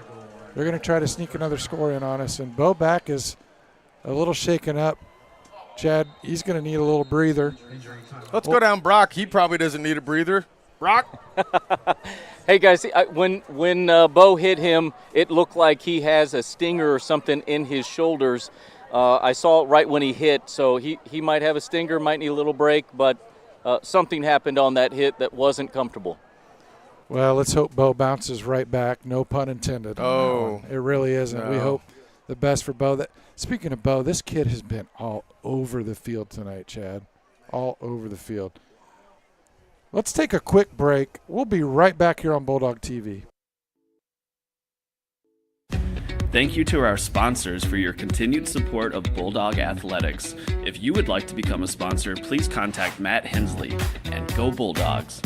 They're going to try to sneak another score in on us, and Bo Back is a little shaken up. Chad, he's going to need a little breather. Let's go down Brock. He probably doesn't need a breather. Brock? Hey, guys, when Bo hit him, it looked like he has a stinger or something in his shoulders. I saw it right when he hit, so he might have a stinger, might need a little break, but something happened on that hit that wasn't comfortable. Well, let's hope Bo bounces right back. No pun intended. Oh. It really isn't. No. We hope the best for Bo. Speaking of Bo, this kid has been all over the field tonight, Chad. All over the field. Let's take a quick break. We'll be right back here on Bulldog TV. Thank you to our sponsors for your continued support of Bulldog Athletics. If you would like to become a sponsor, please contact Matt Hensley and go Bulldogs.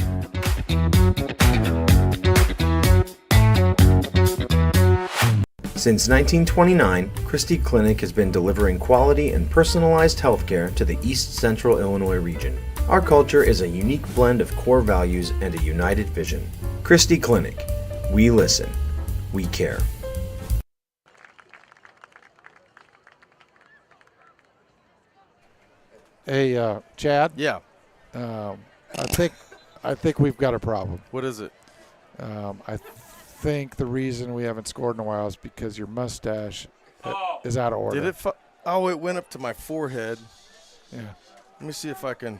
Since 1929, Christie Clinic has been delivering quality and personalized healthcare to the East Central Illinois region. Our culture is a unique blend of core values and a united vision. Christie Clinic. We listen. We care. Hey, Chad. Yeah. I think we've got a problem. What is it? I think the reason we haven't scored in a while is because your mustache is out of order. Did it? It went up to my forehead. Yeah. Let me see if I can.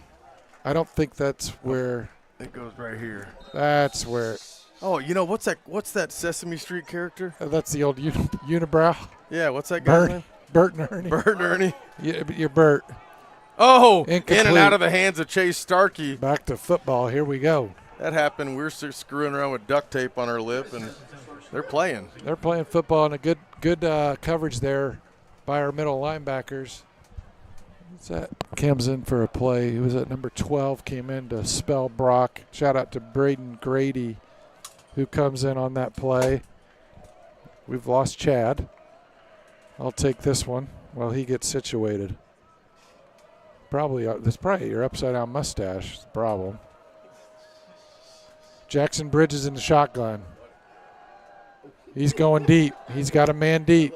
I don't think that's where. It goes right here. That's where. Oh, you know what's that? What's that Sesame Street character? That's the old unibrow. Yeah. What's that guy's name? Bert and Ernie. Bert and Ernie. You're Bert. Oh, Incomplete. In and out of the hands of Chase Starkey. Back to football. Here we go. That happened. We're screwing around with duct tape on our lip, and they're playing. They're playing football, and a good coverage there by our middle linebackers. What's that? Comes in for a play. He was at number 12, came in to spell Brock. Shout out to Braden Grady, who comes in on that play. We've lost Chad. I'll take this one while he gets situated. That's probably your upside-down mustache is the problem. Jackson Bridges in the shotgun. He's going deep. He's got a man deep.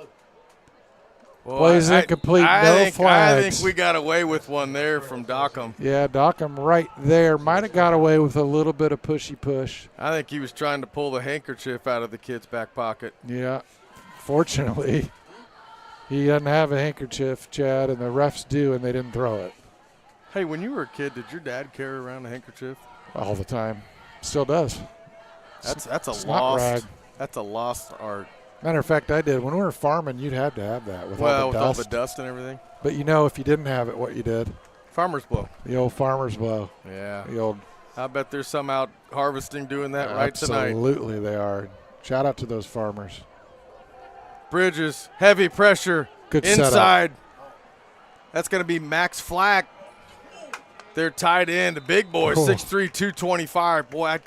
Well, Plays incomplete, no flags. I think we got away with one there from Dockham. Yeah, Dockham right there. Might have got away with a little bit of pushy push. I think he was trying to pull the handkerchief out of the kid's back pocket. Yeah. Fortunately, he doesn't have a handkerchief, Chad, and the refs do, and they didn't throw it. Hey, when you were a kid, did your dad carry around a handkerchief? All the time. Still does. That's a snot rag. That's a lost art. Matter of fact, I did. When we were farming, you'd have to have that with all the dust and everything. But you know, if you didn't have it, what you did? Farmer's blow. The old farmer's blow. Yeah. The old. I bet there's some out harvesting doing that right tonight. Absolutely, they are. Shout out to those farmers. Bridges, heavy pressure. Good inside. setup. That's going to be Max Flack. They're tied in. The big boy, 6'3", 225. Boy,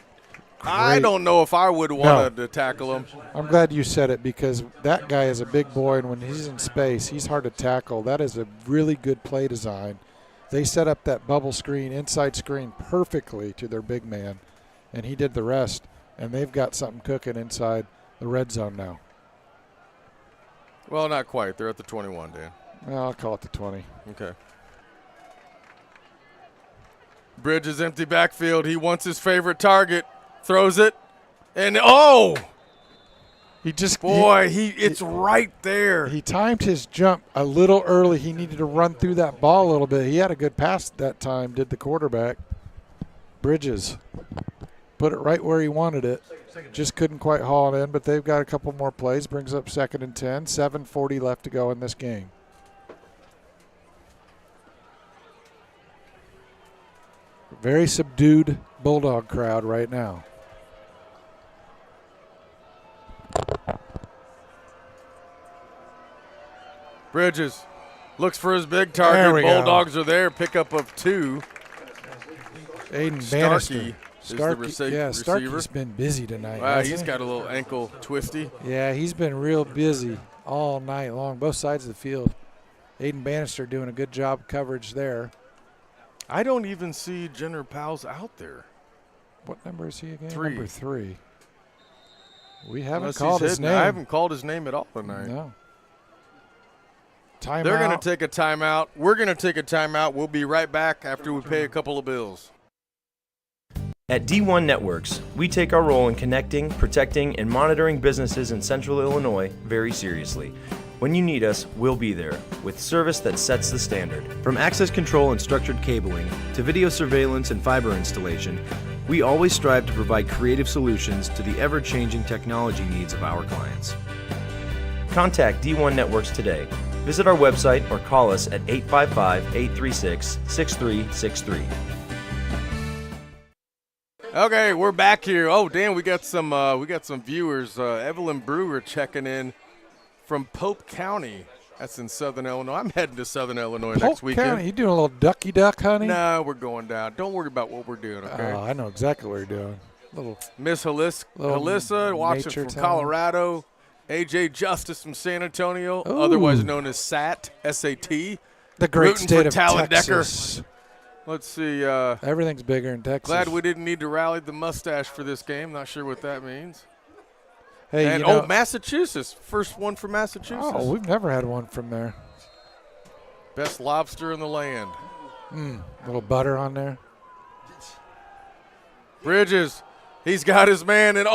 I don't know if I would want to tackle him. I'm glad you said it because that guy is a big boy, and when he's in space, he's hard to tackle. That is a really good play design. They set up that bubble screen, inside screen perfectly to their big man, and he did the rest, and they've got something cooking inside the red zone now. Well, not quite. They're at the 21, Dan. Well, I'll call it the 20. Okay. Bridges empty backfield. He wants his favorite target. Throws it. And, He just it's right there. He timed his jump a little early. He needed to run through that ball a little bit. He had a good pass that time, did the quarterback. Bridges put it right where he wanted it. Just couldn't quite haul it in, but they've got a couple more plays. Brings up 2nd and 10. 7:40 left to go in this game. Very subdued Bulldog crowd right now. Bridges looks for his big target. Bulldogs are there. Pickup of 2. Aiden Bannister. Starkey's been busy tonight. Wow, he's got a little ankle twisty. Yeah, he's been real busy all night long, both sides of the field. Aiden Bannister doing a good job coverage there. I don't even see Jenner Powell's out there. What number is he again? 3. Number 3. We haven't called his name. I haven't called his name at all tonight. No. Timeout. They're going to take a timeout. We're going to take a timeout. We'll be right back after we pay a couple of bills. At D1 Networks, we take our role in connecting, protecting, and monitoring businesses in Central Illinois very seriously. When you need us, we'll be there, with service that sets the standard. From access control and structured cabling to video surveillance and fiber installation, we always strive to provide creative solutions to the ever-changing technology needs of our clients. Contact D1 Networks today. Visit our website or call us at 855-836-6363. Okay, we're back here. Oh, damn, we got some viewers. Evelyn Brewer checking in from Pope County. That's in Southern Illinois. I'm heading to Southern Illinois next weekend. Pope County, you doing a little ducky duck, honey? No, we're going down. Don't worry about what we're doing, okay? Oh, I know exactly what you're doing. Miss Halissa watching from Colorado. AJ Justice from San Antonio, otherwise known as SAT, S-A-T. The great state of Texas. Let's see. Everything's bigger in Texas. Glad we didn't need to rally the mustache for this game. Not sure what that means. Hey, and, Massachusetts. First one from Massachusetts. Oh, we've never had one from there. Best lobster in the land. Little butter on there. Bridges. He's got his man, and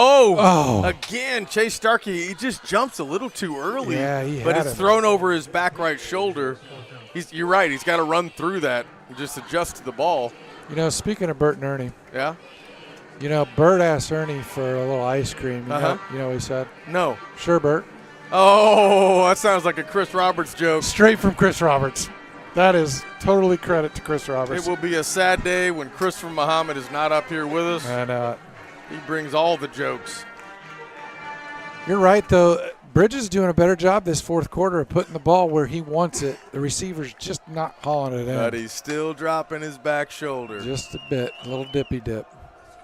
again, Chase Starkey, he just jumps a little too early. Yeah, but it's thrown over his back right shoulder. You're right, he's got to run through that and just adjust to the ball. You know, speaking of Bert and Ernie. Yeah? You know, Bert asked Ernie for a little ice cream. You know what he said? No. Sure, Bert. Oh, that sounds like a Chris Roberts joke. Straight from Chris Roberts. That is totally credit to Chris Roberts. It will be a sad day when Christopher Muhammad is not up here with us. And he brings all the jokes. You're right, though. Bridges is doing a better job this fourth quarter of putting the ball where he wants it. The receiver's just not hauling it in. But he's still dropping his back shoulder. Just a bit, a little dippy dip.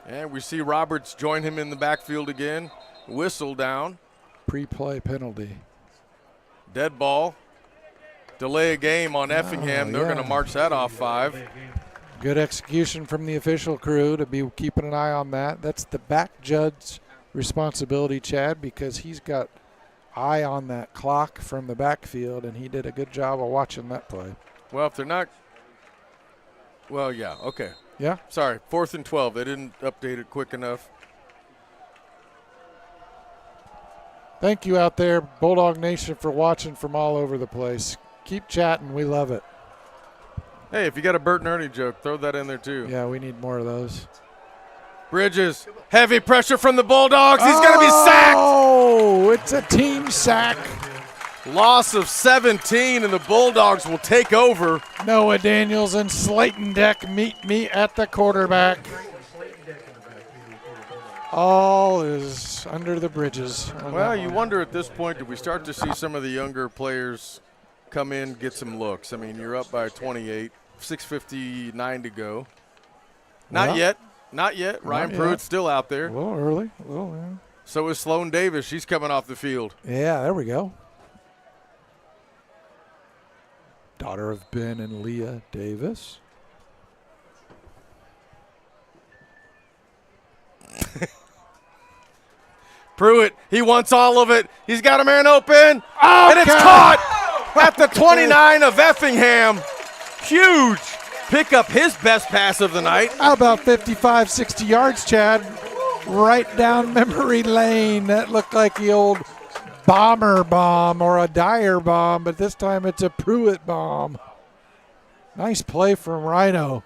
And we see Roberts join him in the backfield again. Whistle down. Pre-play penalty. Dead ball. Delay a game on Effingham. They're going to march that off 5. Good execution from the official crew to be keeping an eye on that. That's the back judge's responsibility, Chad, because he's got eye on that clock from the backfield, and he did a good job of watching that play. Well, if they're not – well, yeah, okay. Yeah? Sorry, 4th and 12. They didn't update it quick enough. Thank you out there, Bulldog Nation, for watching from all over the place. Keep chatting. We love it. Hey, if you got a Bert and Ernie joke, throw that in there too. Yeah, we need more of those. Bridges, heavy pressure from the Bulldogs. He's going to be sacked. Oh, it's a team sack. Loss of 17, and the Bulldogs will take over. Noah Daniels and Slayton Deck meet me at the quarterback. All is under the bridges. Well, you wonder at this point, do we start to see some of the younger players come in, get some looks? I mean, you're up by 28, 6:59 to go. Not yet. Ryan Pruitt's still out there. A little early. So is Sloan Davis. She's coming off the field. Yeah, there we go. Daughter of Ben and Leah Davis. Pruitt, he wants all of it. He's got a man open, and it's caught at the 29 of Effingham. Huge. Pick up his best pass of the night. How about 55, 60 yards, Chad? Right down memory lane. That looked like the old Bomber bomb or a Dyer bomb, but this time it's a Pruitt bomb. Nice play from Rhino.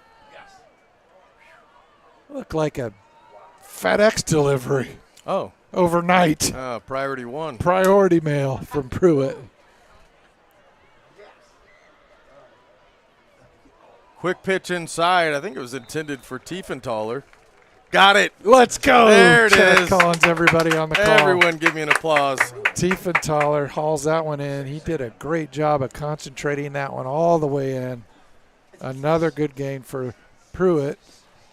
Looked like a FedEx delivery. Oh. Overnight. Priority 1. Priority mail from Pruitt. Quick pitch inside. I think it was intended for Tiefenthaler. Got it. Let's go. There it Chad is. Collins, everybody on the call. Everyone give me an applause. Tiefenthaler hauls that one in. He did a great job of concentrating that one all the way in. Another good gain for Pruitt.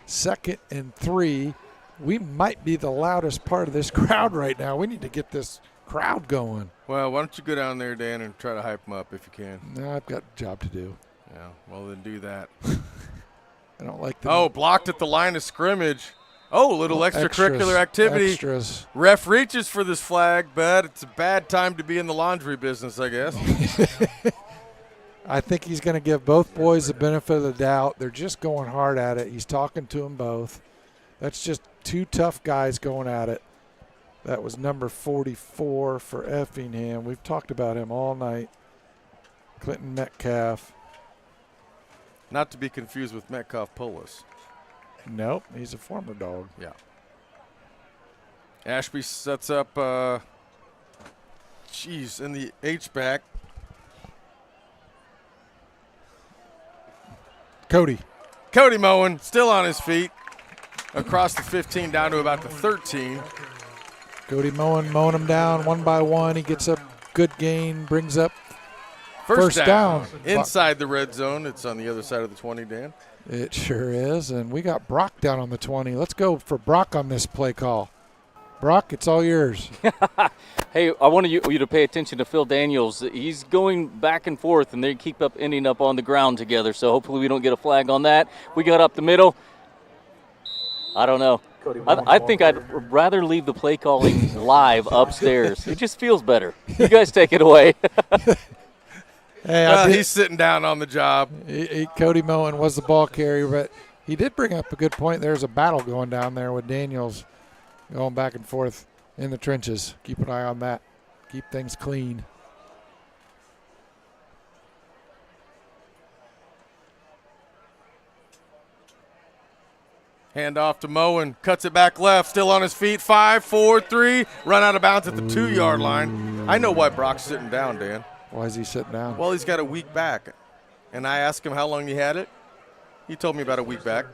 2nd and 3. We might be the loudest part of this crowd right now. We need to get this crowd going. Well, why don't you go down there, Dan, and try to hype them up if you can. No, I've got a job to do. Yeah, well, then do that. I don't like the. Oh, blocked at the line of scrimmage. Oh, a little extracurricular activity. Extras. Ref reaches for this flag, but it's a bad time to be in the laundry business, I guess. I think he's going to give both boys the benefit of the doubt. They're just going hard at it. He's talking to them both. That's just two tough guys going at it. That was number 44 for Effingham. We've talked about him all night. Clinton Metcalf. Not to be confused with Metcalf Polis. Nope, he's a former Dog. Yeah. Ashby sets up, in the H-back. Cody Moen still on his feet. Across the 15 down to about the 13. Cody Moen mowing him down one by one. He gets up good gain, brings up first down. Inside the red zone. It's on the other side of the 20, Dan. It sure is, and we got Brock down on the 20. Let's go for Brock on this play call. Brock, it's all yours. Hey, I want you to pay attention to Phil Daniels. He's going back and forth, and they keep ending up on the ground together, so hopefully we don't get a flag on that. We got up the middle. I don't know. I think I'd rather leave the play calling live upstairs. It just feels better. You guys take it away. Hey, he's sitting down on the job. Cody Moen was the ball carrier, but he did bring up a good point. There's a battle going down there with Daniels going back and forth in the trenches. Keep an eye on that. Keep things clean. Hand off to Moen. Cuts it back left. Still on his feet. 5, 4, 3. Run out of bounds at the 2-yard line. I know why Brock's sitting down, Dan. Why is he sitting down? Well, he's got a week back. And I asked him how long he had it. He told me about a week back.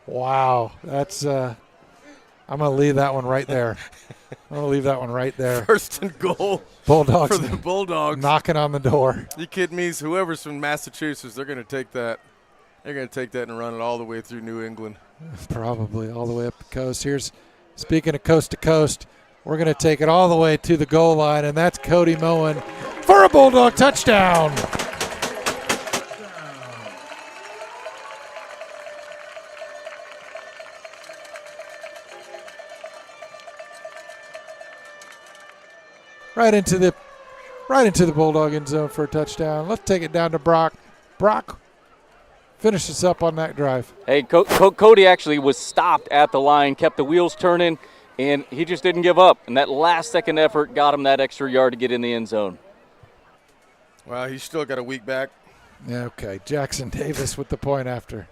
Wow. That's I'm going to leave that one right there. First and goal Bulldogs for the Bulldogs. Knocking on the door. You kidding me? Whoever's from Massachusetts, they're going to take that. They're going to take that and run it all the way through New England. Probably all the way up the coast. Speaking of coast to coast, we're going to take it all the way to the goal line, and that's Cody Moen for a Bulldog touchdown. Right into the Bulldog end zone for a touchdown. Let's take it down to Brock. Brock, finish us up on that drive. Hey, Cody actually was stopped at the line, kept the wheels turning, and he just didn't give up. And that last-second effort got him that extra yard to get in the end zone. Well, he's still got a week back. Yeah, okay. Jackson Davis with the point after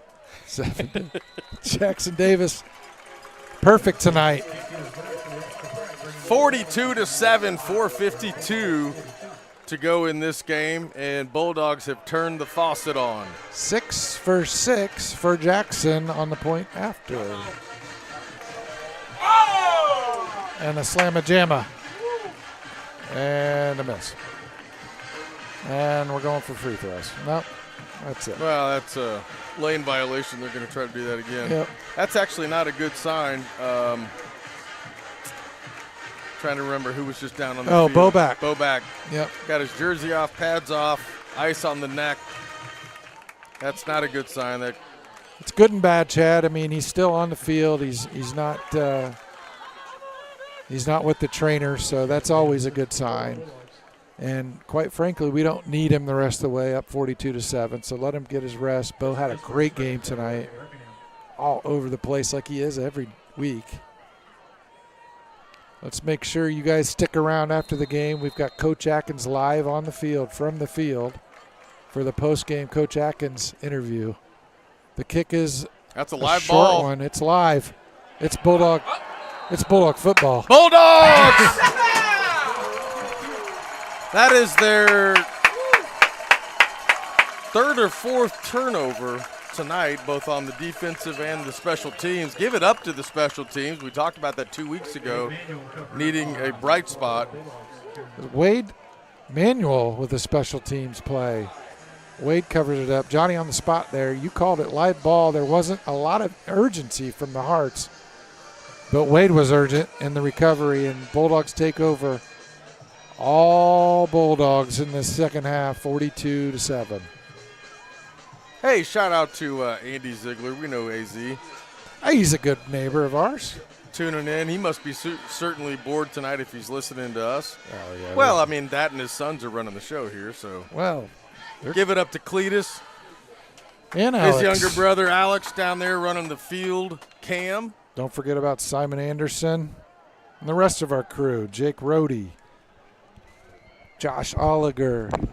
7. Jackson Davis, perfect tonight. 42-7, 4:52 to go in this game, and Bulldogs have turned the faucet on. 6 for 6 for Jackson on the point after. Oh! And a slamma-jamma. And a miss. And we're going for free throws. Nope, that's it. Well, that's a lane violation. They're going to try to do that again. Yep. That's actually not a good sign. Trying to remember who was just down on the field. Boback. Yep. Got his jersey off, pads off, ice on the neck. That's not a good sign. It's good and bad, Chad. I mean, he's still on the field. He's not with the trainer, so that's always a good sign. And quite frankly, we don't need him the rest of the way, up 42-7. So let him get his rest. Bo had a great game tonight, all over the place like he is every week. Let's make sure you guys stick around after the game. We've got Coach Atkins live on the field, from the field, for the post-game Coach Atkins interview. The kick is that's a live short ball. One. It's live. It's Bulldog. It's Bulldog football. Bulldogs! That is their third or fourth turnover tonight, both on the defensive and the special teams. Give it up to the special teams. We talked about that 2 weeks ago, needing a bright spot. Wade Manuel with a special teams play. Wade covers it up. Johnny on the spot there. You called it live ball. There wasn't a lot of urgency from the Hearts, but Wade was urgent in the recovery, and Bulldogs take over. All Bulldogs in the second half, 42-7. Hey, shout out to Andy Ziegler. We know AZ. He's a good neighbor of ours. Tuning in. He must be certainly bored tonight if he's listening to us. Oh, yeah. Well, I mean, that and his sons are running the show here, so. Well, give it up to Cletus. And Alex. His younger brother, Alex, down there running the field. Cam. Don't forget about Simon Anderson and the rest of our crew. Jake Rohde, Josh Oliger,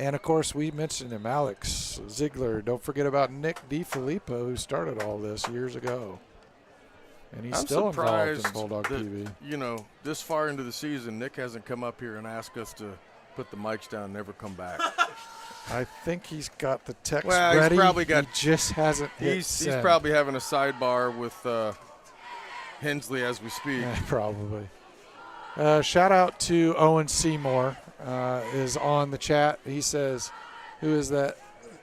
and, of course, we mentioned him, Alex Ziegler. Don't forget about Nick DiFilippo, who started all this years ago. And he's still involved in Bulldog TV. You know, this far into the season, Nick hasn't come up here and asked us to put the mics down and never come back. I think he's got the text He's ready. probably got, he just hasn't hit He's send. probably having a sidebar with Hensley as we speak. Yeah, probably. Shout out to Owen Seymour is on the chat. He says, who is that?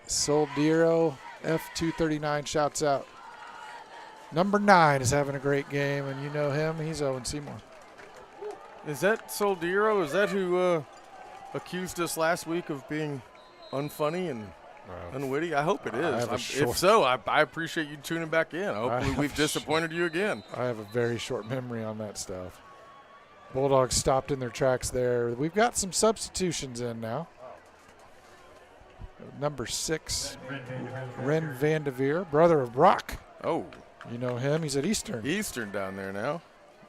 Soldiro F239 shouts out. Number 9 is having a great game, and you know him. He's Owen Seymour. Is that Soldiro? Is that who accused us last week of being unfunny and unwitty? I hope it is. If so, I appreciate you tuning back in. Hopefully we've disappointed you again. I have a very short memory on that stuff. Bulldogs stopped in their tracks there. We've got some substitutions in now. Number 6, Ren Vandeveer, brother of Brock. Oh. You know him. He's at Eastern. Eastern down there now.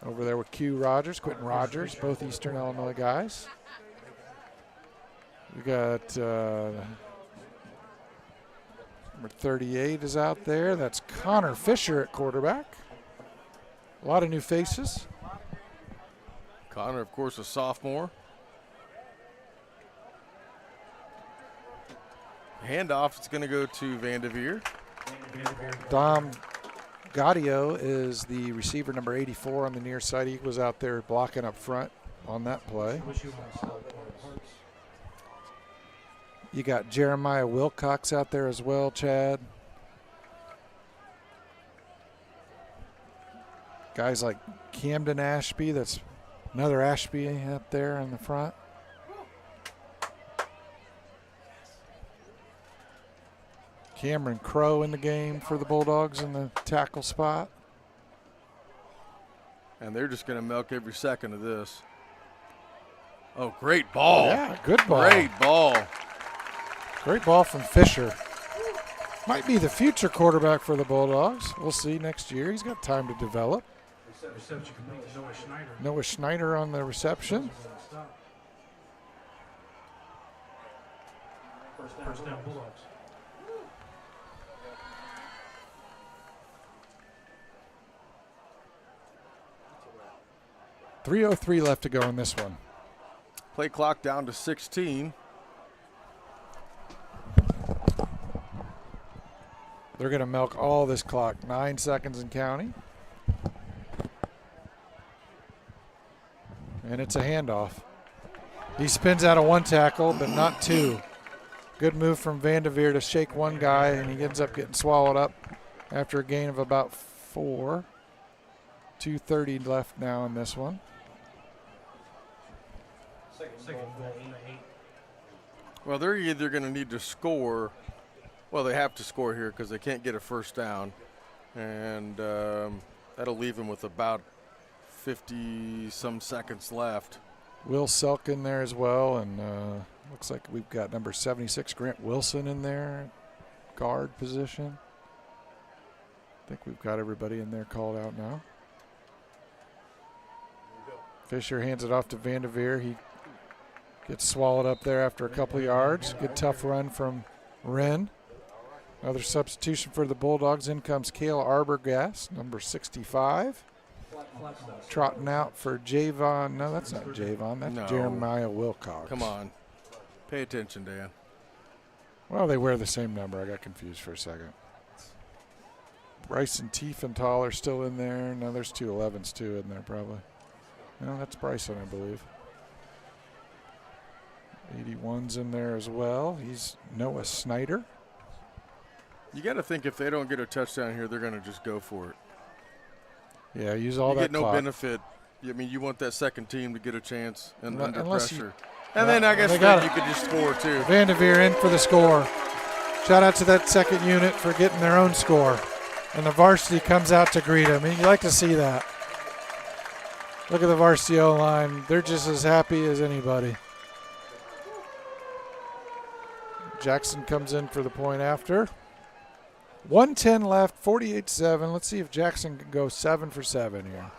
Over there with Q Rogers, Quentin Rogers, both Eastern Illinois guys. We got number 38 is out there. That's Connor Fisher at quarterback. A lot of new faces. Connor, of course, a sophomore. Handoff is going to go to Vandeveer. Dom Gaudio is the receiver, number 84 on the near side. He was out there blocking up front on that play. You got Jeremiah Wilcox out there as well, Chad. Guys like Camden Ashby, that's another Ashby up there in the front. Cameron Crow in the game for the Bulldogs in the tackle spot. And they're just going to milk every second of this. Oh, great ball. Yeah, good ball. Great ball. Great ball from Fisher. Might be the future quarterback for the Bulldogs. We'll see next year. He's got time to develop. Reception complete to Noah Schneider. Noah Schneider on the reception. First down Bulldogs. .303 left to go in this one. Play clock down to 16. They're going to milk all this clock. 9 seconds and counting. And it's a handoff. He spins out of one tackle, but not two. Good move from Vandeveer to shake one guy, and he ends up getting swallowed up after a gain of about 4. 2:30 left now in this one. Well, they're either going to need to score. Well, they have to score here because they can't get a first down. And that'll leave them with about 50-some seconds left. Will Selk in there as well. And looks like we've got number 76, Grant Wilson, in there. Guard position. I think we've got everybody in there called out now. Fisher hands it off to Vandeveer. He gets swallowed up there after a couple of yards. Good tough run from Wren. Another substitution for the Bulldogs. In comes Cale Arbogast, number 65. Trotting out for Javon. No, that's not Javon. That's Jeremiah Wilcox. Come on. Pay attention, Dan. Well, they wear the same number. I got confused for a second. Bryson Tiefenthal are still in there. No, there's 2 11s too in there probably. No, that's Bryson, I believe. 81's in there as well. He's Noah Snyder. You got to think if they don't get a touchdown here, they're going to just go for it. Yeah, use all that You get no clock. benefit. I mean, you want that second team to get a chance and under Unless pressure. And then I guess then you could just score too. Vanderveer in for the score. Shout out to that second unit for getting their own score. And the varsity comes out to greet them. I mean, you like to see that. Look at the varsity O-line. They're just as happy as anybody. Jackson comes in for the point after. 1:10 left, 48-7. Let's see if Jackson can go 7 for 7 here.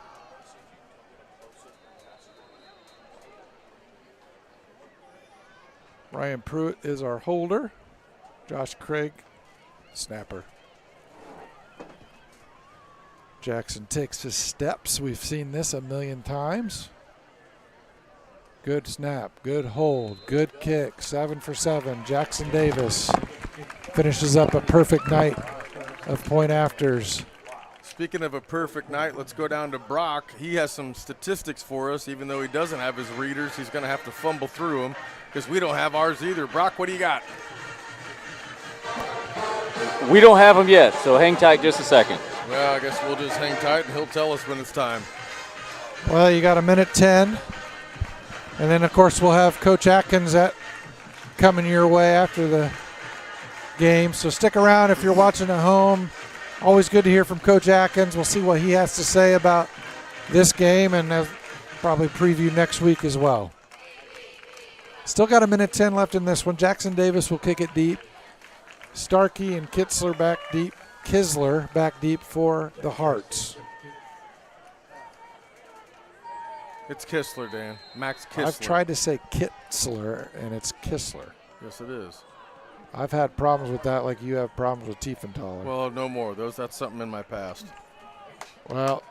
Ryan Pruitt is our holder. Josh Craig, snapper. Jackson takes his steps. We've seen this a million times. Good snap, good hold, good kick. 7 for 7. Jackson Davis finishes up a perfect night of point afters. Speaking of a perfect night, let's go down to Brock. He has some statistics for us. Even though he doesn't have his readers, he's going to have to fumble through them because we don't have ours either. Brock, what do you got? We don't have them yet, so hang tight just a second. Well, I guess we'll just hang tight and he'll tell us when it's time. Well, you got a minute 10. And then, of course, we'll have Coach Atkins coming your way after the game. So stick around if you're watching at home. Always good to hear from Coach Atkins. We'll see what he has to say about this game and probably preview next week as well. Still got a minute 10 left in this one. Jackson Davis will kick it deep. Starkey and Kisler back deep for the Hearts. It's Kisler, Dan. Max Kisler. I've tried to say Kitzler, and it's Kisler. Yes, it is. I've had problems with that like you have problems with Tiefenthaler. Well, no more. That's something in my past. Well,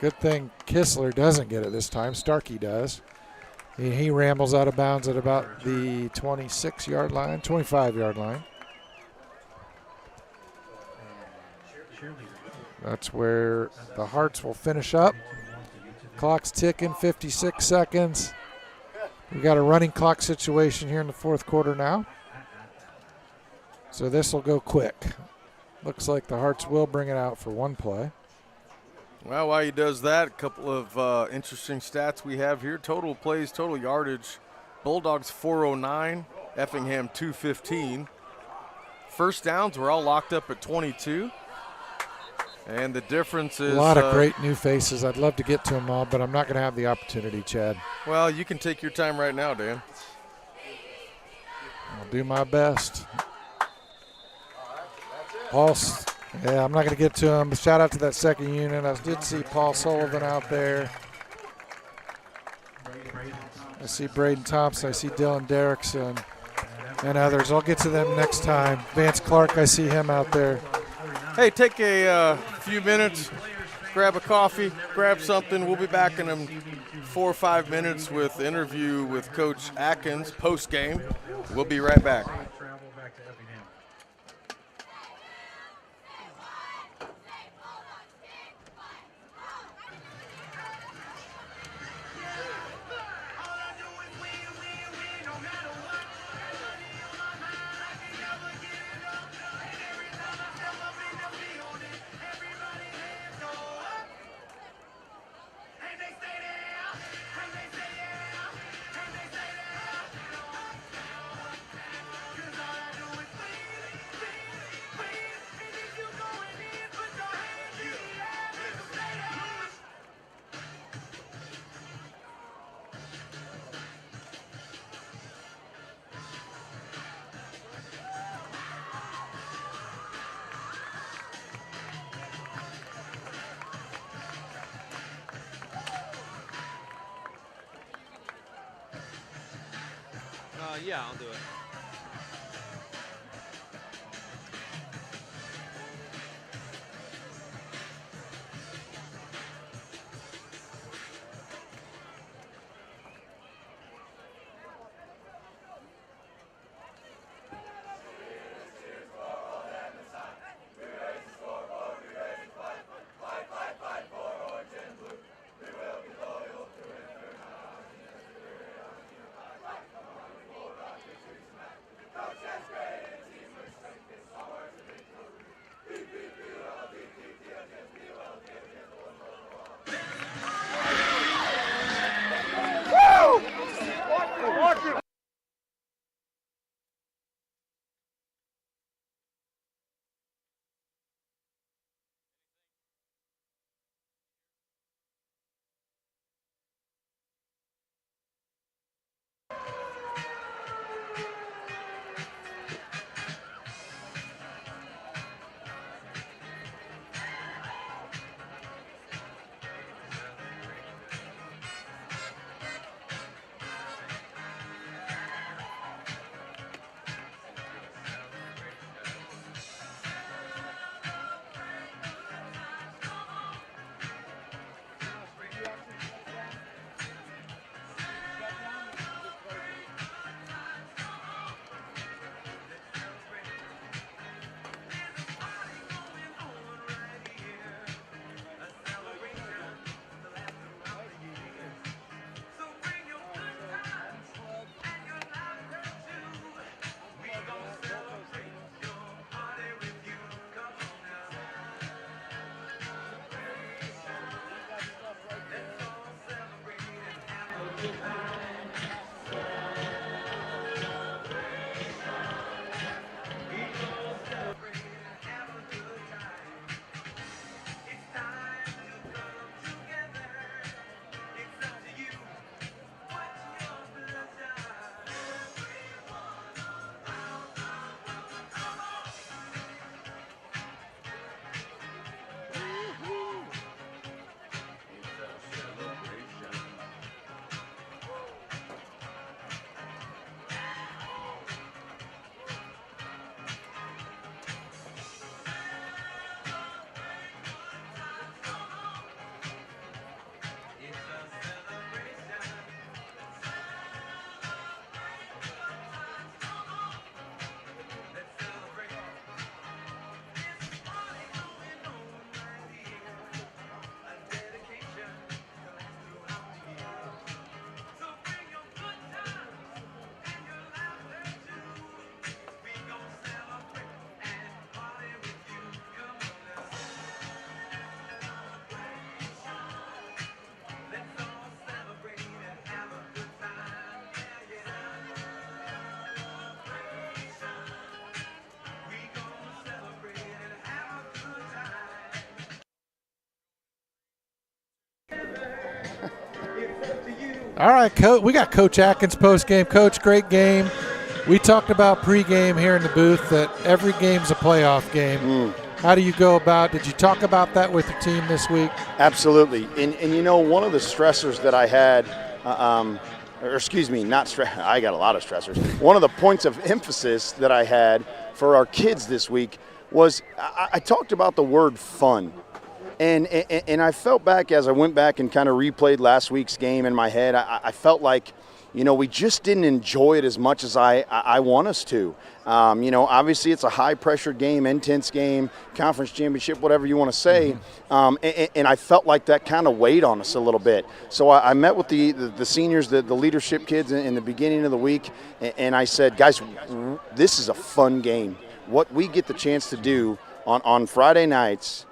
good thing Kisler doesn't get it this time. Starkey does. He rambles out of bounds at about the 26-yard line, 25-yard line. That's where the Hearts will finish up. Clock's ticking, 56 seconds. We got a running clock situation here in the fourth quarter now. So this will go quick. Looks like the Hearts will bring it out for one play. Well, while he does that, a couple of interesting stats we have here. Total plays, total yardage. Bulldogs 409, Effingham 215. First downs were all locked up at 22. And the difference is a lot of great new faces. I'd love to get to them all, but I'm not going to have the opportunity, Chad. Well, you can take your time right now, Dan. I'll do my best. Paul, yeah, I'm not going to get to him, but shout out to that second unit. I did see Paul Sullivan out there. I see Braden Thompson. I see Dylan Derrickson and others. I'll get to them next time. Vance Clark, I see him out there. Hey, take a few minutes, grab a coffee, grab something. We'll be back in 4 or 5 minutes with the interview with Coach Atkins post-game. We'll be right back. Yeah, I'll do it. All right, Coach. We got Coach Atkins post-game. Coach, great game. We talked about pre-game here in the booth that every game's a playoff game. How do you go about? Did you talk about that with your team this week? Absolutely. And you know, one of the stressors that I had, I got a lot of stressors. One of the points of emphasis that I had for our kids this week was I talked about the word fun. And I felt back as I went back and kind of replayed last week's game in my head, I felt like, you know, we just didn't enjoy it as much as I want us to. You know, obviously it's a high-pressure game, intense game, conference championship, whatever you want to say. And I felt like that kind of weighed on us a little bit. So I met with the seniors, the leadership kids in the beginning of the week, and I said, guys, this is a fun game. What we get the chance to do on Friday nights,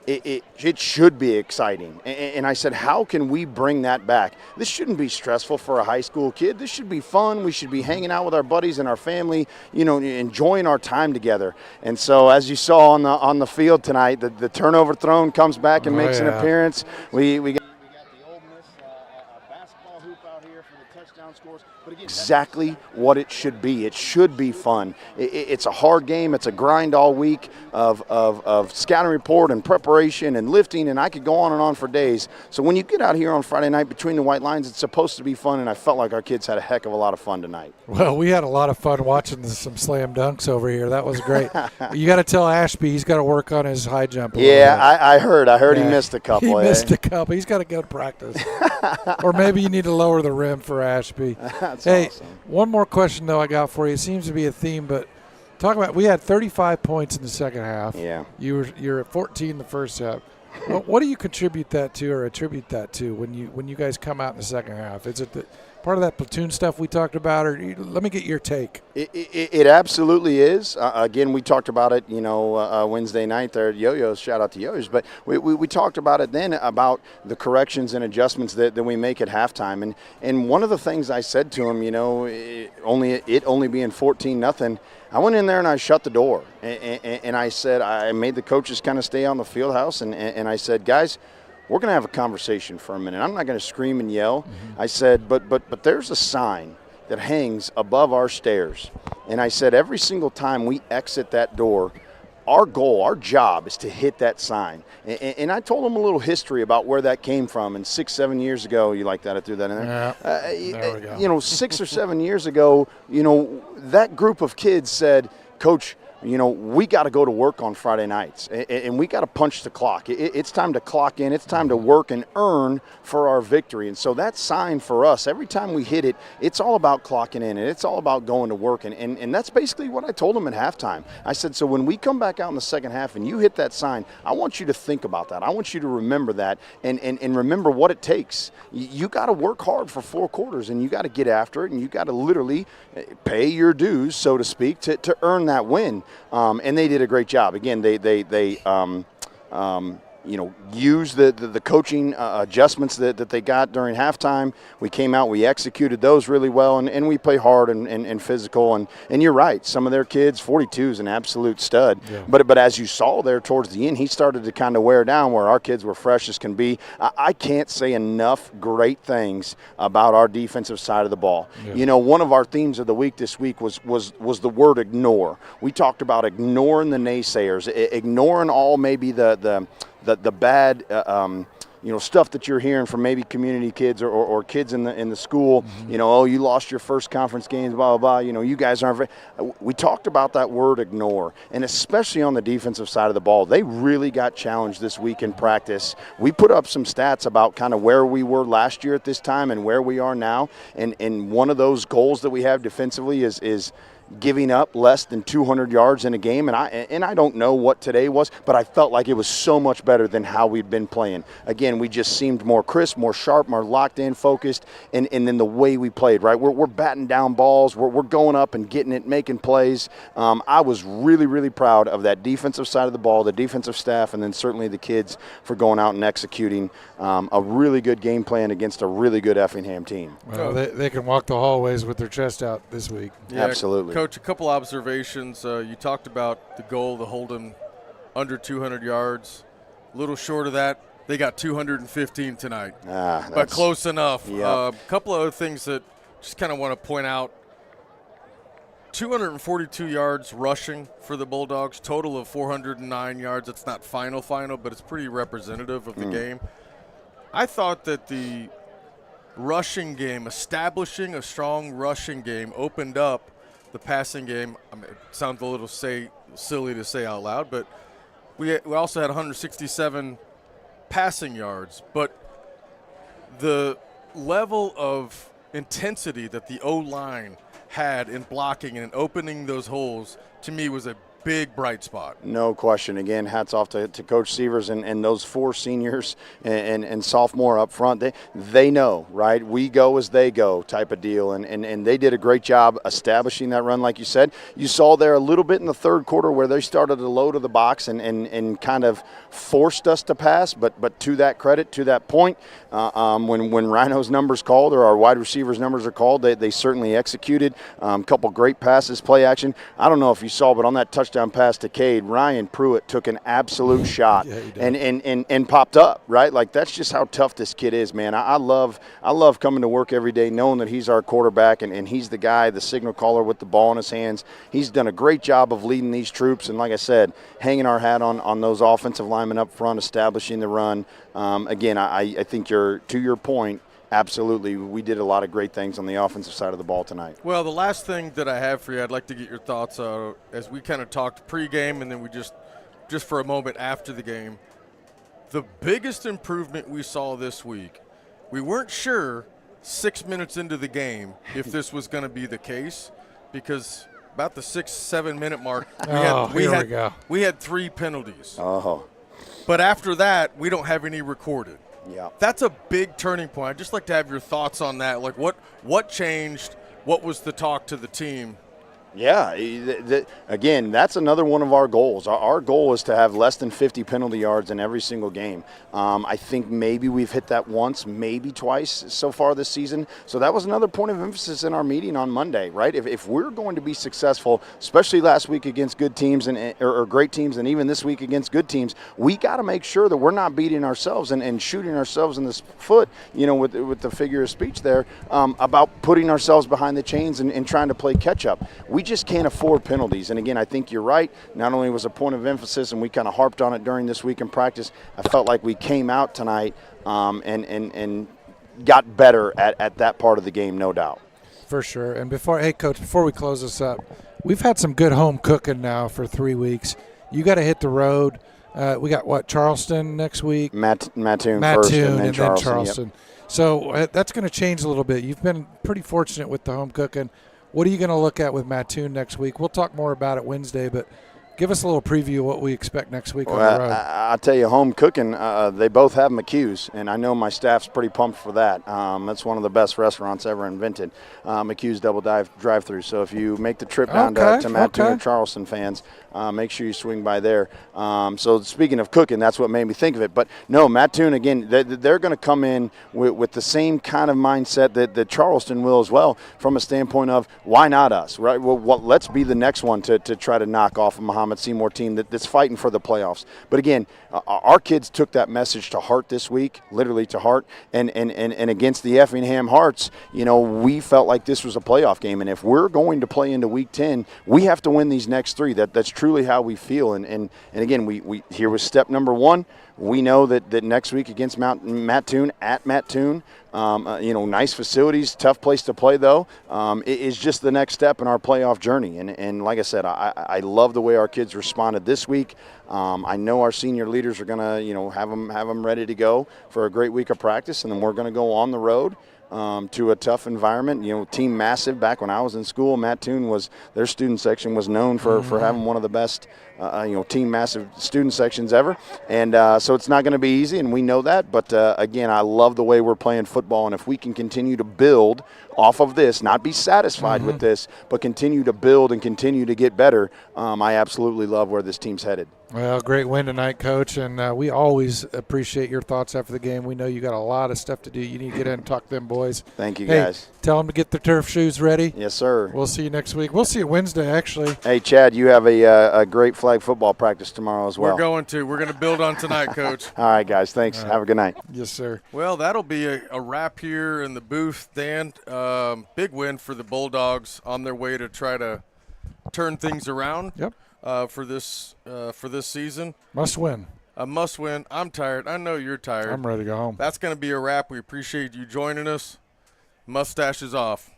it should be exciting. And I said, how can we bring that back? This shouldn't be stressful for a high school kid. This should be fun. We should be hanging out with our buddies and our family, you know, enjoying our time together. And so as you saw on the field tonight, the turnover thrown comes back and makes an appearance. We got the Old Miss basketball hoop out here for the touchdown scores. But again, exactly what it should be. It should be fun. It's a hard game. It's a grind all week of scouting report and preparation and lifting, and I could go on for days. So when you get out here on Friday night between the white lines, it's supposed to be fun, and I felt like our kids had a heck of a lot of fun tonight. Well, we had a lot of fun watching some slam dunks over here. That was great. You got to tell Ashby he's got to work on his high jump. Yeah, I heard he missed a couple. He missed a couple. He's got to go to practice. Or maybe you need to lower the rim for Ashby. That's awesome. One more question, though, I got for you. It seems to be a theme, but we had 35 points in the second half. Yeah. You're at 14 the first half. What do you attribute that to when you guys come out in the second half? Is it part of that platoon stuff we talked about, or let me get your take? It absolutely is. Again, we talked about it, you know, Wednesday night there at Yo-Yo's. Shout out to Yo-Yo's. But we talked about it then about the corrections and adjustments that we make at halftime. And one of the things I said to him, you know, it only being 14-0, I went in there and I shut the door. And I said, I made the coaches kind of stay on the field house. And I said, guys, we're going to have a conversation for a minute. I'm not going to scream and yell. I said, but there's a sign that hangs above our stairs. And I said, every single time we exit that door, our goal, our job is to hit that sign. And I told them a little history about where that came from. And 6-7 years ago, you like that? I threw that in there? Yeah, there we go. You know, 6 or 7 years ago, you know, that group of kids said, Coach, you know, we got to go to work on Friday nights, and we got to punch the clock. It's time to clock in. It's time to work and earn for our victory. And so that sign for us, every time we hit it, it's all about clocking in, and it's all about going to work. And that's basically what I told them at halftime. I said, so when we come back out in the second half and you hit that sign, I want you to think about that. I want you to remember that and remember what it takes. You got to work hard for 4 quarters, and you got to get after it, and you got to literally pay your dues, so to speak, to earn that win. And they did a great job. Again, they use the coaching adjustments that they got during halftime. We came out, we executed those really well, and we play hard and physical. And you're right, some of their kids, 42 is an absolute stud. Yeah. But as you saw there towards the end, he started to kind of wear down where our kids were fresh as can be. I can't say enough great things about our defensive side of the ball. Yeah. One of our themes of the week this week was the word ignore. We talked about ignoring the naysayers, ignoring all maybe the bad stuff that you're hearing from maybe community kids or kids in the school. Mm-hmm. You lost your first conference games, blah blah blah. You guys aren't. We talked about that word ignore, and especially on the defensive side of the ball, they really got challenged this week in practice. We put up some stats about kind of where we were last year at this time and where we are now, and one of those goals that we have defensively is giving up less than 200 yards in a game, and I don't know what today was, but I felt like it was so much better than how we'd been playing. Again, we just seemed more crisp, more sharp, more locked in, focused, and then the way we played, right? We're batting down balls, we're going up and getting it, making plays. I was really, really proud of that defensive side of the ball, the defensive staff, and then certainly the kids for going out and executing a really good game plan against a really good Effingham team. Well, they can walk the hallways with their chest out this week. Yeah, absolutely. Coach, a couple observations. You talked about the goal to hold them under 200 yards. A little short of that. They got 215 tonight, but close enough. A couple of other things that just kind of want to point out. 242 yards rushing for the Bulldogs, total of 409 yards. It's not final, but it's pretty representative of the game. I thought that the rushing game, establishing a strong rushing game, opened up the passing game. I mean, it sounds a little silly to say out loud, but we also had 167 passing yards. But the level of intensity that the O-line had in blocking and opening those holes, to me, was a big bright spot. No question. Again, hats off to Coach Sievers and those four seniors and sophomore up front. They know, right? We go as they go type of deal, and they did a great job establishing that run, like you said. You saw there a little bit in the third quarter where they started to load to the box and kind of forced us to pass, but to that credit, to that point, when Rhino's numbers called or our wide receivers' numbers are called, they certainly executed. A couple great passes, play action. I don't know if you saw, but on that touchdown pass to Cade, Ryan Pruitt took an absolute shot and popped up, right? Like, that's just how tough this kid is, man. I love coming to work every day knowing that he's our quarterback and he's the guy, the signal caller with the ball in his hands. He's done a great job of leading these troops, and like I said, hanging our hat on those offensive linemen up front, establishing the run. Again, I think to your point, absolutely, we did a lot of great things on the offensive side of the ball tonight. Well, the last thing that I have for you, I'd like to get your thoughts as we kind of talked pregame, and then we just for a moment after the game. The biggest improvement we saw this week, we weren't sure 6 minutes into the game if this was going to be the case, because about the 6-7 minute mark, we had 3 penalties. But after that, we don't have any recorded. Yeah, that's a big turning point. I'd just like to have your thoughts on that. Like, what changed? What was the talk to the team? Yeah, again, that's another one of our goals. Our goal is to have less than 50 penalty yards in every single game. I think maybe we've hit that once, maybe twice so far this season. So that was another point of emphasis in our meeting on Monday, right? If we're going to be successful, especially last week against good teams or great teams, and even this week against good teams, we got to make sure that we're not beating ourselves and shooting ourselves in the foot, with the figure of speech there, about putting ourselves behind the chains and trying to play catch up. We just can't afford penalties. And again, I think you're right. Not only was a point of emphasis, and we kind of harped on it during this week in practice, I felt like we came out tonight and got better at that part of the game, no doubt. For sure. And Coach, before we close this up, we've had some good home cooking now for 3 weeks. You got to hit the road. We got Charleston next week? Mattoon first, and then Charleston. Yep. So that's going to change a little bit. You've been pretty fortunate with the home cooking. What are you going to look at with Mattoon next week? We'll talk more about it Wednesday, but Give us a little preview of what we expect next week on the road. I'll tell you, home cooking, they both have McHugh's, and I know my staff's pretty pumped for that. That's one of the best restaurants ever invented, McHugh's Double Drive-Thru. So if you make the trip down to Mattoon or Charleston, fans, make sure you swing by there. So speaking of cooking, that's what made me think of it. But no, Mattoon, again, they're going to come in with the same kind of mindset that Charleston will as well, from a standpoint of why not us, right? Well, let's be the next one to try to knock off a Mahomet-Seymour team that's fighting for the playoffs. But again, our kids took that message to heart this week, literally to heart, and against the Effingham Hearts, we felt like this was a playoff game. And if we're going to play into Week 10, we have to win these next 3. That's truly how we feel. And again, we here was step number 1. We know that next week against Mattoon, at Mattoon, nice facilities, tough place to play though, it is just the next step in our playoff journey. And like I said, I love the way our kids responded this week. I know our senior leaders are going to, have them ready to go for a great week of practice, and then we're going to go on the road to a tough environment. Team Massive, back when I was in school, Mattoon their student section was known for having one of the best Team Massive student sections ever. And so it's not going to be easy, and we know that. But again, I love the way we're playing football, and if we can continue to build off of this, not be satisfied with this, but continue to build and continue to get better, I absolutely love where this team's headed. Well, great win tonight, Coach, and we always appreciate your thoughts after the game. We know you got a lot of stuff to do. You need to get in and talk to them boys. Thank you, guys. Tell them to get their turf shoes ready. Yes, sir. We'll see you next week. We'll see you Wednesday, actually. Hey, Chad, you have a great flag football practice tomorrow as well. We're going to build on tonight, Coach. All right, guys. Thanks. Have a good night. Yes, sir. Well, that'll be a wrap here in the booth, Dan. Big win for the Bulldogs on their way to try to turn things around. Yep. For this season. Must win. A must win. I'm tired. I know you're tired. I'm ready to go home. That's going to be a wrap. We appreciate you joining us. Mustache is off.